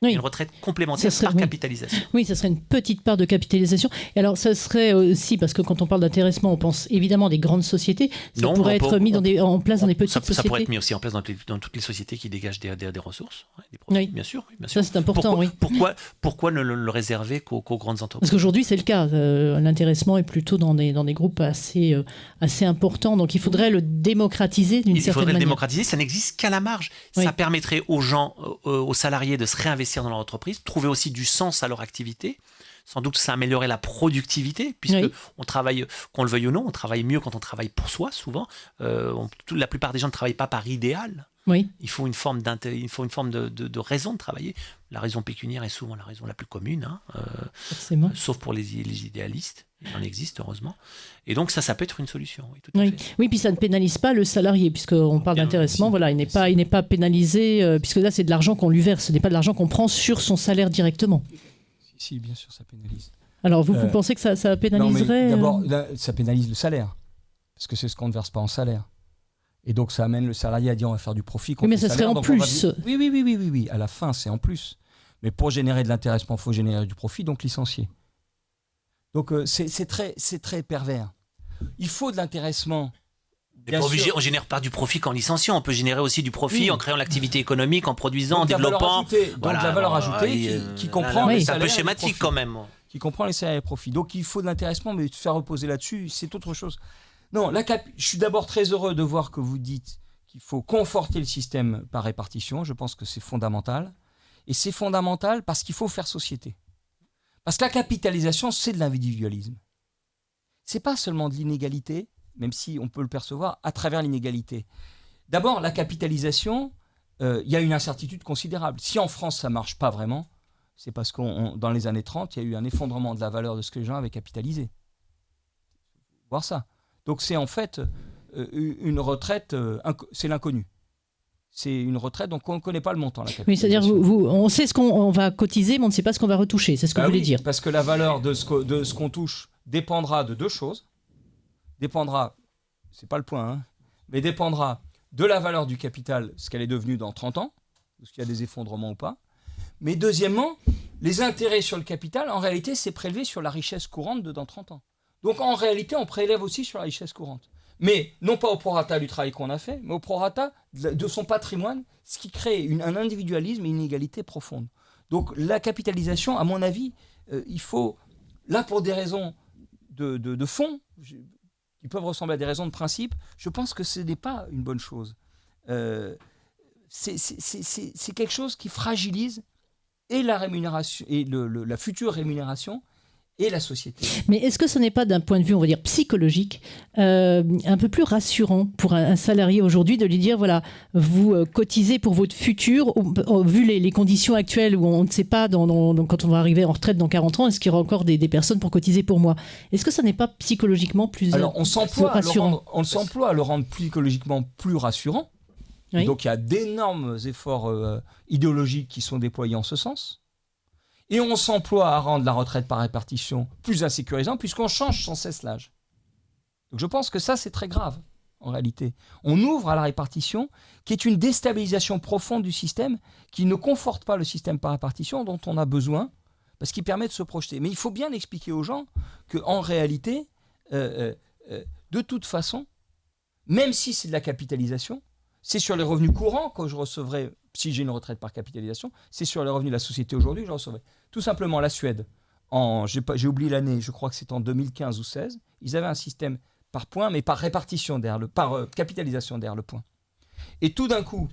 Oui. Une retraite complémentaire par capitalisation. Oui, ça serait une petite part de capitalisation. Et alors, ça serait aussi, parce que quand on parle d'intéressement, on pense évidemment à des grandes sociétés. Ça pourrait être mis en place dans des petites sociétés. Ça pourrait être mis aussi en place dans toutes les sociétés qui dégagent des ressources, des profits, bien sûr. Ça, c'est important, Pourquoi ne le réserver qu'aux grandes entreprises ? Parce qu'aujourd'hui, c'est le cas. L'intéressement est plutôt dans des groupes assez importants. Donc, il faudrait le démocratiser d'une certaine manière. Il faudrait le démocratiser. Ça n'existe qu'à la marge. Oui. Ça permettrait aux gens, aux salariés de se réinvestir dans leur entreprise, trouver aussi du sens à leur activité. Sans doute ça améliorerait la productivité, puisque on travaille, qu'on le veuille ou non, on travaille mieux quand on travaille pour soi, souvent. La plupart des gens ne travaillent pas par idéal. Oui. Il faut une forme de raison de travailler. La raison pécuniaire est souvent la raison la plus commune, sauf pour les idéalistes. Il en existe, heureusement. Et donc ça peut être une solution. Oui, tout à fait. Oui, puis ça ne pénalise pas le salarié, puisqu'on parle d'intéressement. Voilà, il n'est pas pénalisé, puisque là, c'est de l'argent qu'on lui verse. Ce n'est pas de l'argent qu'on prend sur son salaire directement. Si, bien sûr, ça pénalise. Alors, vous pensez que ça pénaliserait d'abord, ça pénalise le salaire, parce que c'est ce qu'on ne verse pas en salaire. Et donc, ça amène le salarié à dire on va faire du profit. Oui, mais ça serait en plus. Oui. À la fin, c'est en plus. Mais pour générer de l'intéressement, il faut générer du profit, donc licencier. Donc, c'est très pervers. Il faut de l'intéressement. On ne génère pas du profit qu'en licenciant. On peut générer aussi du profit en créant l'activité économique, en produisant, en développant. La valeur ajoutée qui comprend les salaires. C'est un peu schématique quand même. Qui comprend les salaires et les profits. Donc, il faut de l'intéressement, mais faire reposer là-dessus, c'est autre chose. Non, je suis d'abord très heureux de voir que vous dites qu'il faut conforter le système par répartition. Je pense que c'est fondamental. Et c'est fondamental parce qu'il faut faire société. Parce que la capitalisation, c'est de l'individualisme. C'est pas seulement de l'inégalité, même si on peut le percevoir à travers l'inégalité. D'abord, la capitalisation, il y a une incertitude considérable. Si en France, ça marche pas vraiment, c'est parce que dans les années 30, il y a eu un effondrement de la valeur de ce que les gens avaient capitalisé. Voir ça. Donc c'est en fait une retraite, c'est l'inconnu. C'est une retraite, donc on ne connaît pas le montant. Oui, c'est-à-dire on sait ce qu'on va cotiser, mais on ne sait pas ce qu'on va retoucher. C'est ce que vous voulez dire. Parce que la valeur de ce qu'on touche dépendra de deux choses. Dépendra, c'est pas le point, mais dépendra de la valeur du capital, ce qu'elle est devenue dans 30 ans, est-ce qu'il y a des effondrements ou pas. Mais deuxièmement, les intérêts sur le capital, en réalité, c'est prélevé sur la richesse courante de dans 30 ans. Donc en réalité, on prélève aussi sur la richesse courante. Mais non pas au prorata du travail qu'on a fait, mais au prorata de son patrimoine, ce qui crée un individualisme et une inégalité profonde. Donc la capitalisation, à mon avis, il faut, là pour des raisons de fond, qui peuvent ressembler à des raisons de principe, je pense que ce n'est pas une bonne chose. C'est quelque chose qui fragilise et la rémunération, et la future rémunération, et la société. Mais est-ce que ce n'est pas, d'un point de vue, on va dire, psychologique, un peu plus rassurant pour un salarié aujourd'hui de lui dire, voilà, vous cotisez pour votre futur, vu les conditions actuelles où on ne sait pas, quand on va arriver en retraite dans 40 ans, est-ce qu'il y aura encore des personnes pour cotiser pour moi ? Est-ce que ça n'est pas psychologiquement plus rassurant ? On s'emploie à le rendre psychologiquement plus rassurant, Oui. Donc il y a d'énormes efforts idéologiques qui sont déployés en ce sens. Et on s'emploie à rendre la retraite par répartition plus insécurisante puisqu'on change sans cesse l'âge. Donc je pense que ça, c'est très grave, en réalité. On ouvre à la répartition, qui est une déstabilisation profonde du système, qui ne conforte pas le système par répartition dont on a besoin, parce qu'il permet de se projeter. Mais il faut bien expliquer aux gens qu'en réalité, de toute façon, même si c'est de la capitalisation, c'est sur les revenus courants que je recevrai, si j'ai une retraite par capitalisation, c'est sur les revenus de la société aujourd'hui que je recevrai. Tout simplement, la Suède, j'ai oublié l'année, je crois que c'est en 2015 ou 2016, ils avaient un système par points, mais par répartition par capitalisation derrière le point. Et tout d'un coup,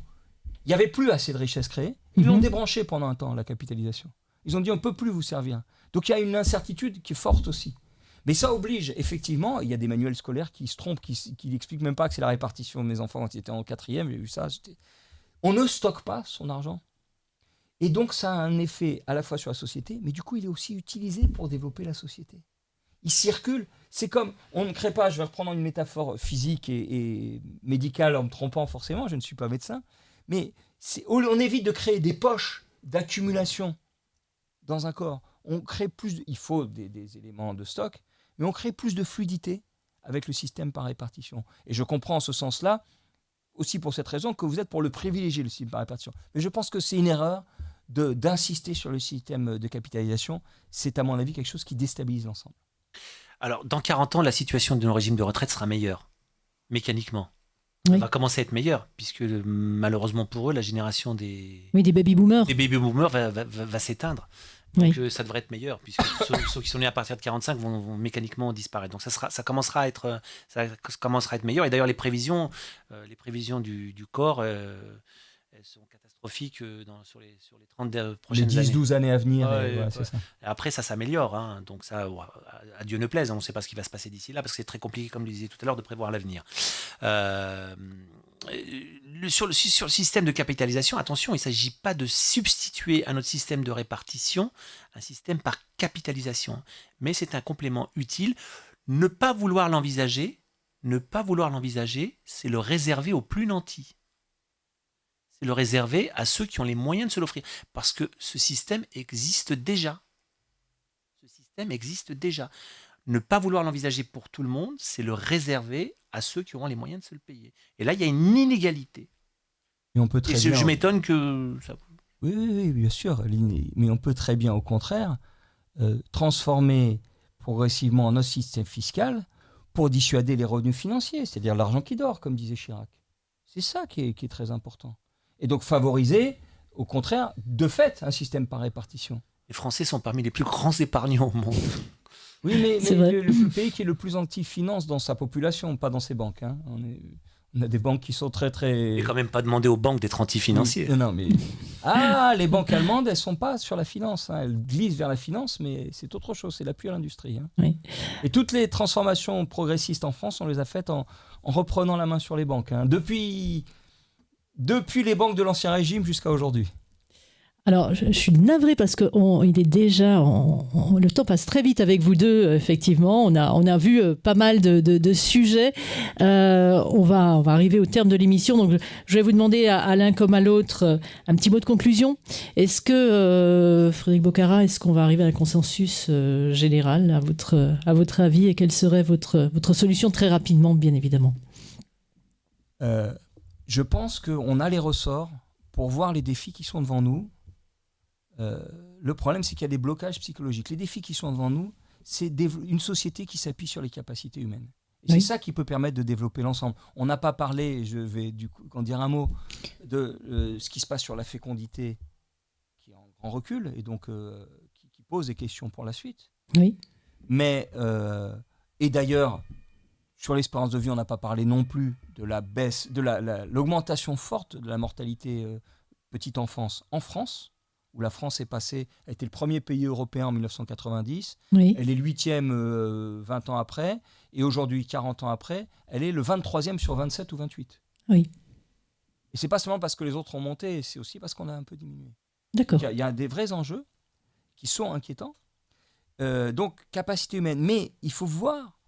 il n'y avait plus assez de richesses créées. Ils l'ont débranché pendant un temps, la capitalisation. Ils ont dit, on ne peut plus vous servir. Donc il y a une incertitude qui est forte aussi. Mais ça oblige, effectivement, il y a des manuels scolaires qui se trompent, qui n'expliquent même pas que c'est la répartition de mes enfants quand ils étaient en 4e, j'ai vu ça. On ne stocke pas son argent. Et donc ça a un effet à la fois sur la société, mais du coup, il est aussi utilisé pour développer la société. Il circule. C'est comme, on ne crée pas, je vais reprendre une métaphore physique et médicale en me trompant forcément, je ne suis pas médecin, mais on évite de créer des poches d'accumulation dans un corps. On crée il faut des éléments de stock, mais on crée plus de fluidité avec le système par répartition. Et je comprends en ce sens-là, aussi pour cette raison, que vous êtes pour le privilégier, le système par répartition. Mais je pense que c'est une erreur d'insister sur le système de capitalisation. C'est à mon avis quelque chose qui déstabilise l'ensemble. Alors, dans 40 ans, la situation de nos régimes de retraite sera meilleure, mécaniquement. Oui. Elle va commencer à être meilleure, puisque malheureusement pour eux, la génération des baby-boomers va s'éteindre. Donc ça devrait être meilleur, puisque ceux qui sont nés à partir de 45 vont mécaniquement disparaître. Donc ça commencera à être meilleur. Et d'ailleurs, les prévisions du corps, elles sont catastrophiques sur les 30 prochaines années. Les 10-12 années à venir. C'est ça. Après, ça s'améliore. Hein. Donc ça, à Dieu ne plaise, on ne sait pas ce qui va se passer d'ici là, parce que c'est très compliqué, comme je le disais tout à l'heure, de prévoir l'avenir. Sur le système de capitalisation, attention, il ne s'agit pas de substituer à notre système de répartition un système par capitalisation, mais c'est un complément utile. Ne pas vouloir l'envisager, c'est le réserver aux plus nantis. C'est le réserver à ceux qui ont les moyens de se l'offrir, parce que ce système existe déjà. Ne pas vouloir l'envisager pour tout le monde, c'est le réserver à ceux qui auront les moyens de se le payer. Et là, il y a une inégalité. Et on peut très bien... je m'étonne que... Oui, bien sûr. Mais on peut très bien, au contraire, transformer progressivement notre système fiscal pour dissuader les revenus financiers, c'est-à-dire l'argent qui dort, comme disait Chirac. C'est ça qui est très important. Et donc favoriser, au contraire, de fait, un système par répartition. Les Français sont parmi les plus grands épargnants au monde. Oui, mais le pays qui est le plus anti-finance dans sa population, pas dans ses banques. Hein. On a des banques qui sont très... Mais quand même pas demander aux banques d'être anti-financiers. Non, mais... les banques allemandes, elles ne sont pas sur la finance. Hein. Elles glissent vers la finance, mais c'est autre chose, c'est l'appui à l'industrie. Hein. Oui. Et toutes les transformations progressistes en France, on les a faites en reprenant la main sur les banques. Hein. Depuis les banques de l'Ancien Régime jusqu'à aujourd'hui. Alors, je suis navrée parce que il est déjà... le temps passe très vite avec vous deux, effectivement. On a vu pas mal de sujets. On va arriver au terme de l'émission. Donc, je vais vous demander à l'un comme à l'autre un petit mot de conclusion. Est-ce que, Frédéric Bocara, est-ce qu'on va arriver à un consensus général à votre avis, et quelle serait votre solution très rapidement, bien évidemment? Je pense qu'on a les ressorts pour voir les défis qui sont devant nous. Le problème, c'est qu'il y a des blocages psychologiques. Les défis qui sont devant nous, c'est une société qui s'appuie sur les capacités humaines. Et c'est ça qui peut permettre de développer l'ensemble. On n'a pas parlé, je vais du coup en dire un mot, de ce qui se passe sur la fécondité, qui est en grand recul, et donc qui pose des questions pour la suite. Oui. Mais, et d'ailleurs, sur l'espérance de vie, on n'a pas parlé non plus de la baisse, de l'augmentation forte de la mortalité petite enfance en France, où la France a été le premier pays européen en 1990. Oui. Elle est 8e 20 ans après. Et aujourd'hui, 40 ans après, elle est le 23e sur 27 ou 28. Oui. Et c'est pas seulement parce que les autres ont monté, c'est aussi parce qu'on a un peu diminué. D'accord. Il y a des vrais enjeux qui sont inquiétants. Donc, capacité humaine. Mais il faut voir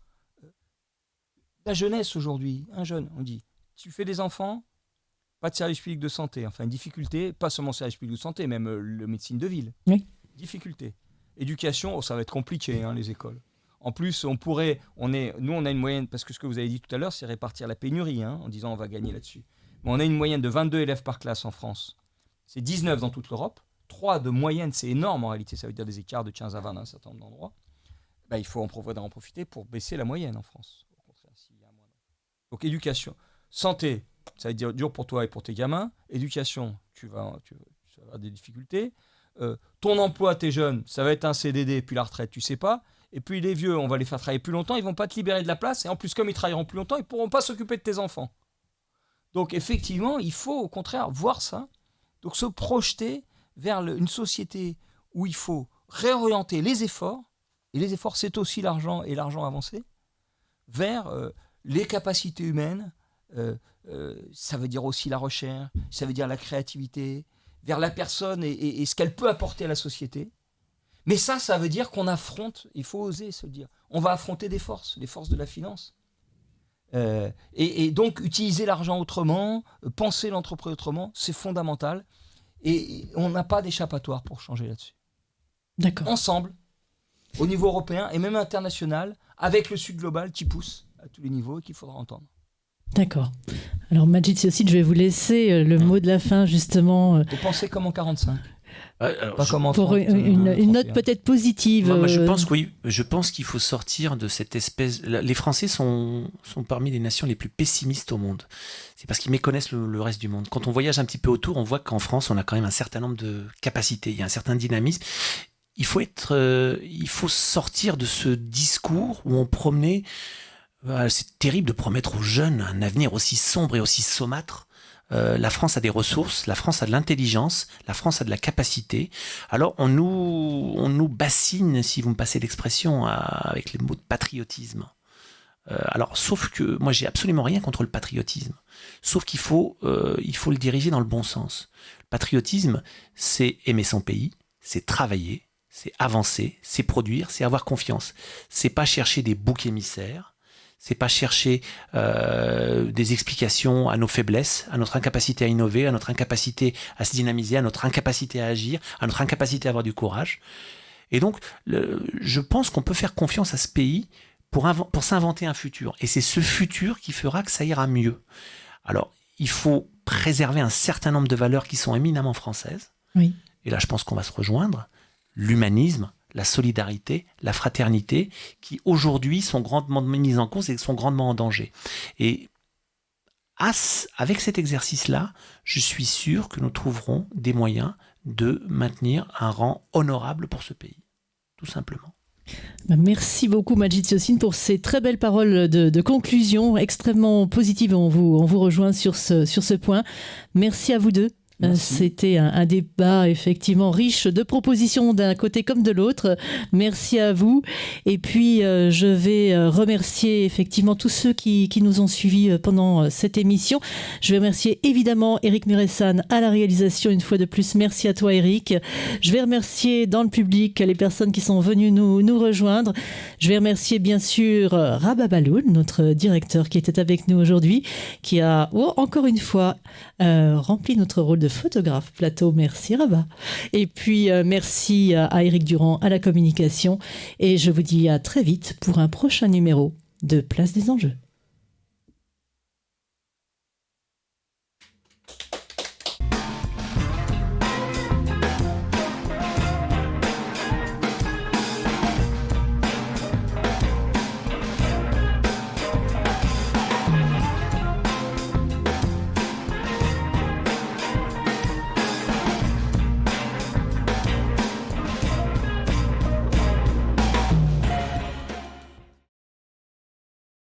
la jeunesse aujourd'hui. Un jeune, on dit, tu fais des enfants, pas de service public de santé. Enfin, une difficulté, pas seulement service public de santé, même le médecine de ville. Oui. Difficulté. Éducation, ça va être compliqué, les écoles. En plus, nous, on a une moyenne, parce que ce que vous avez dit tout à l'heure, c'est répartir la pénurie, en disant on va gagner là-dessus. Mais on a une moyenne de 22 élèves par classe en France. C'est 19 dans toute l'Europe. 3 de moyenne, c'est énorme en réalité. Ça veut dire des écarts de 15 à 20 dans un certain nombre d'endroits. Il faut en profiter pour baisser la moyenne en France. Au contraire, s'il y a moins. Donc éducation. Santé, ça va être dur pour toi et pour tes gamins. Éducation, tu vas avoir des difficultés. Ton emploi, tes jeunes, ça va être un CDD, puis la retraite, tu sais pas. Et puis les vieux, on va les faire travailler plus longtemps, ils vont pas te libérer de la place. Et en plus, comme ils travailleront plus longtemps, ils pourront pas s'occuper de tes enfants. Donc effectivement, il faut au contraire voir ça. Donc se projeter vers une société où il faut réorienter les efforts, et les efforts c'est aussi l'argent et l'argent avancé, vers les capacités humaines, ça veut dire aussi la recherche, ça veut dire la créativité, vers la personne et ce qu'elle peut apporter à la société. Mais ça veut dire qu'on affronte, il faut oser se dire, on va affronter des forces, les forces de la finance. Et donc utiliser l'argent autrement, penser l'entreprise autrement, c'est fondamental. Et on n'a pas d'échappatoire pour changer là-dessus. D'accord. Ensemble, au niveau européen et même international, avec le Sud global qui pousse à tous les niveaux et qu'il faudra entendre. D'accord. Alors Majid Tiossine, je vais vous laisser le mot de la fin justement. Vous pensez comme en 45 pas comme en pour 30, une note peut-être positive. Moi, je pense que oui. Je pense qu'il faut sortir de cette espèce. Les Français sont parmi les nations les plus pessimistes au monde. C'est parce qu'ils méconnaissent le reste du monde. Quand on voyage un petit peu autour, on voit qu'en France, on a quand même un certain nombre de capacités. Il y a un certain dynamisme. Il faut sortir de ce discours où on promenait. C'est terrible de promettre aux jeunes un avenir aussi sombre et aussi saumâtre. La France a des ressources, la France a de l'intelligence, la France a de la capacité. Alors on nous bassine, si vous me passez l'expression, avec les mots de patriotisme. Alors sauf que moi j'ai absolument rien contre le patriotisme, sauf qu'il faut le diriger dans le bon sens. Le patriotisme, c'est aimer son pays, c'est travailler, c'est avancer, c'est produire, c'est avoir confiance. C'est pas chercher des boucs émissaires. C'est pas chercher des explications à nos faiblesses, à notre incapacité à innover, à notre incapacité à se dynamiser, à notre incapacité à agir, à notre incapacité à avoir du courage. Et donc, je pense qu'on peut faire confiance à ce pays pour s'inventer un futur. Et c'est ce futur qui fera que ça ira mieux. Alors, il faut préserver un certain nombre de valeurs qui sont éminemment françaises. Oui. Et là, je pense qu'on va se rejoindre. L'humanisme, la solidarité, la fraternité, qui aujourd'hui sont grandement mises en cause et sont grandement en danger. Et avec cet exercice-là, je suis sûr que nous trouverons des moyens de maintenir un rang honorable pour ce pays, tout simplement. Merci beaucoup Majid Tiossine pour ces très belles paroles de conclusion, extrêmement positives. On vous rejoint sur ce point. Merci à vous deux. Merci. C'était un débat effectivement riche de propositions d'un côté comme de l'autre. Merci à vous. Et puis je vais remercier effectivement tous ceux qui nous ont suivis pendant cette émission. Je vais remercier évidemment Eric Muresan à la réalisation une fois de plus. Merci à toi Eric. Je vais remercier dans le public les personnes qui sont venues nous rejoindre. Je vais remercier bien sûr Rabah Baloul, notre directeur qui était avec nous aujourd'hui, qui a encore une fois rempli notre rôle de photographe plateau. Merci Rabah. Et puis merci à Éric Durand à la communication. Et je vous dis à très vite pour un prochain numéro de Place des Enjeux.